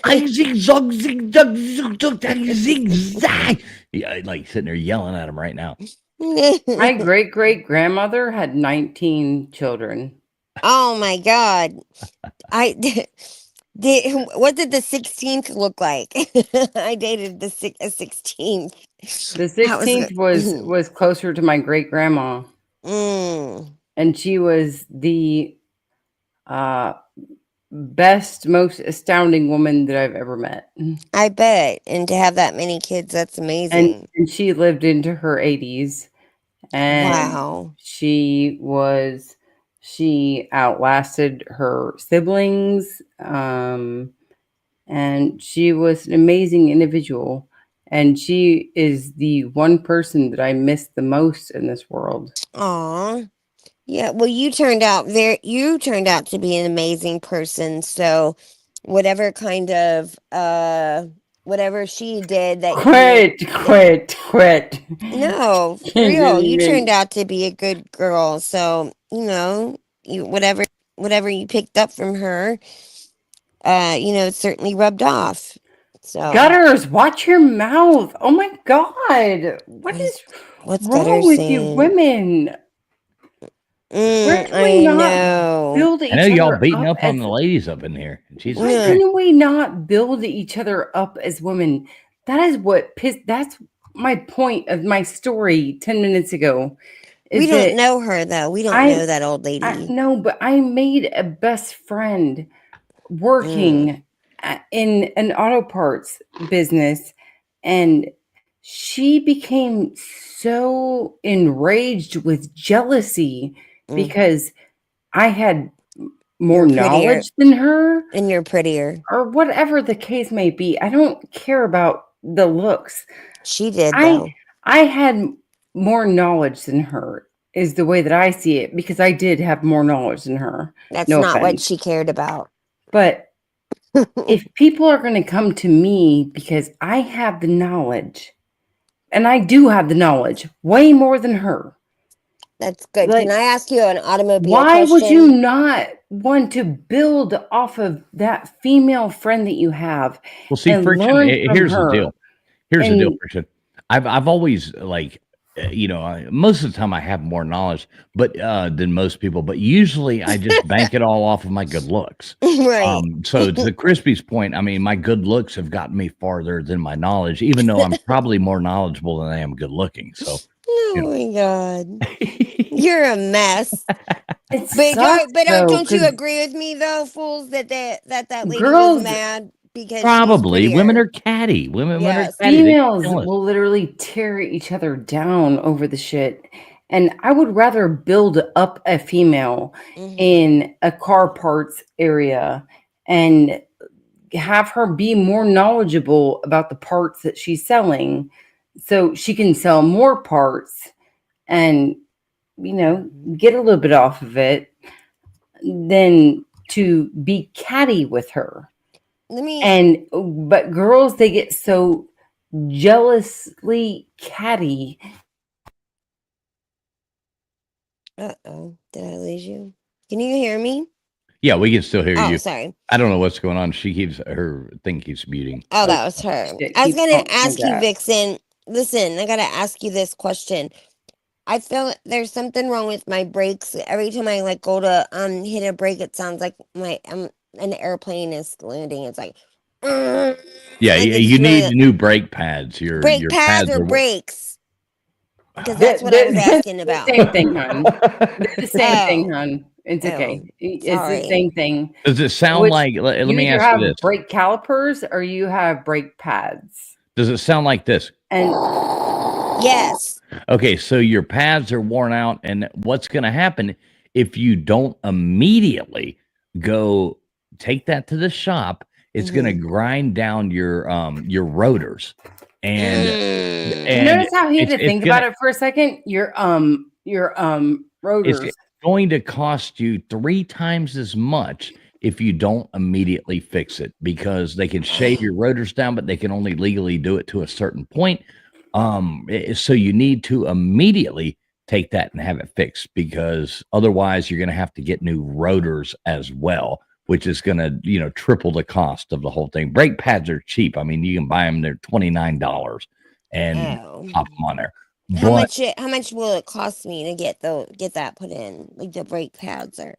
I zigzag, zigzag, zigzag, daddy, zigzag. Yeah, like sitting there yelling at them right now.
My great grandmother had 19 children.
Oh my God. I did. What did the 16th look like? I dated a 16th.
The
How was
16th
it?
was closer to my great grandma, and she was the best, most astounding woman that I've ever met.
I bet. And to have that many kids, that's amazing.
And she lived into her 80s, and
Wow.
she outlasted her siblings, and she was an amazing individual. And she is the one person that I miss the most in this world.
Aw. Yeah, well, you turned out to be an amazing person. So whatever kind of whatever she did that
Quit.
No, for
Can't
real. You
even-
turned out to be a good girl. So, you know, whatever you picked up from her, it certainly rubbed off. So
Gutters, watch your mouth. Oh my God. What is
what's
wrong
Gutters
with
saying?
you women? Why can we
I
not
know.
build each
I know y'all
other
beating up on
as-
the ladies up in here. Jesus
Why
Christ.
can we not build each other up as women? That is that's my point of my story 10 minutes ago.
We
is
don't
that
know her though. We don't
I-
know that old lady.
No, but I made a best friend working in an auto parts business, and she became so enraged with jealousy because I had more
You're prettier.
knowledge than her,
And you're prettier.
or whatever the case may be. I don't care about the looks.
She did
I
though.
I had more knowledge than her, is the way that I see it, because I did have more knowledge than her.
That's
no
not what
offense.
she cared about.
But if people are going to come to me because I have the knowledge, and I do have the knowledge way more than her,
That's good.
Like,
Can I ask you an automobile
why
question?
would you not want to build off of that female friend that you have?
Well, see,
and
Friction,
learn from
here's the
her?
deal. Here's the deal,
And-
Friction. I've always like most of the time I have more knowledge, but than most people. But usually I just bank it all off of my good looks.
Right.
So to Crispy's point, I mean, my good looks have gotten me farther than my knowledge, even though I'm probably more knowledgeable than I am good looking. So,
Oh my God. You're a mess.
It
But
sucks,
don't you
though,
agree with me though, fools, that lady
girls-
was mad because
probably
she's
women
prettier?
are catty. Women are
Yes.
catty. They
females
kill us.
will literally tear each other down over the shit. And I would rather build up a female
Mhm.
in a car parts area and have her be more knowledgeable about the parts that she's selling so she can sell more parts and get a little bit off of it than to be catty with her. But girls, they get so jealously catty.
Uh-oh. Did I lose you? Can you hear me?
Yeah, we can still hear
Oh,
you.
sorry.
I don't know what's going on. Her thing keeps muting.
Oh, that was her.
Shit,
I was
keep
going
calling
to ask you,
that.
Vixen. Listen, I got to ask you this question. I feel there's something wrong with my brakes. Every time I like go to hit a brake, it sounds like an airplane is landing. It's like,
Yeah,
like it's
you need
really-
new brake pads. Your
pads or
are
brakes? Because that's what I was asking about.
Same thing, hon. They're the same
Oh.
thing, hon. It's
Oh,
okay. It's
sorry.
the same thing.
Does it sound
Which
like? Let
you
me
either
ask
have
you this.
brake calipers or you have brake pads.
Does it sound like this?
And
Yes.
Okay, so your pads are worn out, and what's going to happen if you don't immediately go take that to the shop? It's going to grind down your rotors, and
notice how he had to
it's
think
gonna-
about it for a second. Your rotors.
It's going to cost you 3 times as much if you don't immediately fix it, because they can shave your rotors down, but they can only legally do it to a certain point. So you need to immediately take that and have it fixed, because otherwise you're going to have to get new rotors as well, which is going to, triple the cost of the whole thing. Brake pads are cheap. I mean, you can buy them. They're $29 and pop them on there.
How much will it cost me to get that put in? Like the brake pads are.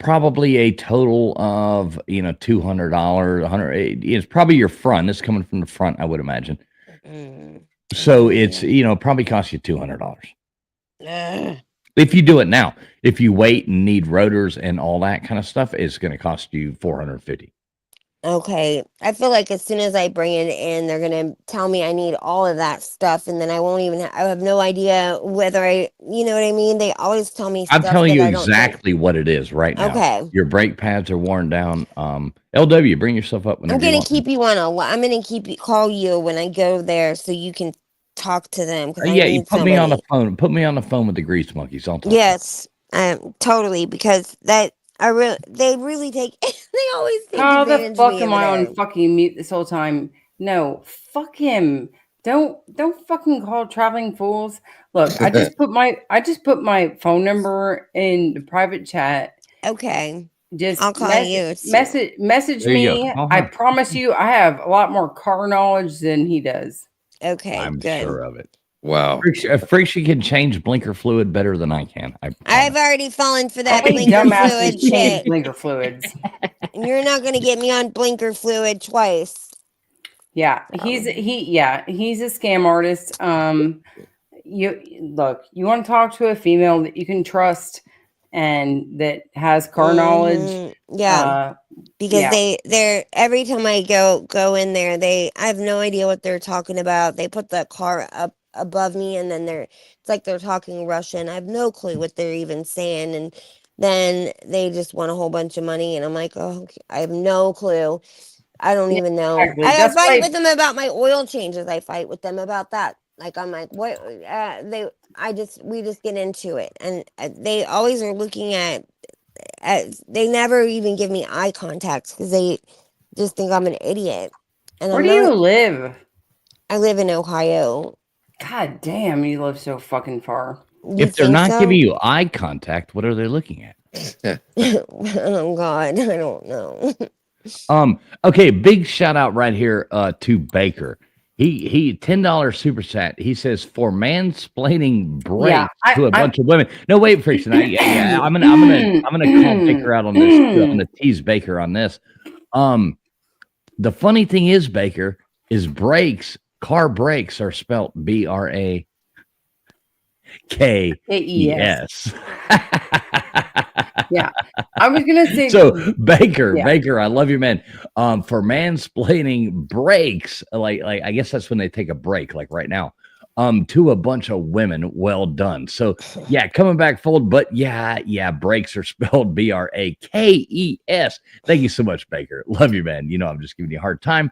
Probably a total of, $200, $100. It's probably your front. It's coming from the front, I would imagine. So it's, probably cost you $200. If you do it now. If you wait and need rotors and all that kind of stuff, it's going to cost you $450.
Okay. I feel like as soon as I bring it in, they're going to tell me I need all of that stuff. And then I won't even, I have no idea whether you know what I mean? They always tell me
I'm
stuff
telling
that
you
I don't
exactly what it is right now.
Okay.
Your brake pads are worn down. LW, bring yourself up whenever
I'm going
you
to keep you on I'm going to call you when I go there so you can talk to them.
Yeah, you put me on the phone. Put me on the phone with the grease monkeys. I'll talk.
Yes, totally, because they really take, they always take
How the
advantage
fuck
of me
am
over
I
there.
on fucking mute this whole time? No, fuck him. Don't fucking call traveling fools. Look, I just put my phone number in the private chat.
Okay.
Just
I'll call you.
message
There you
me.
go.
I promise you, I have a lot more car knowledge than he does.
Okay,
I'm
good.
sure of it.
Wow.
Friction can change blinker fluid better than I can.
I've already fallen for that
Only
blinker
dumbasses
fluid
change
shit.
blinker fluids.
You're not going to get me on blinker fluid twice.
Yeah, he's a scam artist. You want to talk to a female that you can trust and that has car knowledge.
Yeah, because they're every time I go in there, I have no idea what they're talking about. They put the car up above me, and then it's like they're talking Russian. I have no clue what they're even saying, and then they just want a whole bunch of money, and I'm like, oh, I have no clue. I don't even know.
exactly.
I
That's
fight
why-
with them about my oil changes. I fight with them about that. Like I'm like, what? We just get into it, and they always are looking at. They never even give me eye contact because they just think I'm an idiot. And
Where do you live?
I live in Ohio.
God damn, you live so fucking far.
You
If they're
think
not
so?
giving you eye contact, what are they looking at?
Oh God, I don't know.
Okay, big shout out right here to Baker. He $10 super chat. He says for mansplaining breaks
I-
to a
I-
bunch of women. No, wait, Friction. I'm gonna call Baker out on this. Too. I'm gonna tease Baker on this. The funny thing is, Baker, is car brakes are spelt BRAKES.
Yeah, I was gonna say.
So Baker,
Yeah.
Baker, I love you, man. For mansplaining breaks, like I guess that's when they take a break, like right now. To a bunch of women, well done. So yeah, coming back fold, but yeah, breaks are spelled BRAKES. Thank you so much, Baker. Love you, man. You know I'm just giving you a hard time.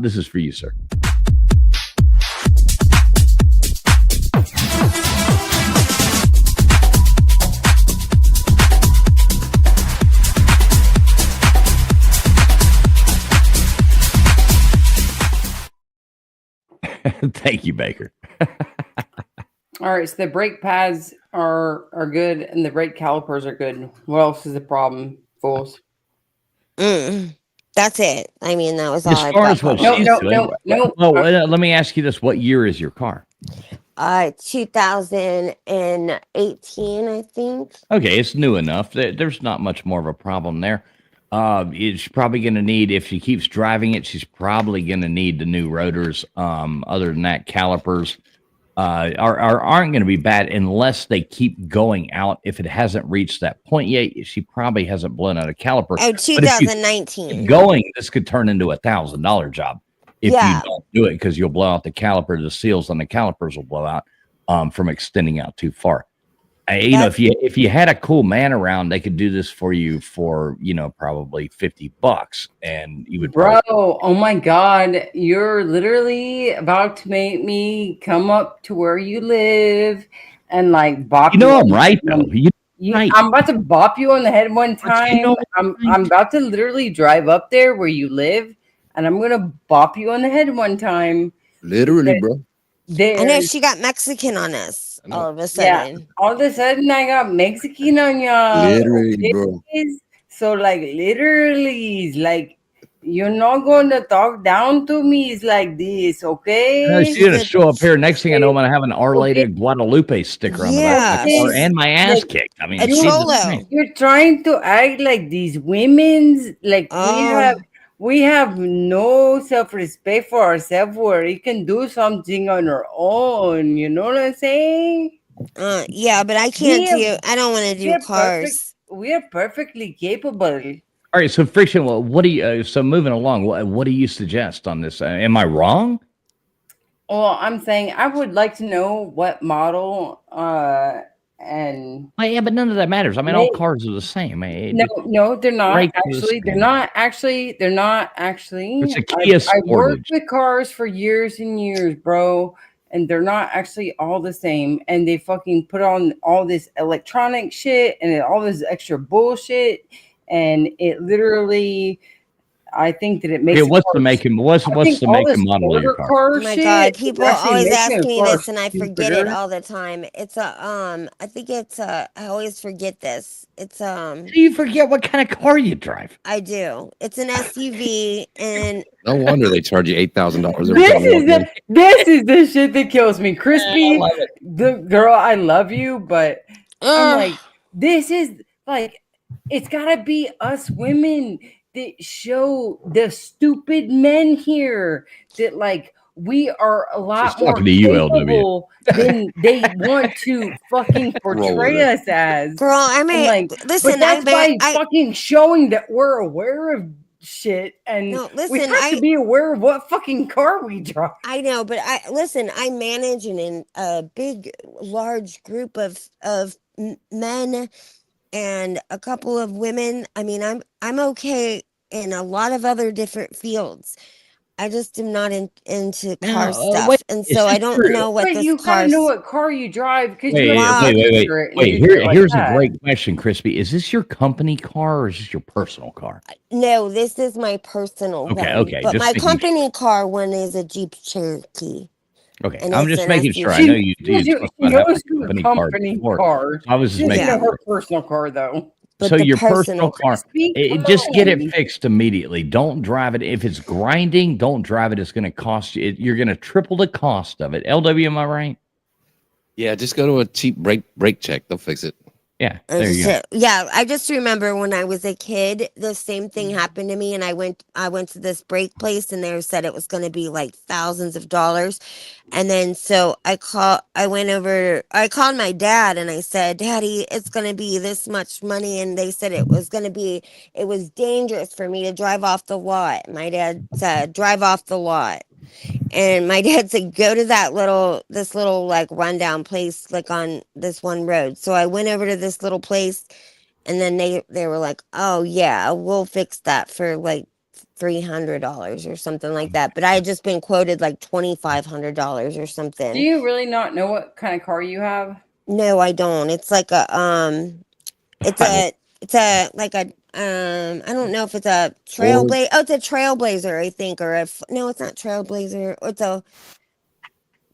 This is for you, sir. Thank you, Baker.
All right, so the brake pads are good, and the brake calipers are good. What else is the problem, fools?
That's it. I mean, that was all
As
I've
far
got
as what
going on.
she's doing.
No.
Oh, let me ask you this: what year is your car?
2018, I think.
Okay, it's new enough. There's not much more of a problem there. It's probably going to need, if she keeps driving it, she's probably going to need the new rotors. Other than that, calipers aren't going to be bad unless they keep going out. If it hasn't reached that point yet, she probably hasn't blown out a caliper.
Oh,
But if you
2019.
keep going, this could turn into $1,000 job if
Yeah.
you don't do it, because you'll blow out the caliper. The seals on the calipers will blow out from extending out too far. You know, if you had a cool man around, they could do this for you for, you know, probably $50, and you would.
Bro, oh my God, you're literally about to make me come up to where you live and like bop
You know
on
I'm
the
right
head.
though. Right.
I'm about to bop you on the head one time.
you know
I'm about to literally drive up there where you live, and I'm gonna bop you on the head one time.
Literally, bro.
I know she got Mexican on us all of a sudden.
All of a sudden I got Mexican on y'all.
Literally, bro.
So like literally, like you're not going to talk down to me. It's like this, okay?
She's gonna show up here. Next thing I know, I'm gonna have an Our Lady of Guadalupe sticker on the back of my car and my ass kicked. I mean,
A
Jesus
cholo.
Christ.
You're trying to act like these women's like we have no self-respect for ourselves where we can do something on our own. You know what I'm saying?
Yeah, but I can't I don't want to do cars.
We are perfectly capable.
All right, so Friction. Well, what do you? So moving along, what do you suggest on this? Am I wrong?
Well, I'm saying I would like to know what model and
Well, yeah, but none of that matters. I mean, all cars are the same.
no, they're not
Right,
actually. They're not actually.
It's a Kia
I worked
Sportage.
with cars for years and years, bro, and they're not actually all the same. And they fucking put on all this electronic shit and all this extra bullshit, and it literally. I think that it makes.
Okay, what's the make and what's the make and model of your car?
Oh my God, people always ask me this, and I forget it all the time. It's I think it's I always forget this. It's
Do you forget what kind of car you drive?
I do. It's an SUV, and
No wonder they charge you $8,000.
This is the shit that kills me, Crispy. The girl, I love you, but I'm like, this is like, it's gotta be us women that show the stupid men here that like we are a lot
She's
more
talking to you,
capable than they want to fucking portray us as.
girl, I mean,
like,
listen,
but that's by fucking showing that we're aware of shit and
No,
we
listen,
have to be aware of what fucking car we drive.
I know, but I manage a big, large group of men and a couple of women. I mean, I'm okay in a lot of other different fields. I just am not into car stuff, and so I don't know what this
you
car.
gotta know what car you drive because
Wait,
wait.
Here's a great question, Crispy. Is this your company car or is this your personal car?
No, this is my personal one.
Okay.
But
Just
my
making
company car one is a Jeep Cherokee.
Okay,
And
I'm
it's
just
an
making
SUV.
sure. I know you
She
do.
knows her company car.
I was just
She doesn't
making
know
sure.
her personal car though.
But
So
the
your
personal
personal car,
Crispy, come
just get it
on.
fixed immediately. Don't drive it. If it's grinding, don't drive it. It's going to cost you. You're going to triple the cost of it. LW, am I right?
Yeah, just go to a cheap brake check. They'll fix it.
Yeah, there you go.
So, yeah, I just remember when I was a kid, the same thing happened to me, and I went to this brake place, and they said it was going to be like thousands of dollars, and then so I called my dad, and I said, Daddy, it's going to be this much money, and they said it was dangerous for me to drive off the lot. My dad said, drive off the lot. And my dad said, go to this little like rundown place, like on this one road. So I went over to this little place, and then they were like, oh yeah, we'll fix that for like $300 or something like that. But I had just been quoted like $2,500 or
Do
something.
you really not know what kind of car you have?
No, I don't. It's like it's a like a I don't know if it's a trailblazer. Oh, it's a trailblazer, I think, no, it's not trailblazer. It's a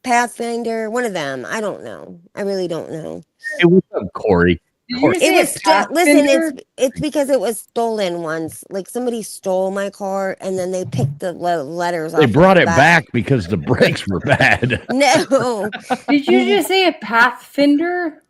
Pathfinder, one of them. I don't know. I really don't know.
Hey, what's up, Corey?
Did you just
It
say
was
a
listen,
Pathfinder?
it's because it was stolen once. Like somebody stole my car and then they picked the letters
They
off
brought
of
it
the
back because the brakes were bad.
No.
Did you just say a Pathfinder?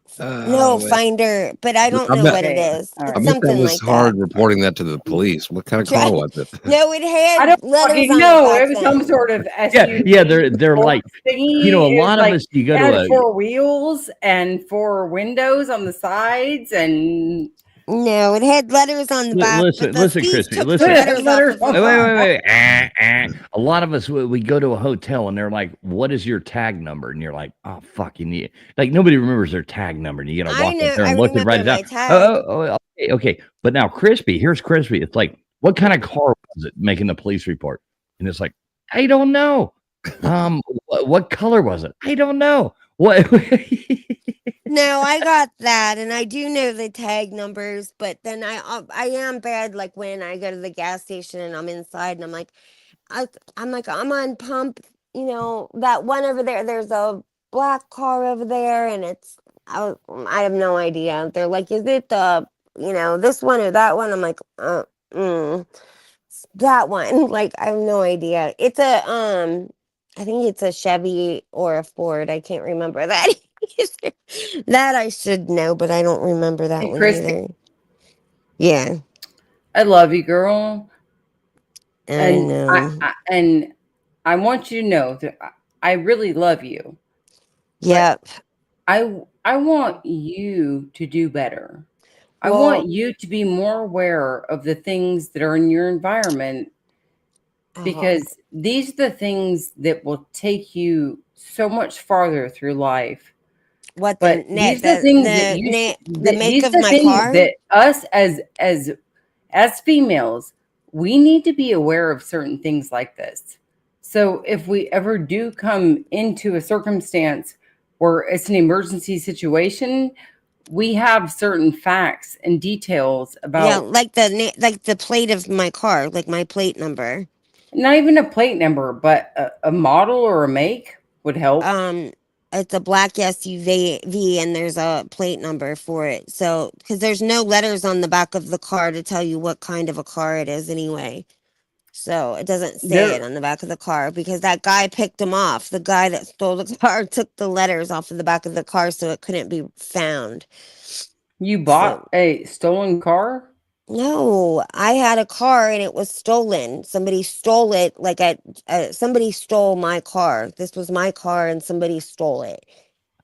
No,
man.
Finder, but I don't
I
know
bet-
what it
Okay,
is.
all
It's
I
right.
bet that
something
was
like
hard
that.
reporting that to the police. What kind of car was it?
No, it had
I don't
letters
fucking
on
know.
the
It
back
was some
then.
sort of
Yeah,
SUV.
yeah, they're like,
thingy.
you know, a
It was
lot
like,
of us. You go
it
to
had
a
4 wheels and 4 windows on the sides, and
No, it had letters on the back, but the
listen,
thieves
Crispy,
took
listen.
the letters off
letters
of
on
the
Wait,
the
wait,
car.
wait, wait. A lot of us, we go to a hotel and they're like, "What is your tag number?" And you're like, "Oh, fuck, you need." Like nobody remembers their tag number, and you got to
I
walk up
know.
there
I
and look and write
remember
it down.
my tag.
Okay. But now, here's Crispy. It's like, what kind of car was it making the police report? And it's like, I don't know. What color was it? I don't know. What?
No, I got that, and I do know the tag numbers. But then I am bad. Like when I go to the gas station and I'm inside, and I'm like I'm on pump. You know that one over there. There's a black car over there, and I have no idea. They're like, is it the this one or that one? I'm like, that one. Like I have no idea. It's I think it's a Chevy or a Ford. I can't remember that. That I should know, but I don't remember that
Hey,
one
Crispy,
either. Yeah,
I love you, girl,
I
and
know.
I want you to know that I really love you. But
Yep.
I want you to do better. I
Well,
want you to be more aware of the things that are in your environment,
oh,
because these are the things that will take you so much farther through life.
what
But these are the things that
the make
these
of
are the
my
things
car?
that us as females, we need to be aware of certain things like this. So if we ever do come into a circumstance where it's an emergency situation, we have certain facts and details
Yeah,
about
like the plate of my car, like my plate number.
not even a plate number, but a model or a make would help.
It's a black SUV and there's a plate number for it. So, because there's no letters on the back of the car to tell you what kind of a car it is anyway. So it doesn't say it
There,
on the back of the car because that guy picked him off. The guy that stole the car took the letters off of the back of the car so it couldn't be found.
you
So,
bought a stolen car?
no, I had a car and it was stolen. Somebody stole it. Somebody stole my car. This was my car and somebody stole it.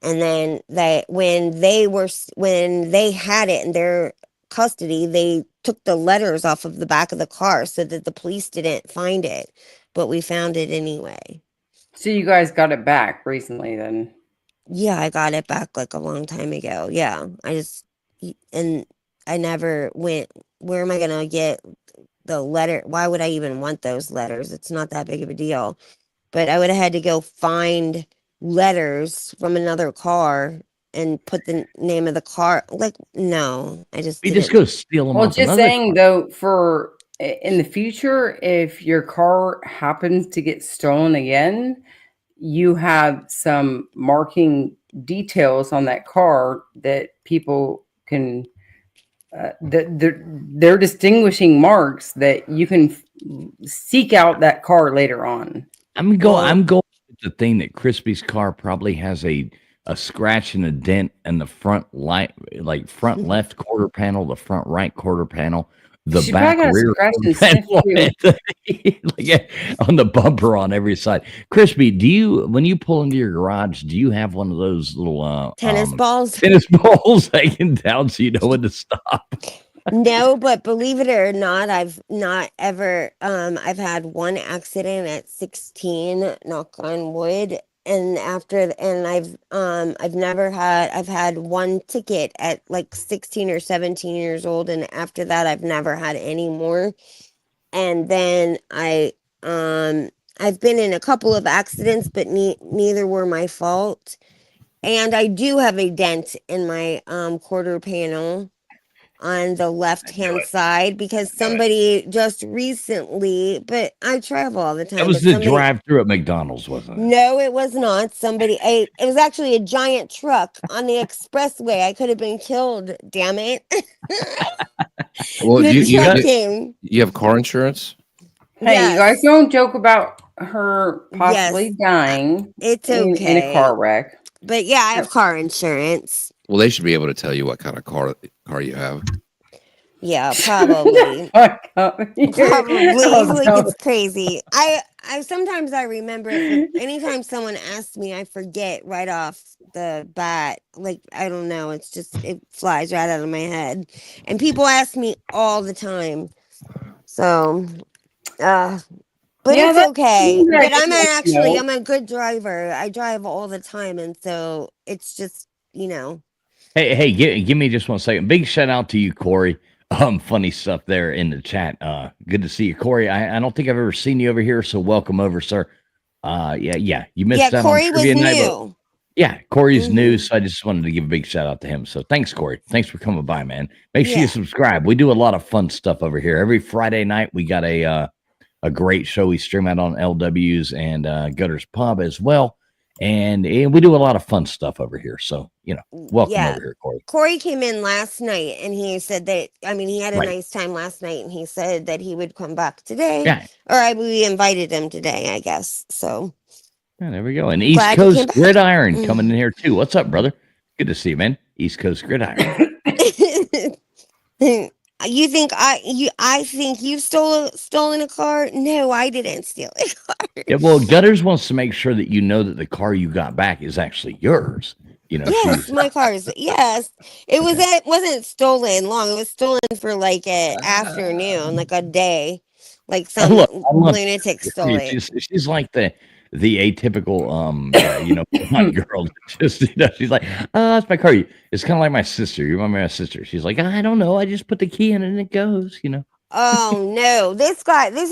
And then when they had it in their custody, they took the letters off of the back of the car so that the police didn't find it, but we found it anyway.
So you guys got it back recently then?
Yeah, I got it back like a long time ago. Yeah, and I never went. Where am I gonna get the letter? Why would I even want those letters? It's not that big of a deal. But I would have had to go find letters from another car and put the name of the car. Like, no, I just
You
didn't.
just go steal them
Well,
off
just
another
saying
car.
though, for in the future, if your car happens to get stolen again, you have some marking details on that car that people can they're distinguishing marks that you can seek out that car later on.
I'm going with the thing that Crispy's car probably has a scratch and a dent in the front light, like front left quarter panel, the front right quarter panel, the
She
back
probably got a
rear
scratch
quarter
and sniff
panel, like on the bumper on every side. Crispy, when you pull into your garage, do you have one of those little
Tennis balls?
tennis balls hanging down so you know when to stop?
No, but believe it or not, I've not ever I've had one accident at 16, knock on wood, and I've had one ticket at like 16 or 17 years old, and after that I've never had any more. And then I've been in a couple of accidents, but neither were my fault. And I do have a dent in my quarter panel on the left hand side because somebody just recently, but I travel all the time.
That was
but
the
somebody,
drive-through at McDonald's, wasn't it?
No, it was not. It was actually a giant truck on the expressway. I could have been killed, damn it.
Well,
The
you
truck
have,
came.
you have car insurance?
Hey,
Yes.
you guys don't joke about her possibly
Yes.
dying
It's
in
okay.
a car wreck.
But yeah, I have car insurance.
Well, they should be able to tell you what kind of car you have.
Yeah, probably.
Fuck up here.
Probably.
Oh,
Like
no.
it's crazy. I sometimes I remember anytime someone asks me, I forget right off the bat. Like I don't know, it flies right out of my head. And people ask me all the time. So but
Yeah,
it's
that's
okay.
good.
But
No.
I'm a good driver. I drive all the time, and so it's just,
Hey, give me just 1 second. Big shout out to you, Corey. Funny stuff there in the chat. Good to see you, Corey. I don't think I've ever seen you over here, so welcome over, sir. Yeah. You missed out
Corey
on
was
trivia night, but
new.
yeah, Corey's new,
Mhm.
so I just wanted to give a big shout out to him. So thanks, Corey. Thanks for coming by, man. Make sure
Yeah.
you subscribe. We do a lot of fun stuff over here. Every Friday night, we got a great show. We stream out on LW's and Gutters Pub as well. And we do a lot of fun stuff over here. So, welcome
Yeah.
over here, Corey.
Corey came in last night and he said that, he had a
Right.
nice time last night and he said that he would come back today.
Yeah.
Or we invited him today, I guess. So
Yeah, there we go. And East
Glad you came
Coast
back.
Gridiron coming in here too. What's up, brother? Good to see you, man. East Coast Gridiron.
you think I think you've stolen a car? No, I didn't steal a car.
Yeah, well, Gutters wants to make sure that you know that the car you got back is actually yours.
Yes, my car's yes. It wasn't stolen long. It was stolen for like an afternoon, like a day. Like some
I love
lunatic stole it.
she's like the atypical blonde girl that just she's like, it's my car. It's kind of like my sister. You remember my sister? She's like, I don't know, I just put the key in and it goes.
Oh no, this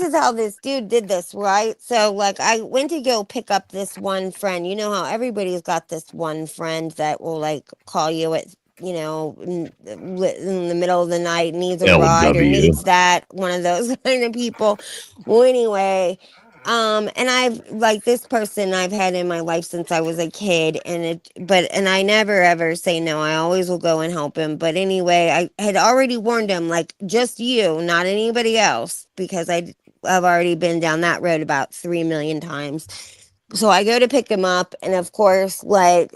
is how this dude did this, right? So like I went to go pick up this one friend. You know how everybody's got this one friend that will like call you at in the middle of the night, needs a ride or
LW.
needs that, one of those kind of people. Well, anyway, and I've like this person I've had in my life since I was a kid, and I never ever say no. I always will go and help him. But anyway, I had already warned him, like, just you, not anybody else, because I've already been down that road about 3 million times. So I go to pick him up, and of course, like,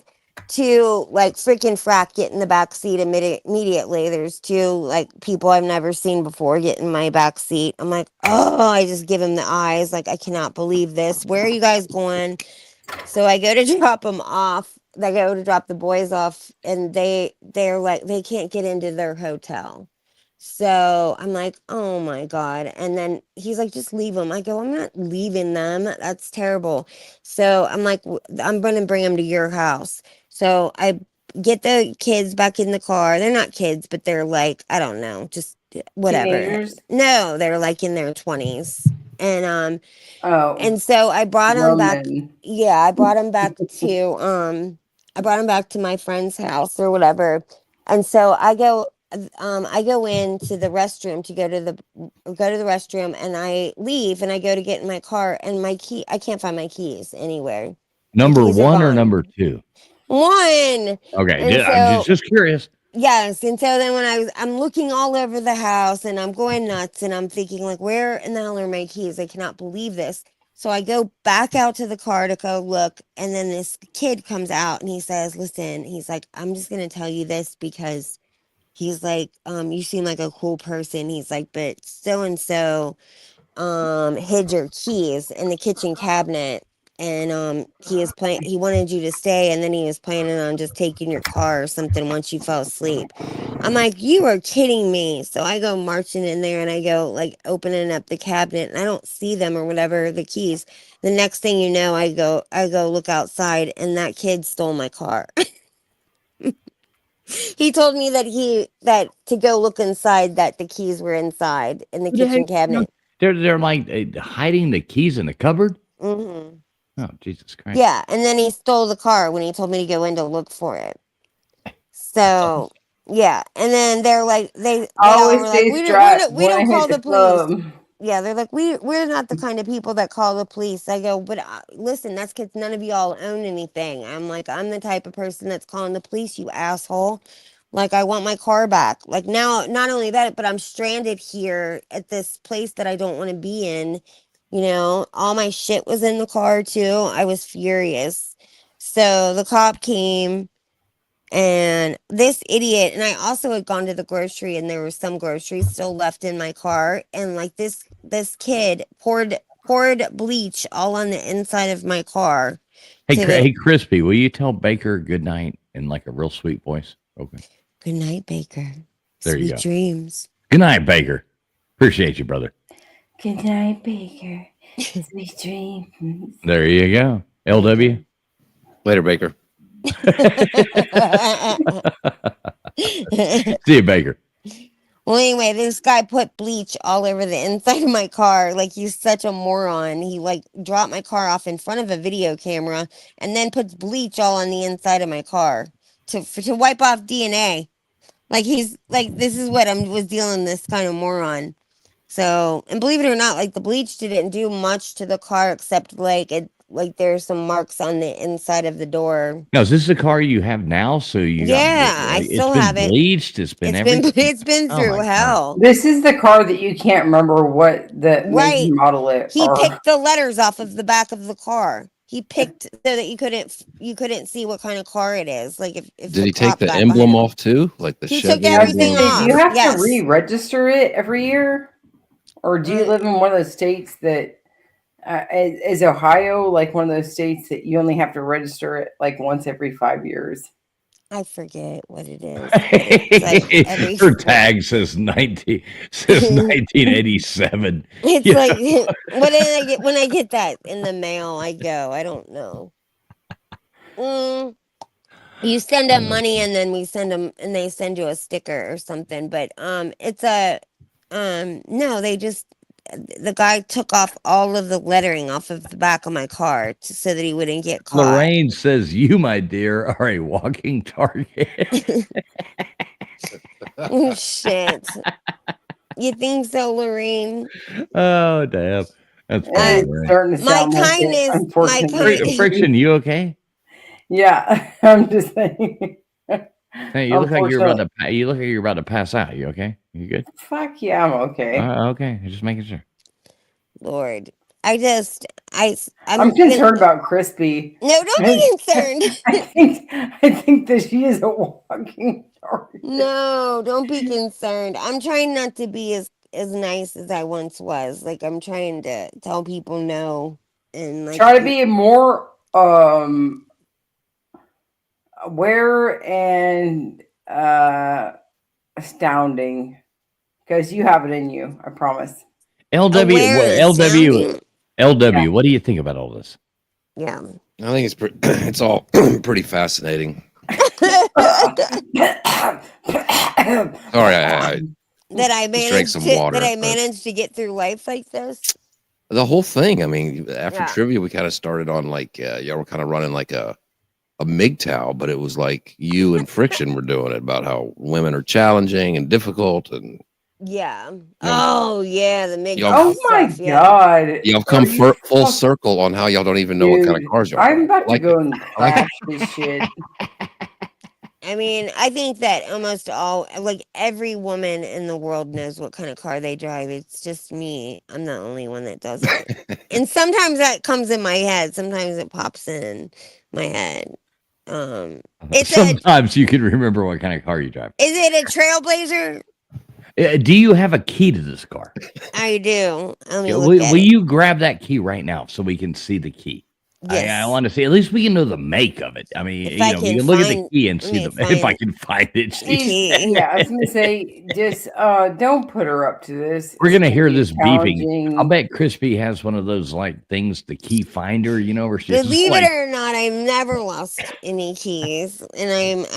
two like freaking frack get in the back seat immediately. There's two like people I've never seen before get in my back seat. I'm like, oh, I just give him the eyes, like, I cannot believe this. Where are you guys going? So I go to drop them off. I go to drop the boys off, and they're like, they can't get into their hotel. So I'm like, oh my God. And then he's like, just leave them. I go, I'm not leaving them. That's terrible. So I'm like, I'm going to bring them to your house. So I get the kids back in the car. They're not kids, but they're like, I don't know, just whatever.
Teenagers?
No, they're like in their 20s. And
Oh,
and so I brought them back.
Roman.
Yeah, I brought them back to my friend's house or whatever. And so I go into the restroom to go to the restroom, and I leave and I go to get in my car, and I can't find my keys anywhere.
Number
keys are
one or
gone.
number two?
One.
Okay,
And
yeah, I'm
so-
just curious.
Yes, and so then when I'm looking all over the house and I'm going nuts and I'm thinking like, where in the hell are my keys? I cannot believe this. So I go back out to the car to go look, and then this kid comes out and he says, "Listen," he's like, "I'm just gonna tell you this because he's like, you seem like a cool person." He's like, "But so and so hid your keys in the kitchen cabinet, and he wanted you to stay, and then he was planning on just taking your car or something once you fell asleep." I'm like, "You are kidding me." So I go marching in there and I go like opening up the cabinet and I don't see them or whatever, the keys. The next thing you know, I go look outside and that kid stole my car. He told me that to go look inside, that the keys were inside in the
Who the
kitchen
heck-
cabinet.
They're like hiding the keys in the cupboard.
Hmm.
Oh, Jesus Christ!
Yeah, and then he stole the car when he told me to go in to look for it. So yeah, and then they're like they all
Always
were like,
stay
we
strapped.
we don't
Wanna
call
hit
the police.
club.
Yeah, they're like, we're not the kind of people that call the police. I go, but listen, that's because none of y'all own anything. I'm like, I'm the type of person that's calling the police, you asshole. Like, I want my car back. Like, now, not only that, but I'm stranded here at this place that I don't want to be in. You know, all my shit was in the car too. I was furious. So the cop came. And this idiot, and I also had gone to the grocery, and there was some groceries still left in my car, and like this kid poured bleach all on the inside of my car.
Hey,
to the-
hey, Crispy, will you tell Baker good night in like a real sweet voice? Okay.
Good night, Baker.
There you
Sweet
go.
dreams.
Good night, Baker. Appreciate you, brother.
Good night, Baker. Sweet dreams.
There you go. LW.
Later, Baker.
See you, Baker.
Well, anyway, this guy put bleach all over the inside of my car. Like, he's such a moron. He like dropped my car off in front of a video camera and then puts bleach all on the inside of my car to wipe off DNA. Like, he's like, this is what was dealing this kind of moron. So, and believe it or not, like the bleach didn't do much to the car except like there's some marks on the inside of the door.
Now, is this the car you have now? So you
I still have it.
Bleached. It's been
It's been
Oh
through
my God.
hell.
This is the car that you can't remember what the make
Right.
and model it.
He
are.
picked the letters off of the back of the car. He picked so that you couldn't see what kind of car it is. Like if
Did
the
he take
cop
the
got
emblem
behind him.
off too? Like the
He
Chevy
took everything
emblem?
off.
Do you have
Yes.
to re-register it every year, or do you live in one of those states that is Ohio like one of those states that you only have to register it like once every 5 years?
I forget what it is. But it's like every
Her tag says 1987.
It's
Yeah.
like when I get that in the mail, I go. I don't know. You send them money and then we send them and they send you a sticker or something. But it's a no, they just the guy took off all of the lettering off of the back of my car so that he wouldn't get caught.
Lorraine says, "You, my dear, are a walking target."
Oh, shit. You think so, Lorraine?
Oh, damn. That's
It's
funny, Lorraine.
starting to
My
sound like it,
kindness- my
unfortunately.
kind-
Friction, you okay?
Yeah, I'm just saying.
Hey, you look like you're about to. You look like you're about to pass out. You okay? You good?
Fuck yeah, I'm okay.
Okay. Just making sure.
Lord. I'm
concerned about Crispy.
No, don't be concerned.
I think that she is a walking target.
No, don't be concerned. I'm trying not to be as nice as I once was. Like, I'm trying to tell people no and like
Try to be more aware and astounding, because you have it in you. I promise.
LW.
aware and
LW. LW.
Yeah.
What do you think about all this?
Yeah.
I think it's it's all pretty fascinating. Sorry,
That I
Just drank
managed
some
to
water,
that I
but-
managed to get through life like this.
the whole thing. I mean, after
Yeah.
trivia, we kind of started on like y'all were kind of running like a MGTOW, but it was like you and Friction were doing it about how women are challenging and difficult, and
Yeah. Oh yeah, the MGTOW
Y'all-
Oh my
stuff, yeah.
god!
y'all come
Are you
full
fuck-
circle on how y'all don't even know what kind of
Dude,
cars y'all
I'm
drive.
about to
Like
go
it.
and crash this shit.
I mean, I think that almost all, like every woman in the world knows what kind of car they drive. It's just me. I'm the only one that doesn't. And sometimes that comes in my head. Sometimes it pops in my head. It's
Sometimes you can remember what kind of car you drive.
Is it a Trailblazer?
Do you have a key to this car?
I do. Let me
Yeah,
look
will
at it.
you grab that key right now so we can see the key?
Yes.
I want to see. At least we can know the make of it. I mean,
If I
we
can
can look at the
find-
key and
let
see
me
the. If I
find
can find it,
the
she
key.
said.
Yeah, I was gonna say, just don't put her up to this.
We're
It's
gonna hear
be
this beeping.
challenging.
I'll bet Crispy has one of those like things, the key finder, where she's just
Believe
like,
it or not, I've never lost any keys, and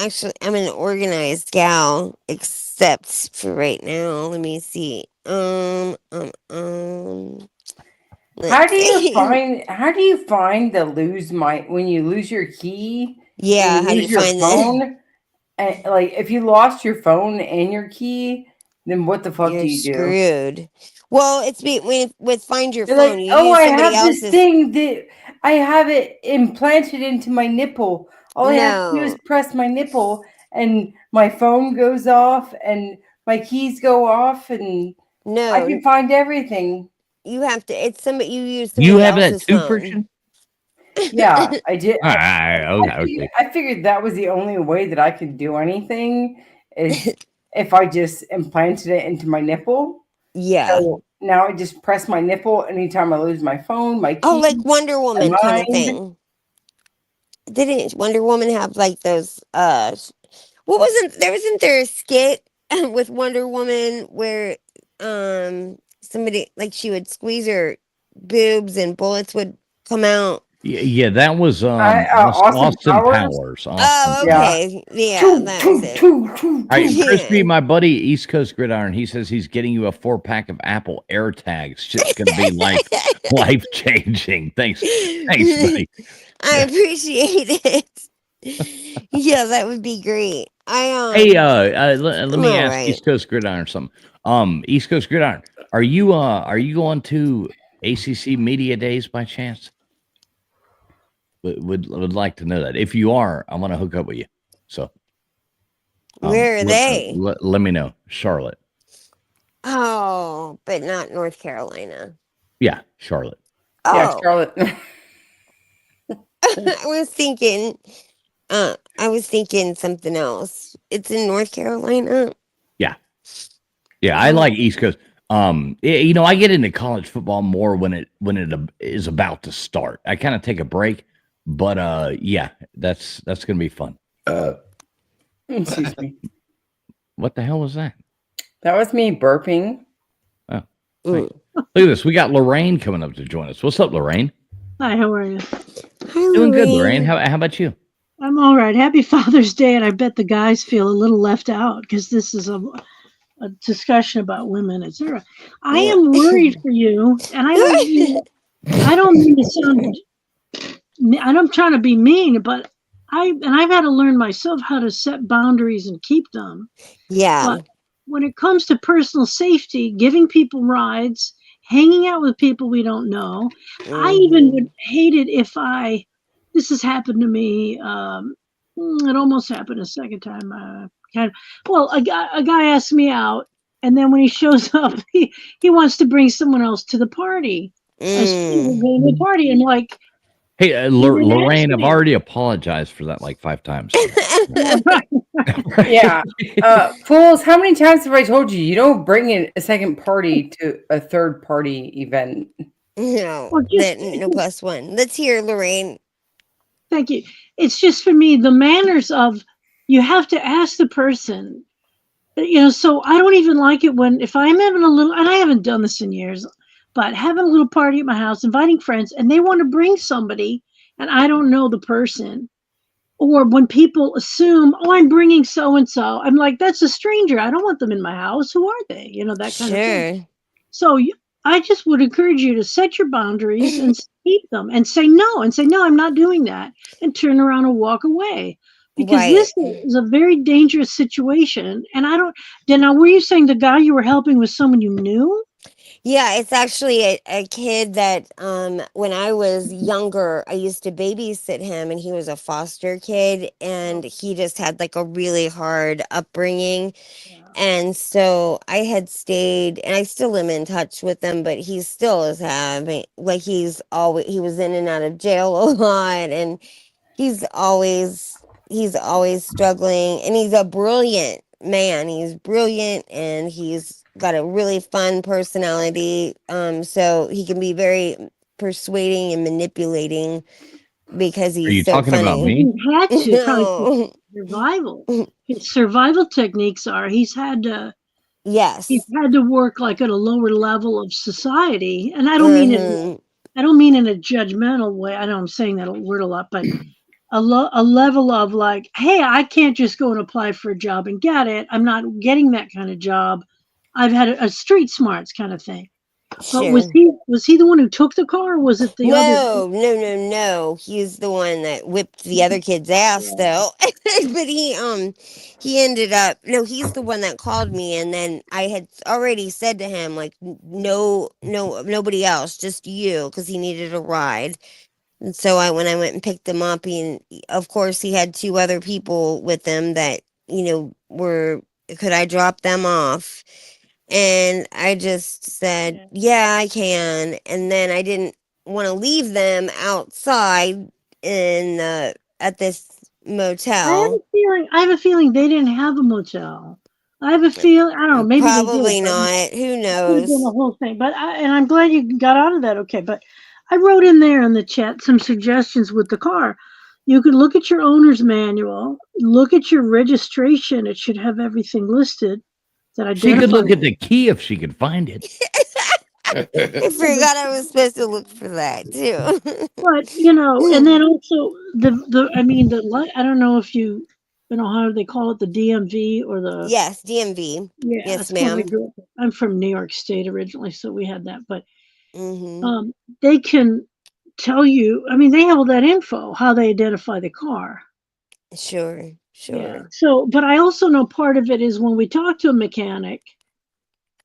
I'm an organized gal, except for right now. Let me see.
How do you
let's see.
find when you lose your key?
Yeah,
and
how do
lose
you
your
find
phone? And, like, if you lost your phone and your key, then what the fuck
You're
do you do?
screwed. Well, with Find Your
You're
Phone,
like,
you
oh,
use
I
somebody
have this
else's.
thing that I have it implanted into my nipple. All I have to do is
No.
press my nipple, and my phone goes off, and my keys go off, and I
No,
can find everything.
you have to. It's somebody you use
you
somebody
have that
else's
too,
phone.
Friction?
Yeah, I did.
Okay.
I figured that was the only way that I could do anything is if I just implanted it into my nipple.
Yeah.
So now I just press my nipple anytime I lose my phone, my keys.
Oh, like Wonder Woman kind of
mind.
thing. Didn't Wonder Woman have like those? Wasn't there a skit with Wonder Woman where somebody like she would squeeze her boobs and bullets would come out?
Yeah, that was
Austin
Austin
Powers?
Powers.
Oh,
Yeah.
okay. Yeah, that was it.
All right, Crispy,
Yeah.
my buddy, East Coast Gridiron, he says he's getting you a 4-pack of Apple AirTags. Shit's gonna be life changing. Thanks, buddy.
I appreciate it. Yeah, that would be great.
Hey, let me
all
ask
right.
East Coast Gridiron something. East Coast Gridiron, are you going to ACC Media Days by chance? Would like to know that. If you are, I want to hook up with you. So,
Where are they?
Let me know. Charlotte.
Oh, but not North Carolina.
Yeah, Charlotte.
Yeah,
Oh,
Charlotte.
I was thinking something else. It's in North Carolina.
Yeah, I like East Coast. I get into college football more when it is about to start. I kind of take a break, but yeah, that's gonna be fun.
Excuse me.
What the hell was that?
That was me burping.
Oh,
Mm.
look at this. We got Lorraine coming up to join us. What's up, Lorraine?
Hi, how are you?
Hi,
Doing good, Lorraine. How about you?
I'm all right. Happy Father's Day, and I bet the guys feel a little left out because this is a discussion about women, etc. I am worried for you, and I don't mean to sound. I'm trying to be mean, but I've had to learn myself how to set boundaries and keep them.
Yeah.
But when it comes to personal safety, giving people rides, hanging out with people we don't know, I even would hate it if this has happened to me. It almost happened a second time. A guy asked me out, and then when he shows up, he wants to bring someone else to the party. As people go to the party, and like,
Hey, Lorraine, I've already apologized for that like 5 times.
Yeah. Fools, how many times have I told you don't bring in a second party to a third party event?
No,
Well, just-
no plus one. Let's hear Lorraine.
Thank you. It's just for me, the manners of you have to ask the person, so I don't even like it if I'm having a little, and I haven't done this in years, but having a little party at my house, inviting friends, and they want to bring somebody, and I don't know the person. Or when people assume, oh, I'm bringing so-and-so, I'm like, that's a stranger. I don't want them in my house. Who are they? That kind of thing. So I just would encourage you to set your boundaries and keep them and say no, I'm not doing that, and turn around and walk away. Because this is a very dangerous situation. And now were you saying the guy you were helping was someone you knew?
Yeah, it's actually a kid that when I was younger, I used to babysit him and he was a foster kid and he just had like a really hard upbringing. And so I had stayed and I still am in touch with him, but he still is having like he was in and out of jail a lot and he's always struggling and he's a brilliant man. He's brilliant and he's got a really fun personality. So he can be very persuading and manipulating because
Are
he's
you
so
talking about
funny.
me?
He had to probably
No.
survival. His survival techniques are he's had to
Yes.
work like at a lower level of society, and I don't mean it.
Mhm.
I don't mean in a judgmental way. I know I'm saying that word a lot, but a level of like, hey, I can't just go and apply for a job and get it. I'm not getting that kind of job. I've had a street smarts kind of thing. But was
Sure.
he the one who took the car, or was it the other?
No. He's the one that whipped the other kid's ass though. But he ended up no, he's the one that called me and then I had already said to him like no nobody else, just you because he needed a ride. And so when I went and picked him up, and of course he had two other people with him that, were could I drop them off? And I just said, yeah, I can. And then I didn't want to leave them outside in at this motel.
I have a feeling they didn't have a motel. I have a feeling I don't know. Maybe they
Probably
did.
not. Who
Could have been the
knows?
whole thing. But I'm glad you got out of that. Okay, but I wrote in there in the chat some suggestions with the car. You could look at your owner's manual, look at your registration. It should have everything listed that
She could look
identifies.
at the key if she could find it.
I forgot I was supposed to look for that too.
But and then also the light. I don't know if you know how they call it, the DMV or the
Yes, DMV.
yeah.
Yes,
That's what I
ma'am.
grew up with. I'm from New York State originally, so we had that. But
Mm-hmm.
they can tell you. I mean, they have all that info how they identify the car.
Sure.
Yeah. So, but I also know part of it is when we talk to a mechanic,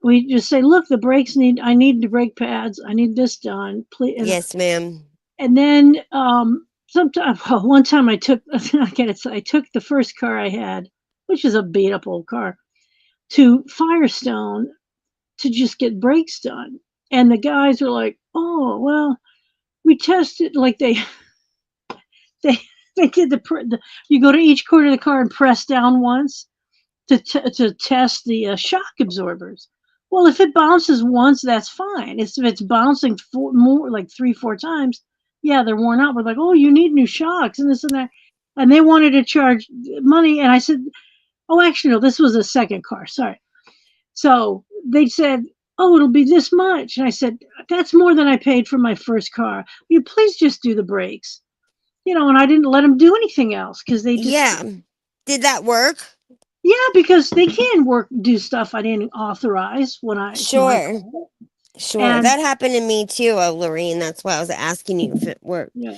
we just say, "Look, I need the brake pads. I need this done, please."
Yes, ma'am.
And then one time I took I took the first car I had, which is a beat up old car, to Firestone to just get brakes done. And the guys are like, "Oh, well, we tested like they they did you go to each corner of the car and press down once to test the shock absorbers." Well, if it bounces once, that's fine. If it's bouncing more like 3-4 times, yeah, they're worn out. We're like, oh, you need new shocks and this and that, and they wanted to charge money. And I said, oh, actually, no, this was a second car. Sorry. So they said, oh, it'll be this much, and I said, that's more than I paid for my first car. Will you please just do the brakes? And I didn't let them do anything else because they just
Yeah. Did that work?
yeah, because they can do stuff I didn't authorize when I
Sure. Sure.
And
That happened to me too, Lorene. That's why I was asking you if it worked.
yeah,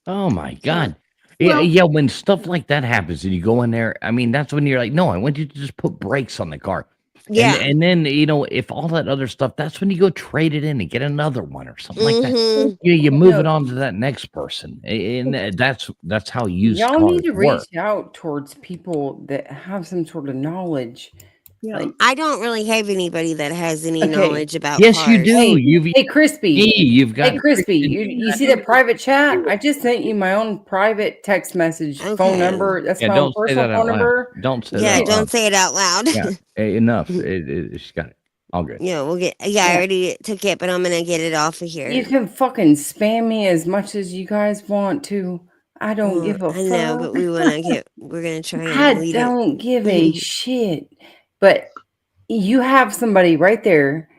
Oh my God. Yeah,
well,
yeah. When stuff like that happens and you go in there, I mean, that's when you're like, no, I want you to just put brakes on the car.
Yeah.
And then, if all that other stuff, that's when you go trade it in and get another one or something like that.
Mm-hmm.
You move it on to that next person. And that's how used
Y'all
cars
need to
work.
reach out towards people that have some sort of knowledge.
yeah.
Like,
I don't really have anybody that has any
Okay.
knowledge about
Yes, you
cars.
do.
Hey, hey, Crispy.
You've got
Hey, Crispy, you see the private chat? I just sent you my own private text message phone
Okay.
number. That's
Yeah,
my
don't
own
say
personal
that
phone
out loud.
number.
Don't say
Yeah,
that.
don't say it out loud.
Yeah, enough. She's got it. All good.
Yeah, we'll get. Yeah, I
Yeah.
already took it, but I'm gonna get it off of
You
here.
can fucking spam me as much as you guys want to. I don't give a
I know, but
fuck.
we wanna get. We're gonna try and
I
delete it.
don't give a shit. But you have somebody right there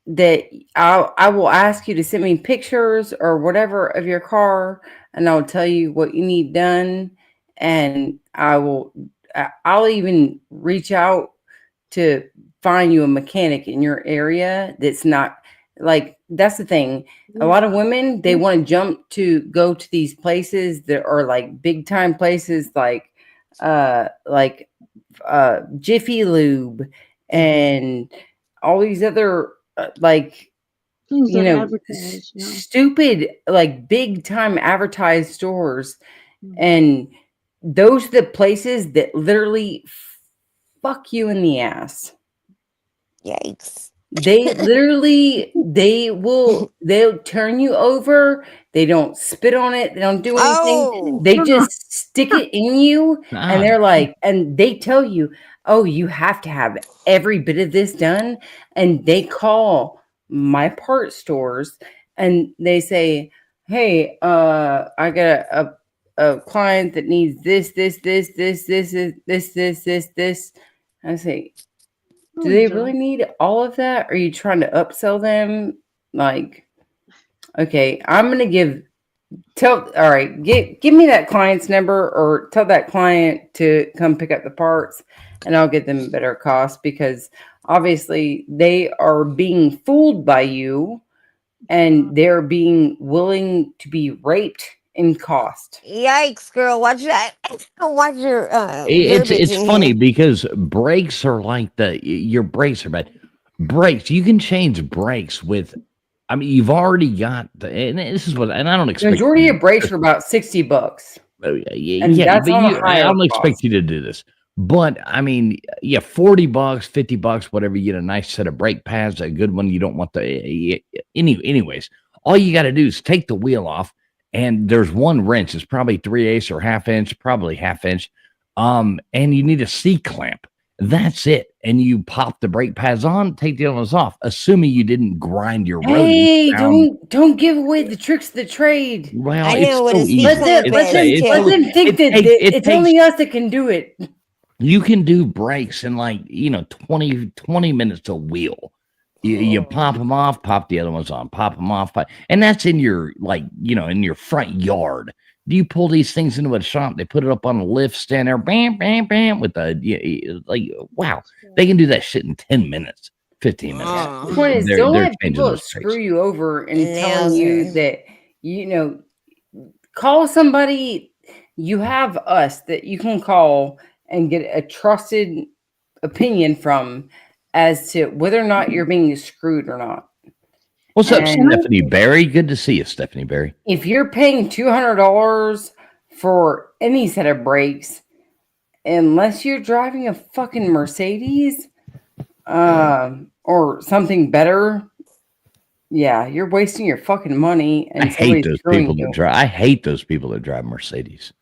that I will ask you to send me pictures or whatever of your car, and I'll tell you what you need done, and I'll even reach out to find you a mechanic in your area that's not like that's the thing. A lot of women, they want to jump to go to these places that are like big time places like Jiffy Lube and all these other like
Things
you
that
know,
advertise, you know.
stupid, like big time advertised stores.
Mhm.
And those are the places that literally fuck you in the ass.
Yikes.
They literally, they'll turn you over. They don't spit on it. They don't do anything.
Oh,
They just stick it in you, and
Ah,
they're like, and they tell you, oh, you have to have every bit of this done. And they call my part stores and they say, hey, I got a client that needs this. I say, do
Oh,
they
Joe.
really need all of that? Are you trying to upsell them? Like, okay, I'm gonna all right, give me that client's number, or tell that client to come pick up the parts, and I'll get them a better cost, because obviously they are being fooled by you, and they're being willing to be raped in cost.
yikes, girl. Watch that. Watch your
it's
verbiage
it's
in
funny
here.
because brakes are like your brakes are bad. Brakes, you can change brakes with. I mean, you've already got and this is what, and I don't
The
expect
majority
you
of brakes are about $60, and
yeah,
that's
but
on the
I
higher
don't expect
cost.
you to do this. But I mean, yeah, $40, $50, whatever. You get a nice set of brake pads, a good one. You don't want anyways. All you got to do is take the wheel off, and there's one wrench. It's probably 3/8 or half inch, probably half inch. And you need a C clamp. That's it. And you pop the brake pads on, take the other ones off, assuming you didn't grind your rodents
Hey,
down.
don't give away the tricks of the trade.
Well,
I
it's
know what
so
a C
easy.
clamp
It's
is,
it's
Let
so
too.
them think
it
that
takes
it's only us that can do it.
you can do brakes in like 20 minutes a wheel. You pop them off, pop the other ones on, pop them off, and that's in your in your front yard. Do you pull these things into a shop? They put it up on a lift, stand there, bam, bam, bam, with wow, they can do that shit in 10 minutes, 15 minutes.
Oh,
The point is,
They're
don't let
changing
people
those
screw
brakes.
you over and telling you
Nailser.
that, you know, call somebody. You have us that you can call and get a trusted opinion from as to whether or not you're being screwed or not.
What's up,
And
Stephanie Barry? Good to see you, Stephanie Barry.
if you're paying $200 for any set of brakes, unless you're driving a fucking Mercedes, or something better, yeah, you're wasting your fucking money,
I
and
hate
somebody's
those
screwing
people
you.
that drive. I hate those people that drive Mercedes.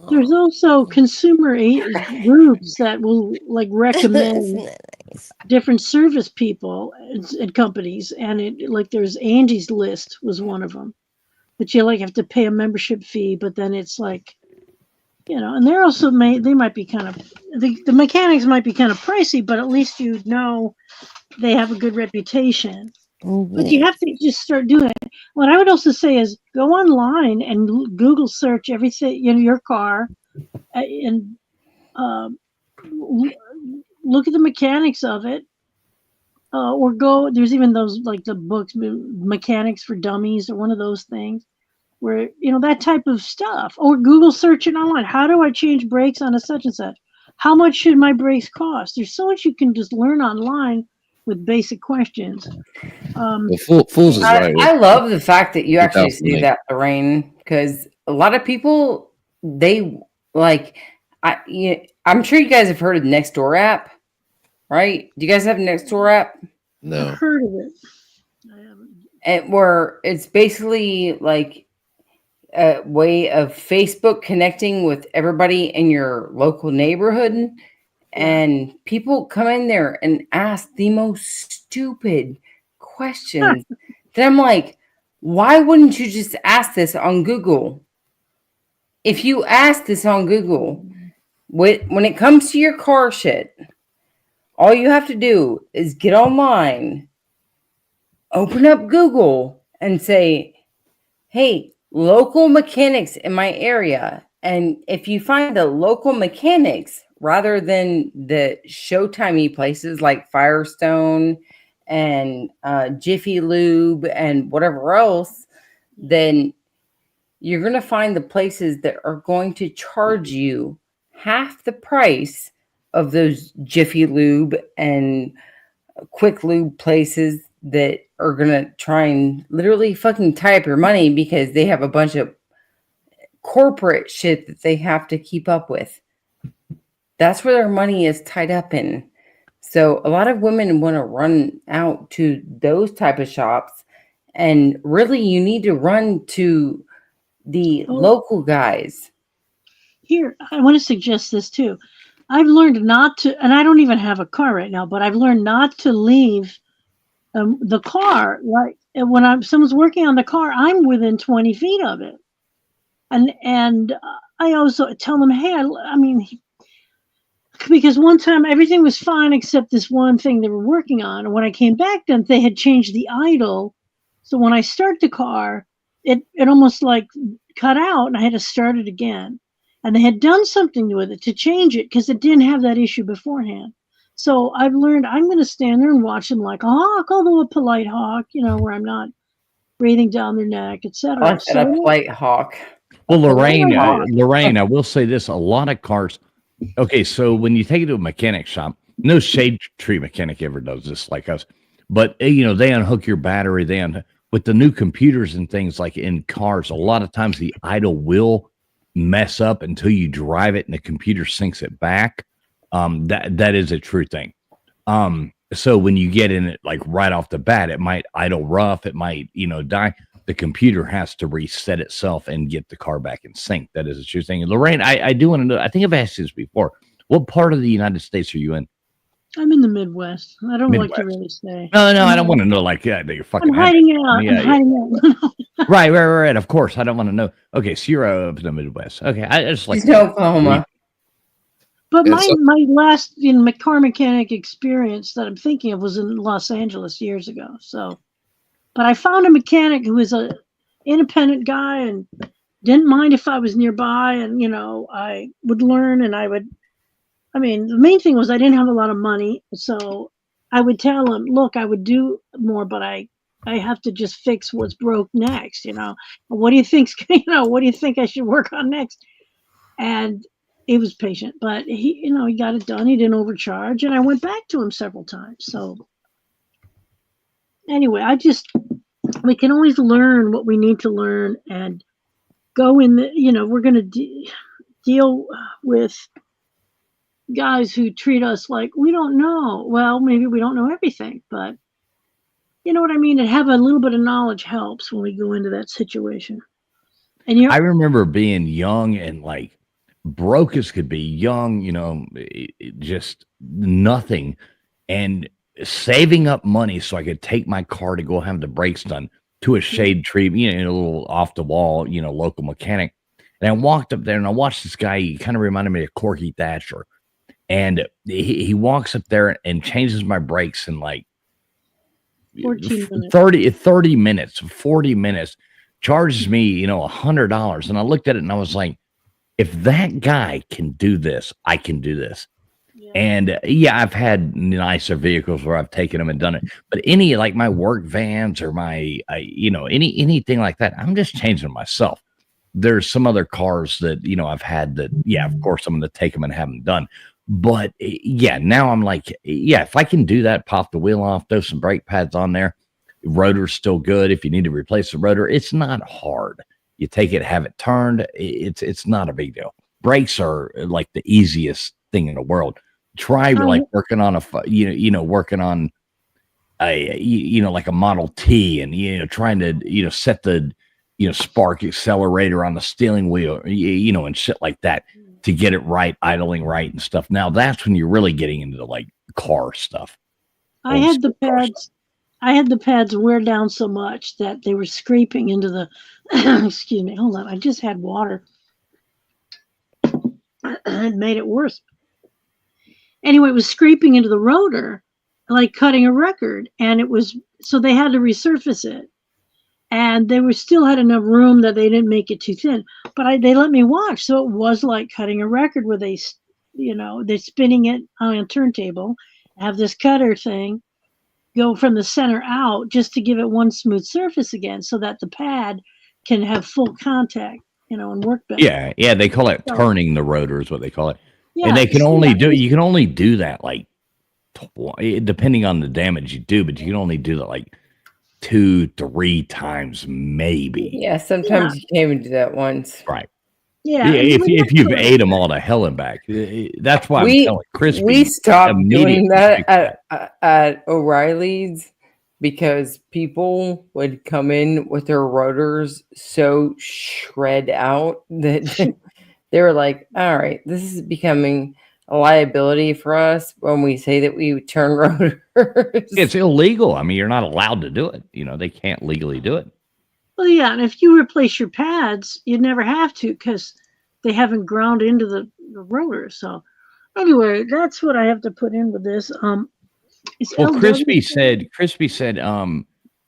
There's also consumer groups that will like
Isn't
recommend
that nice?
different service people and companies, and it like there's Angie's List was one of them, but you like have to pay a membership fee, but then it's like, and they're also they might be kind of the mechanics might be kind of pricey, but at least they have a good reputation. But you have to just start doing it. What I would also say is go online and Google search everything in your car, and look at the mechanics of it. Or go. There's even those like the books, Mechanics for Dummies, or one of those things where that type of stuff. Or Google search it online. How do I change brakes on a such and such? How much should my brakes cost? There's so much you can just learn online with basic questions.
Fools is right.
I love the fact that you actually say
2008.
that, Lorraine, because a lot of people, they like, I'm sure you guys have heard of Nextdoor app, right? Do you guys have Nextdoor app?
I've
No.
heard of it. I haven't.
And where it's basically like a way of Facebook connecting with everybody in your local neighborhood. And people come in there and ask the most stupid questions that I'm like, why wouldn't you just ask this on Google? If you ask this on Google, when it comes to your car shit, all you have to do is get online, open up Google, and say, hey, local mechanics in my area. And if you find the local mechanics rather than the showtimey places like Firestone and Jiffy Lube and whatever else, then you're going to find the places that are going to charge you half the price of those Jiffy Lube and Quick Lube places that are gonna try and literally fucking tie up your money because they have a bunch of corporate shit that they have to keep up with. That's where their money is tied up in. So a lot of women want to run out to those type of shops, and really you need to run to the local guys.
Here, I want to suggest this too. I've learned not to, and I don't even have a car right now, but I've learned not to leave the car. Like when someone's working on the car, I'm within 20 feet of it. And I also tell them, hey, I mean, because one time everything was fine except this one thing they were working on. And when I came back, then they had changed the idle. So when I start the car, it almost like cut out, and I had to start it again. And they had done something with it to change it because it didn't have that issue beforehand. So I've learned I'm going to stand there and watch them like a hawk, although a polite hawk, where I'm not breathing down their neck, etc.
I said a polite hawk.
Well, Lorraine, I will say this: a lot of cars. Okay, so when you take it to a mechanic shop, no shade tree mechanic ever does this like us, but they unhook your battery. With the new computers and things like in cars, a lot of times the idle will mess up until you drive it and the computer syncs it back. That is a true thing. So when you get in it, like right off the bat, it might idle rough. It might, die. The computer has to reset itself and get the car back in sync. That is a true thing. And Lorraine, I do want to know, I think I've asked this before. What part of the United States are you in?
I'm in the Midwest. I don't like to really say.
No, I don't want to know like that. You're fucking
I'm hiding out.
Right. Of course. I don't want to know. Okay, so you're up in the Midwest. Okay. I just like
Oklahoma.
But my last car mechanic experience that I'm thinking of was in Los Angeles years ago. So, but I found a mechanic who was an independent guy and didn't mind if I was nearby, and I would learn, and the main thing was I didn't have a lot of money, so I would tell him, look, I would do more, but I have to just fix what's broke next. What do you think? What do you think I should work on next? And he was patient, but he got it done. He didn't overcharge, and I went back to him several times. So anyway, we can always learn what we need to learn and go in we're going to deal with guys who treat us like we don't know. Well, maybe we don't know everything, but you know what I mean? And have a little bit of knowledge helps when we go into that situation. And
I remember being young and like broke as could be, young, just nothing, and saving up money so I could take my car to go have the brakes done to a shade tree, a little off the wall, local mechanic. And I walked up there and I watched this guy. He kind of reminded me of Corky Thatcher. And he walks up there and changes my brakes in like 30 minutes, 40 minutes, charges me, $100. And I looked at it and I was like, if that guy can do this, I can do this. Yeah. And I've had nicer vehicles where I've taken them and done it. But any like my work vans or my, anything like that, I'm just changing myself. There's some other cars that, I've had that, of course, I'm going to take them and have them done. But now I'm like, if I can do that, pop the wheel off, throw some brake pads on there, rotor's still good. If you need to replace the rotor, it's not hard. You take it, have it turned. It's not a big deal. Brakes are like the easiest thing in the world. Try like working on working on a like a Model T, and trying to set the spark accelerator on the steering wheel, and shit like that, to get it right, idling right and stuff. Now that's when you're really getting into the like car stuff.
I had the pads wear down so much that they were scraping into the excuse me, hold on, I just had water. It made it worse. Anyway, it was scraping into the rotor, like cutting a record, and so they had to resurface it. And they still had enough room that they didn't make it too thin, but they let me watch. So it was like cutting a record where they're spinning it on a turntable, have this cutter thing go from the center out just to give it one smooth surface again, so that the pad can have full contact, and work better.
Yeah. They call it turning the rotor is what they call it. Yeah, and you can only do that like, depending on the damage you do, but you can only do that like 2-3 times, maybe.
Yeah, sometimes you can't even do that once.
Right.
Yeah.
Yeah,
and
if,
we
if you've
have to-
ate them all to hell and back. That's why I'm
We-
telling Crispy.
We stopped doing
immediately
that
fix that.
at O'Reilly's because people would come in with their rotors so shred out that they were like, all right, this is becoming a liability for us when we say that we turn rotors.
It's illegal. I mean, you're not allowed to do it. They can't legally do it.
Well, yeah, and if you replace your pads, you'd never have to because they haven't ground into the rotor. So, anyway, that's what I have to put in with this. It's
Well,
LW.
Crispy said,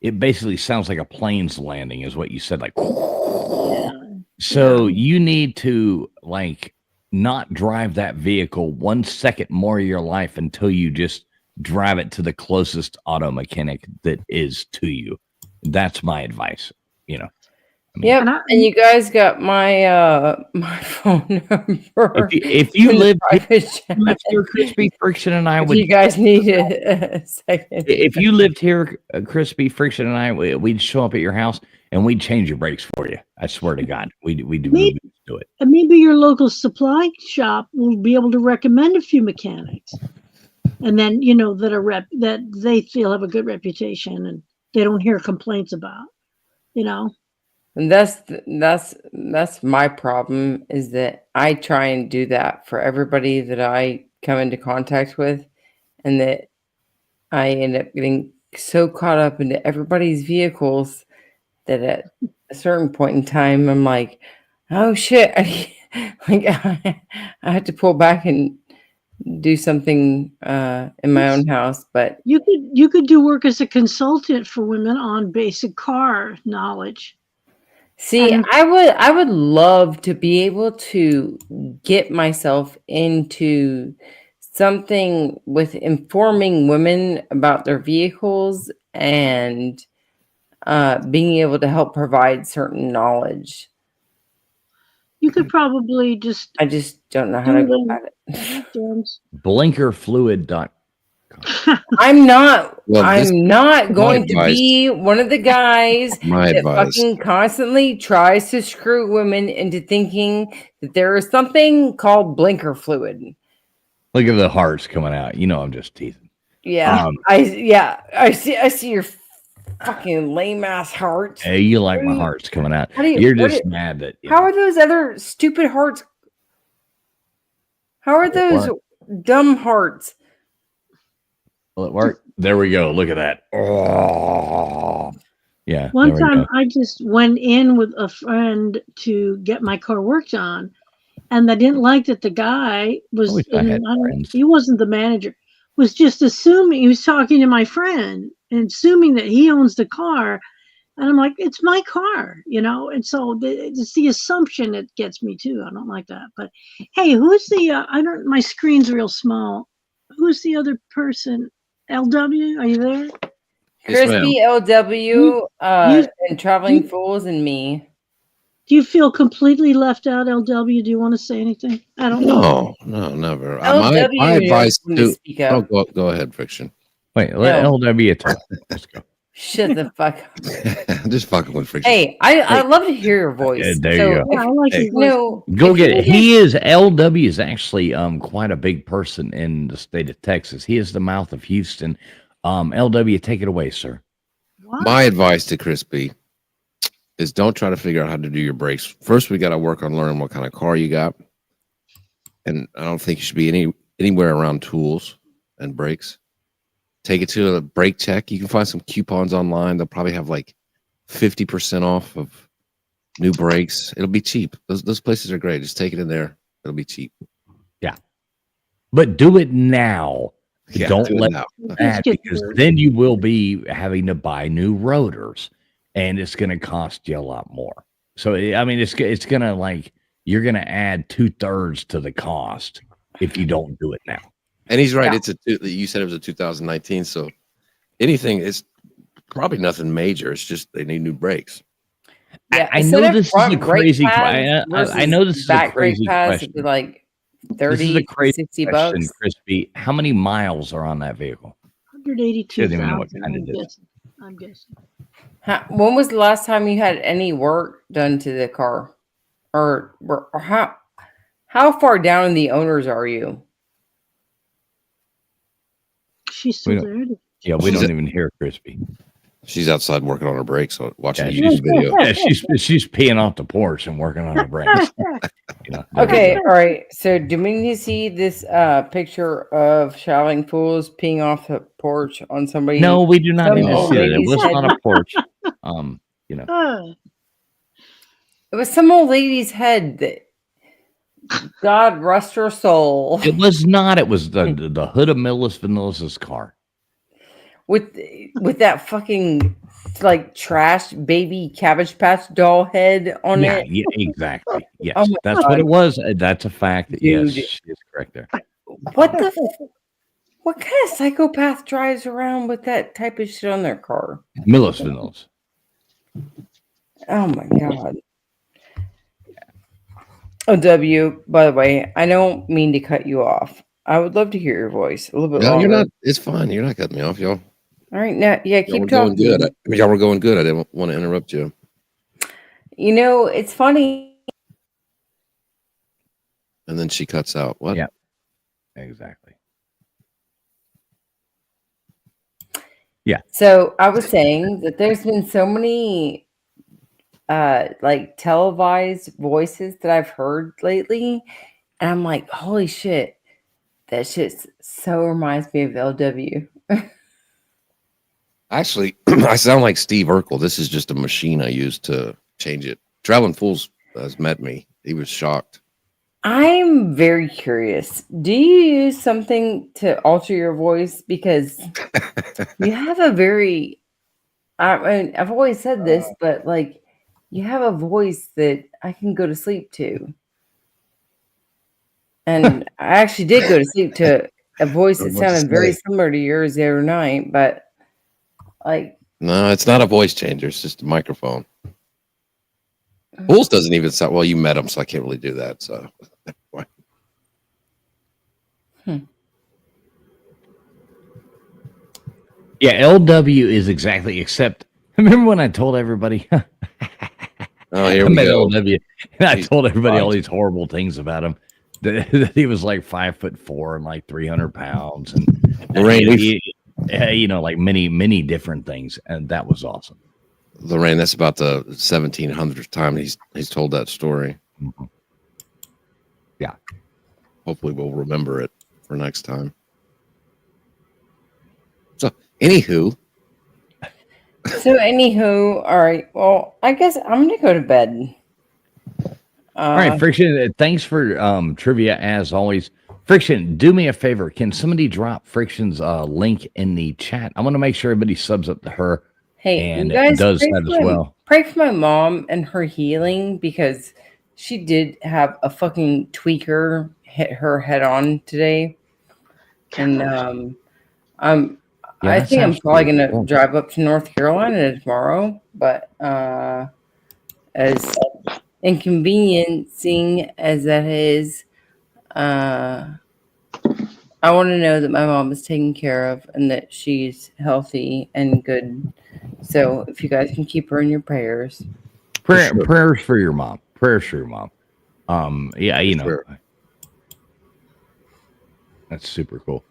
it basically sounds like a plane's landing, is what you said. Like,
Yeah.
so you need to not drive that vehicle 1 second more of your life until you just drive it to the closest auto mechanic that is to you. That's my advice.
Yep,
And I-
and you guys got my my phone number.
If you
in the
lived
private chat.
here, Crispy Friction and I
If
would.
you guys need a second.
If you lived here, Crispy Friction and I, we'd show up at your house and we'd change your brakes for you. I swear to God, we do it.
And maybe your local supply shop will be able to recommend a few mechanics, and then that they feel have a good reputation and they don't hear complaints about.
And that's my problem is that I try and do that for everybody that I come into contact with, and that I end up getting so caught up into everybody's vehicles that at a certain point in time I'm like, oh shit, I have to pull back and do something in my own house. But
You could do work as a consultant for women on basic car knowledge.
see, I would love to be able to get myself into something with informing women about their vehicles and being able to help provide certain knowledge.
You could probably just
I just don't know how to go about it.
Blinkerfluid.com.
I'm not
Well, this-
I'm not going to
advice.
be one of the guys
My
that
advice.
fucking constantly tries to screw women into thinking that there is something called blinker fluid.
Look at the hearts coming out. I'm just teasing.
Yeah.
Um,
I see your fucking lame ass heart.
Hey, you like my hearts coming out.
How do you-
You're
what
just
do-
mad that.
How are those other stupid hearts? How are those dumb hearts?
Will it work? There we go. Look at that. Oh, yeah.
One
there we
time
go.
I just went in with a friend to get my car worked on, and I didn't like that the guy was,
I wish I had friends.
he wasn't the manager, was just assuming, he was talking to my friend and assuming that he owns the car. And I'm like, it's my car, and so it's the assumption that gets me too. I don't like that. But hey, who's the, my screen's real small. Who's the other person? LW, are you there?
Yes, ma'am.
Crispy LW
You-
and Traveling
you-
Fools and me.
Do you feel completely left out, LW? Do you want to say anything? I don't know.
No, never.
LW
My advice
knows when to
to
speak up.
go ahead, Friction.
Wait, let
No.
LW talk. Let's go.
Shut the fuck up.
Just fucking with Friction.
Hey, I love to hear your voice.
there you go.
Yeah, I like
Hey.
your voice.
No,
Go
if
get
you
it. He is LW is actually quite a big person in the state of Texas. He is the mouth of Houston. LW, take it away, sir.
What?
My advice to Crispy is don't try to figure out how to do your brakes. First, we got to work on learning what kind of car you got. And I don't think you should be anywhere around tools and brakes. Take it to a brake check. You can find some coupons online. They'll probably have like 50% off of new brakes. It'll be cheap. Those places are great. Just take it in there. It'll be cheap.
But do it now.
Yeah,
Don't
do it
let
now.
that,
get
because
through.
then you will be having to buy new rotors and it's going to cost you a lot more. So, I mean, it's going to you're going to add 2/3 to the cost if you don't do it now.
And he's right.
Yeah.
You said it was a 2019. So anything is probably nothing major. It's just they need new brakes.
Yeah,
I
instead
know
of
this is
front
a
brake
crazy
pads
I
versus
know this is a
back brake
crazy
pads,
question.
it'd be like
This is a
30,
crazy
60
question,
bucks.
Crispy. How many miles are on that vehicle?
182,000.
Doesn't even know what kind
I'm
it is.
guessing. I'm guessing.
When was the last time you had any work done to the car, or how far down in the owners are you?
She's
We
still
don't-
there.
Yeah, we
She's
don't
a-
even hear Crispy.
She's outside working on her brakes, so watching
Yeah,
a
she's-
YouTube video.
Yeah, she's peeing off the porch and working on her brakes. You know,
Okay, all right. So, do we need to see this picture of Shouting Fools peeing off the porch on somebody?
No, we do not
Some
need to
old
see that. It
lady's
was
head.
on a porch. You know.
It was some old lady's head. That, God rest her soul.
It was not. It was the hood of Millis Vanillis' car.
With that fucking like trash baby Cabbage Patch doll head on
Yeah,
it.
yeah, exactly. Yes,
Oh my
that's
God.
what it was. That's a fact. Yes,
Dude.
she is correct there.
What the? What kind of psychopath drives around with that type of shit on their car?
Millis Vanillis.
Oh my God. Oh, W, by the way, I don't mean to cut you off. I would love to hear your voice a little bit
No,
longer.
you're not. It's fine. You're not cutting me off, y'all.
All right, now, yeah,
Y'all
keep
were going
talking.
good. Y'all were going good. I didn't want to interrupt you.
You know, it's funny.
And then she cuts out. What?
Yeah. Exactly.
So I was saying that there's been so many like televised voices that I've heard lately, and I'm like, holy shit, that shit so reminds me of LW.
Actually, I sound like Steve Urkel. This is just a machine I used to change it. Traveling Fools has met me. He was shocked.
I'm very curious. Do you use something to alter your voice? Because you have a very, I mean, I've always said this, but like, you have a voice that I can go to sleep to. And I actually did go to sleep to a voice that
What to
sounded very
say?
similar to yours the other night, but like,
No, it's not a voice changer. It's just a microphone. Fools doesn't even sound well. You met him, so I can't really do that. So,
Yeah, LW is exactly. Except, remember when I told everybody?
oh, here
I
we
met
go.
LW, and I
He's
told everybody all
fine.
these horrible things about him. That he was like 5'4" and like 300 pounds, and
Lorraine,
you know, like many different things, and that was awesome.
Lorraine, that's about the 1700th time he's told that story.
Mhm. Yeah.
Hopefully, we'll remember it for next time. So, anywho,
so anywho, all right. Well, I guess I'm gonna go to bed.
All right, Friction. Thanks for trivia as always. Friction, do me a favor. Can somebody drop Friction's link in the chat? I want to make sure everybody subs up to her.
Hey,
And
you
it
guys
does
pray
that
for
as
my-
well.
Pray for my mom and her healing because she did have a fucking tweaker hit her head on today, and
Yeah,
I
that
think I'm
sounds
probably
pretty
gonna
cool.
drive up to North Carolina tomorrow. But as inconveniencing as that is, I want to know that my mom is taken care of and that she's healthy and good. So if you guys can keep her in your prayers.
sure.
Prayers for your mom. Prayers for your mom. Yeah, you know,
Sure.
that's super cool.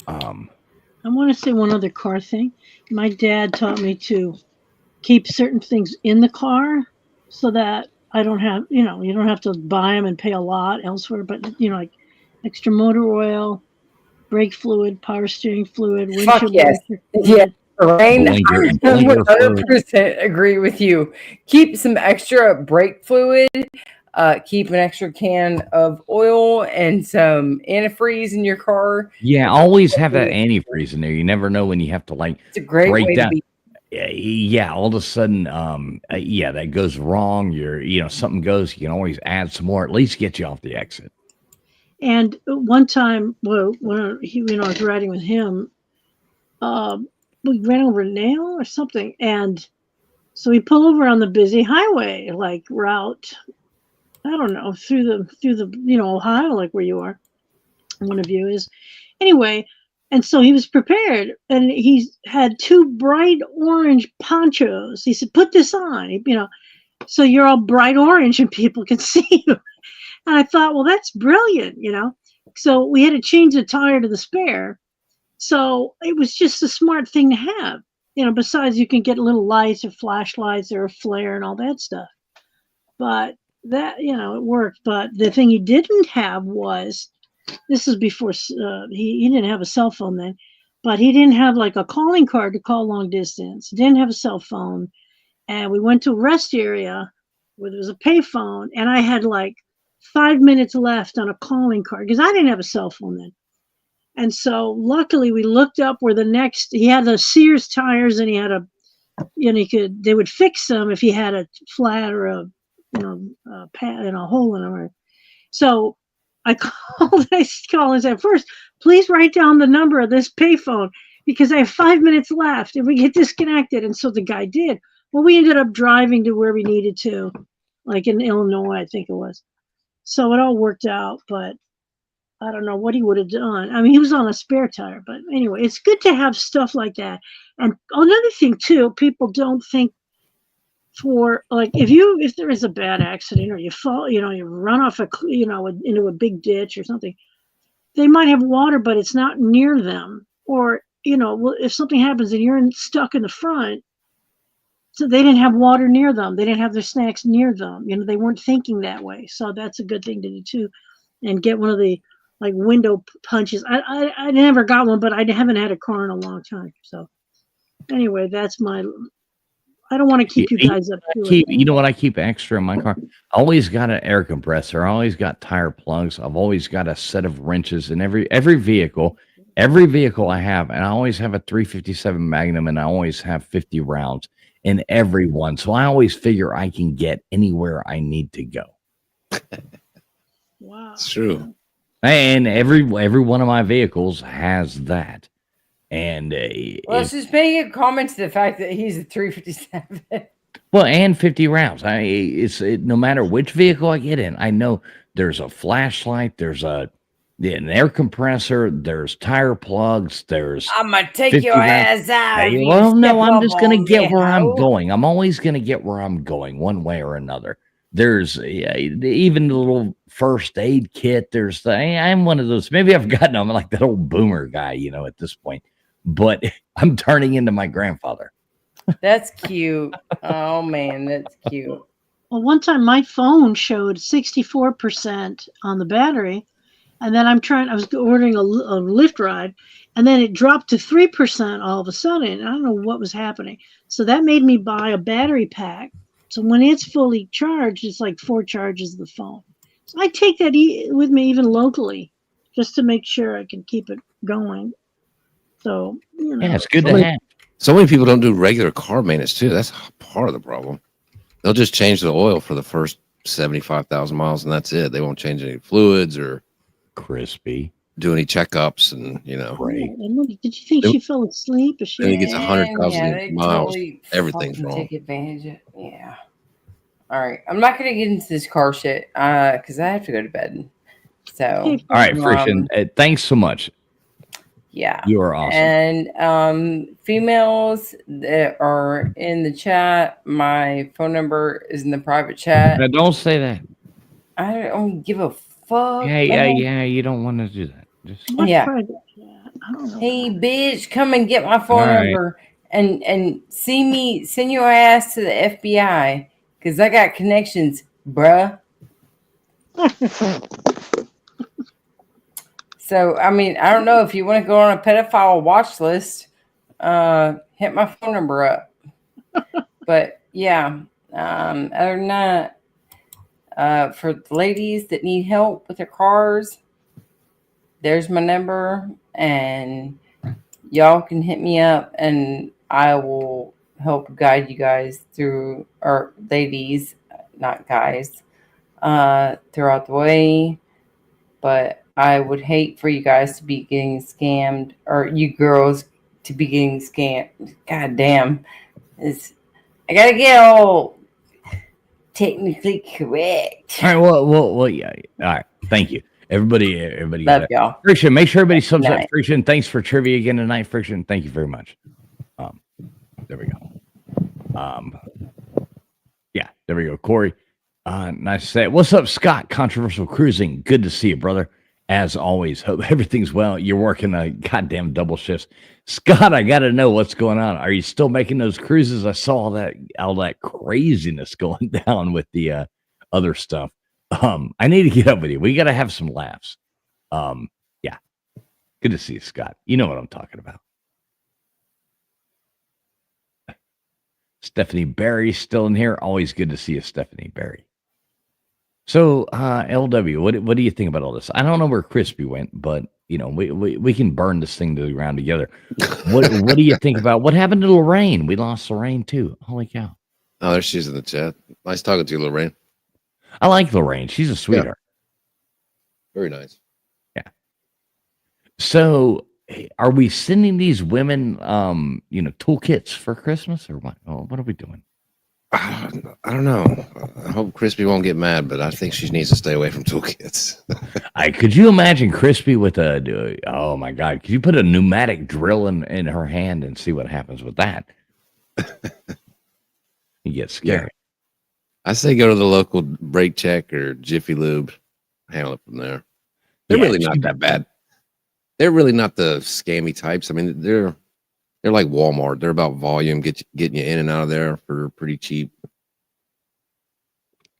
I want to say one other car thing. My dad taught me to keep certain things in the car so that I don't have, you don't have to buy them and pay a lot elsewhere, but, like extra motor oil, brake fluid, power steering fluid,
Fuck
windshield
yes.
wiper
Yeah.
fluid.
Lorraine,
Blinker-
I
blinker
100% agree with you. Keep some extra brake fluid. Keep an extra can of oil and some antifreeze in your car.
Yeah, always have that antifreeze in there. You never know when you have to like
It's a great
break
way
down.
to be.
Yeah, all of a sudden, yeah, that goes wrong. Something goes. You can always add some more. At least get you off the exit.
And one time, well, when I was riding with him, we ran over a nail or something, and so we pull over on the busy highway, like route, I don't know, through the Ohio, like where you are, one of you is. Anyway, And so he was prepared, and he had 2 bright orange ponchos. He said, "Put this on, so you're all bright orange and people can see you." And I thought, well, that's brilliant, So we had to change the tire to the spare. So it was just a smart thing to have, besides you can get little lights or flashlights or a flare and all that stuff. But that, it worked. But the thing he didn't have was, this is before he didn't have a cell phone then, but he didn't have like a calling card to call long distance. He didn't have a cell phone. And we went to a rest area where there was a payphone, and I had like 5 minutes left on a calling card because I didn't have a cell phone then. And so luckily we looked up where he had the Sears tires, and he had they would fix them if he had a flat or a hole in them. So I called and said, "First, please write down the number of this payphone because I have 5 minutes left if we get disconnected." And so the guy did. Well, we ended up driving to where we needed to, like in Illinois, I think it was. So it all worked out, but I don't know what he would have done. I mean, he was on a spare tire, but anyway, it's good to have stuff like that. And another thing too, people don't think for like if there is a bad accident or you fall, you run off into a big ditch or something, they might have water, but it's not near them. Or if something happens and you're stuck in the front, so they didn't have water near them, they didn't have their snacks near them. They weren't thinking that way. So that's a good thing to do too, and get one of the like window punches. I never got one, but I haven't had a car in a long time. So anyway, that's my. I don't want to keep you guys up.
You know what? I keep extra in my car. I always got an air compressor. I always got tire plugs. I've always got a set of wrenches in every vehicle. Every vehicle I have, and I always have a 357 Magnum, and I always have 50 rounds in every one. So I always figure I can get anywhere I need to go.
Wow,
It's true.
And every one of my vehicles has that. And
let's just make a comment to the fact that he's a 357.
Well, and 50 rounds. No matter which vehicle I get in, I know there's a flashlight, there's an air compressor, there's tire plugs, there's.
I'm gonna take
50
your
rounds.
ass out.
Hey,
you
well, no,
step
I'm
up
just going
on
to get
me,
where I'm
hoe.
going. I'm always going to get where I'm going, one way or another. There's even the little first aid kit. I'm one of those. Maybe I've gotten. I'm like that old boomer guy, at this point. But I'm turning into my grandfather.
That's cute. Oh man, that's cute.
Well, one time my phone showed 64% on the battery, and then I was ordering a Lyft ride, and then it dropped to 3% all of a sudden. I don't know what was happening. So that made me buy a battery pack. So when it's fully charged, it's like 4 charges of the phone. So I take that with me even locally, just to make sure I can keep it going. So,
Yeah, it's good to have.
So many people don't do regular car maintenance too. That's part of the problem. They'll just change the oil for the first 75,000 miles, and that's it. They won't change any fluids or
crispy
do any checkups, and
Great.
Did you think she fell asleep? Or she?
Then he gets 100,000
they
miles.
totally
Everything's
fucking
wrong.
Take advantage of Yeah. All right. I'm not gonna get into this car shit because I have to go to bed. So
Okay.
All right, Friction. Thanks so much.
yeah.
You are awesome.
And females that are in the chat, my phone number is in the private chat.
Now, don't say that.
I don't give a fuck.
Yeah. You don't want to do that. Just
What
Yeah.
private chat? I don't know.
Hey, bitch, come and get my phone
All right.
number and send your ass to the FBI because I got connections, bruh. So, I mean, I don't know if you want to go on a pedophile watch list, hit my phone number up. But yeah, other than that, for the ladies that need help with their cars, there's my number, and y'all can hit me up, and I will help guide you guys through, or ladies, not guys, throughout the way. But I would hate for you guys to be getting scammed, or you girls to be getting scammed. God damn. I gotta get all technically correct.
all right. Well, yeah. All right. Thank you. Everybody got
Love
it.
y'all.
Friction, make sure everybody subs up.
Night.
Friction, thanks for trivia again tonight. Friction, thank you very much. There we go. Yeah, there we go. Corey, nice to say. What's up, Scott? Controversial Cruising. Good to see you, brother. As always, hope everything's well. You're working a goddamn double shifts. Scott, I got to know what's going on. Are you still making those cruises? I saw all that craziness going down with the other stuff. I need to get up with you. We got to have some laughs. Yeah. Good to see you, Scott. You know what I'm talking about. Stephanie Barry still in here. Always good to see you, Stephanie Barry. So, LW, what do you think about all this? I don't know where Crispy went, but we can burn this thing to the ground together. What do you think about what happened to Lorraine? We lost Lorraine too. Holy cow!
Oh, there she's in the chat. Nice talking to you, Lorraine.
I like Lorraine. She's a sweetheart.
Very nice.
Yeah. So, are we sending these women, toolkits for Christmas or what? Oh, what are we doing?
I don't know. I hope Crispy won't get mad, but I think she needs to stay away from toolkits.
Could you imagine Crispy with oh my God, could you put a pneumatic drill in her hand and see what happens with that? You get scary.
Yeah. I say go to the local Brake Check or Jiffy Lube, handle it from there. They're really not that bad. They're really not the scammy types. I mean, they're like Walmart. They're about volume, getting you in and out of there for pretty cheap.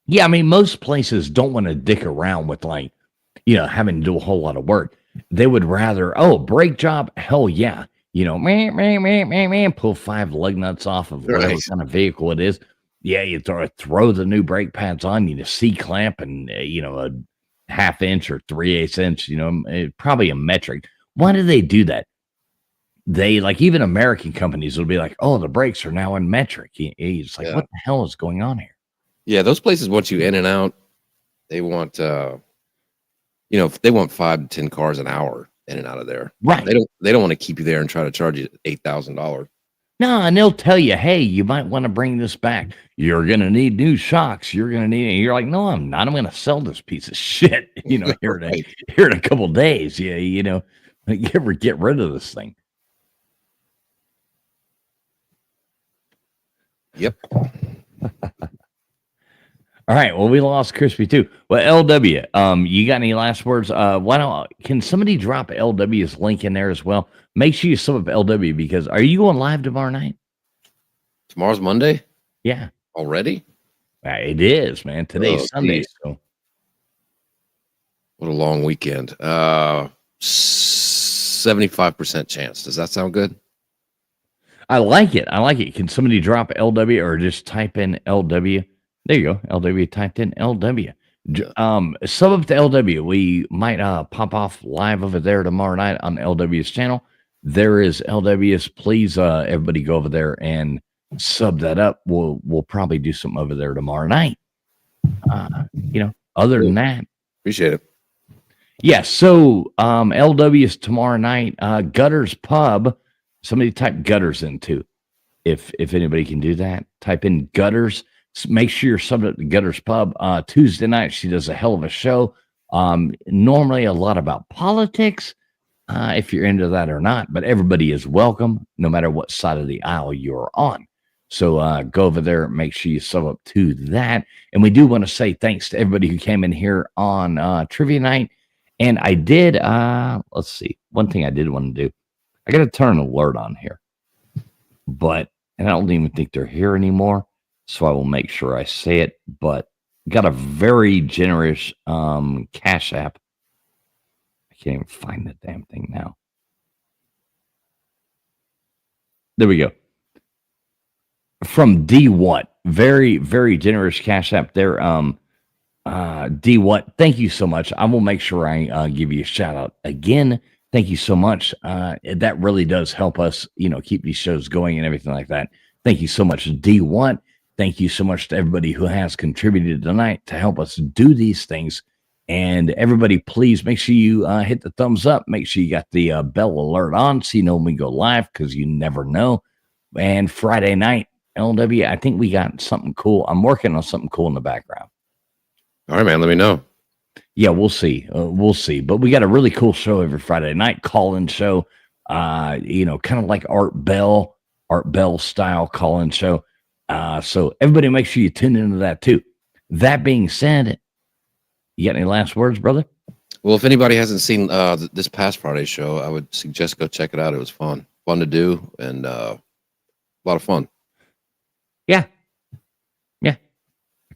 Yeah, I mean, most places don't want to dick around with having to do a whole lot of work. They would rather, brake job, hell yeah. Pull 5 lug nuts off of whatever kind of vehicle it is. Yeah, you throw the new brake pads on, C-clamp and, a 1/2 inch or 3/8 inch, probably a metric. Why do they do that? They even American companies will be like, oh, the brakes are now in metric. It's like, what the hell is going on here?
Yeah, those places want you in and out. They want, they want 5 to 10 cars an hour in and out of there.
Right.
They don't want to keep you there and try to charge you $8,000.
No, and they'll tell you, hey, you might want to bring this back. You're going to need new shocks. You're going to need it. You're like, no, I'm not. I'm going to sell this piece of shit, here in a couple of days. Yeah, get rid of this thing.
Yep.
All right. Well, we lost Crispy too. Well, LW, you got any last words? Can somebody drop LW's link in there as well? Make sure you sub up LW because are you going live tomorrow night?
Tomorrow's Monday?
Yeah.
Already?
It is, man. Today's Sunday. So.
What a long weekend. 75% chance. Does that sound good?
I like it. Can somebody drop LW or just type in LW? There you go. LW typed in LW. Sub up to LW. We might pop off live over there tomorrow night on LW's channel. There is LW's. Please, everybody go over there and sub that up. We'll probably do something over there tomorrow night. Other than that,
appreciate it.
Yeah. So LW's tomorrow night. Gutters Pub. Somebody type Gutters in too. If anybody can do that, type in Gutters. Make sure you're subbed up to Gutters Pub. Tuesday night, she does a hell of a show. Normally a lot about politics, if you're into that or not, but everybody is welcome, no matter what side of the aisle you're on. So go over there, make sure you sub up to that. And we do want to say thanks to everybody who came in here on Trivia Night. And I did, let's see, one thing I did want to do. I got to turn an alert on here, and I don't even think they're here anymore. So I will make sure I say it, but got a very generous Cash App. I can't even find the damn thing now. There we go. From D What. Very, very generous Cash App there. D What, thank you so much. I will make sure I give you a shout out again. Thank you so much. That really does help us, keep these shows going and everything like that. Thank you so much, D What. Thank you so much to everybody who has contributed tonight to help us do these things. And everybody, please make sure you hit the thumbs up. Make sure you got the bell alert on so you know when we go live because you never know. And Friday night, LW, I think we got something cool. I'm working on something cool in the background.
All right, man. Let me know.
Yeah, we'll see. We'll see. But we got a really cool show every Friday night, call-in show. Kind of like Art Bell style call-in show. So everybody make sure you tune into that too. That being said, you got any last words, brother?
Well, if anybody hasn't seen this past Friday show, I would suggest go check it out. It was fun to do, and a lot of fun.
Yeah. I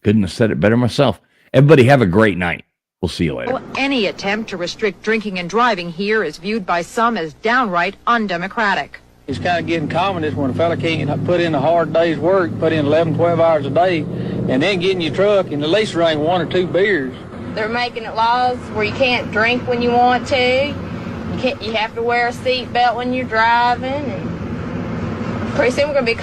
couldn't have said it better myself. Everybody have a great night. We'll see you later.
Any attempt to restrict drinking and driving here is viewed by some as downright undemocratic.
It's kind of getting common is when a fella can't put in a hard day's work, put in 11, 12 hours a day, and then get in your truck and at least drink 1 or 2 beers.
They're making it laws where you can't drink when you want to. You have to wear a seatbelt when you're driving. And pretty soon we're going to be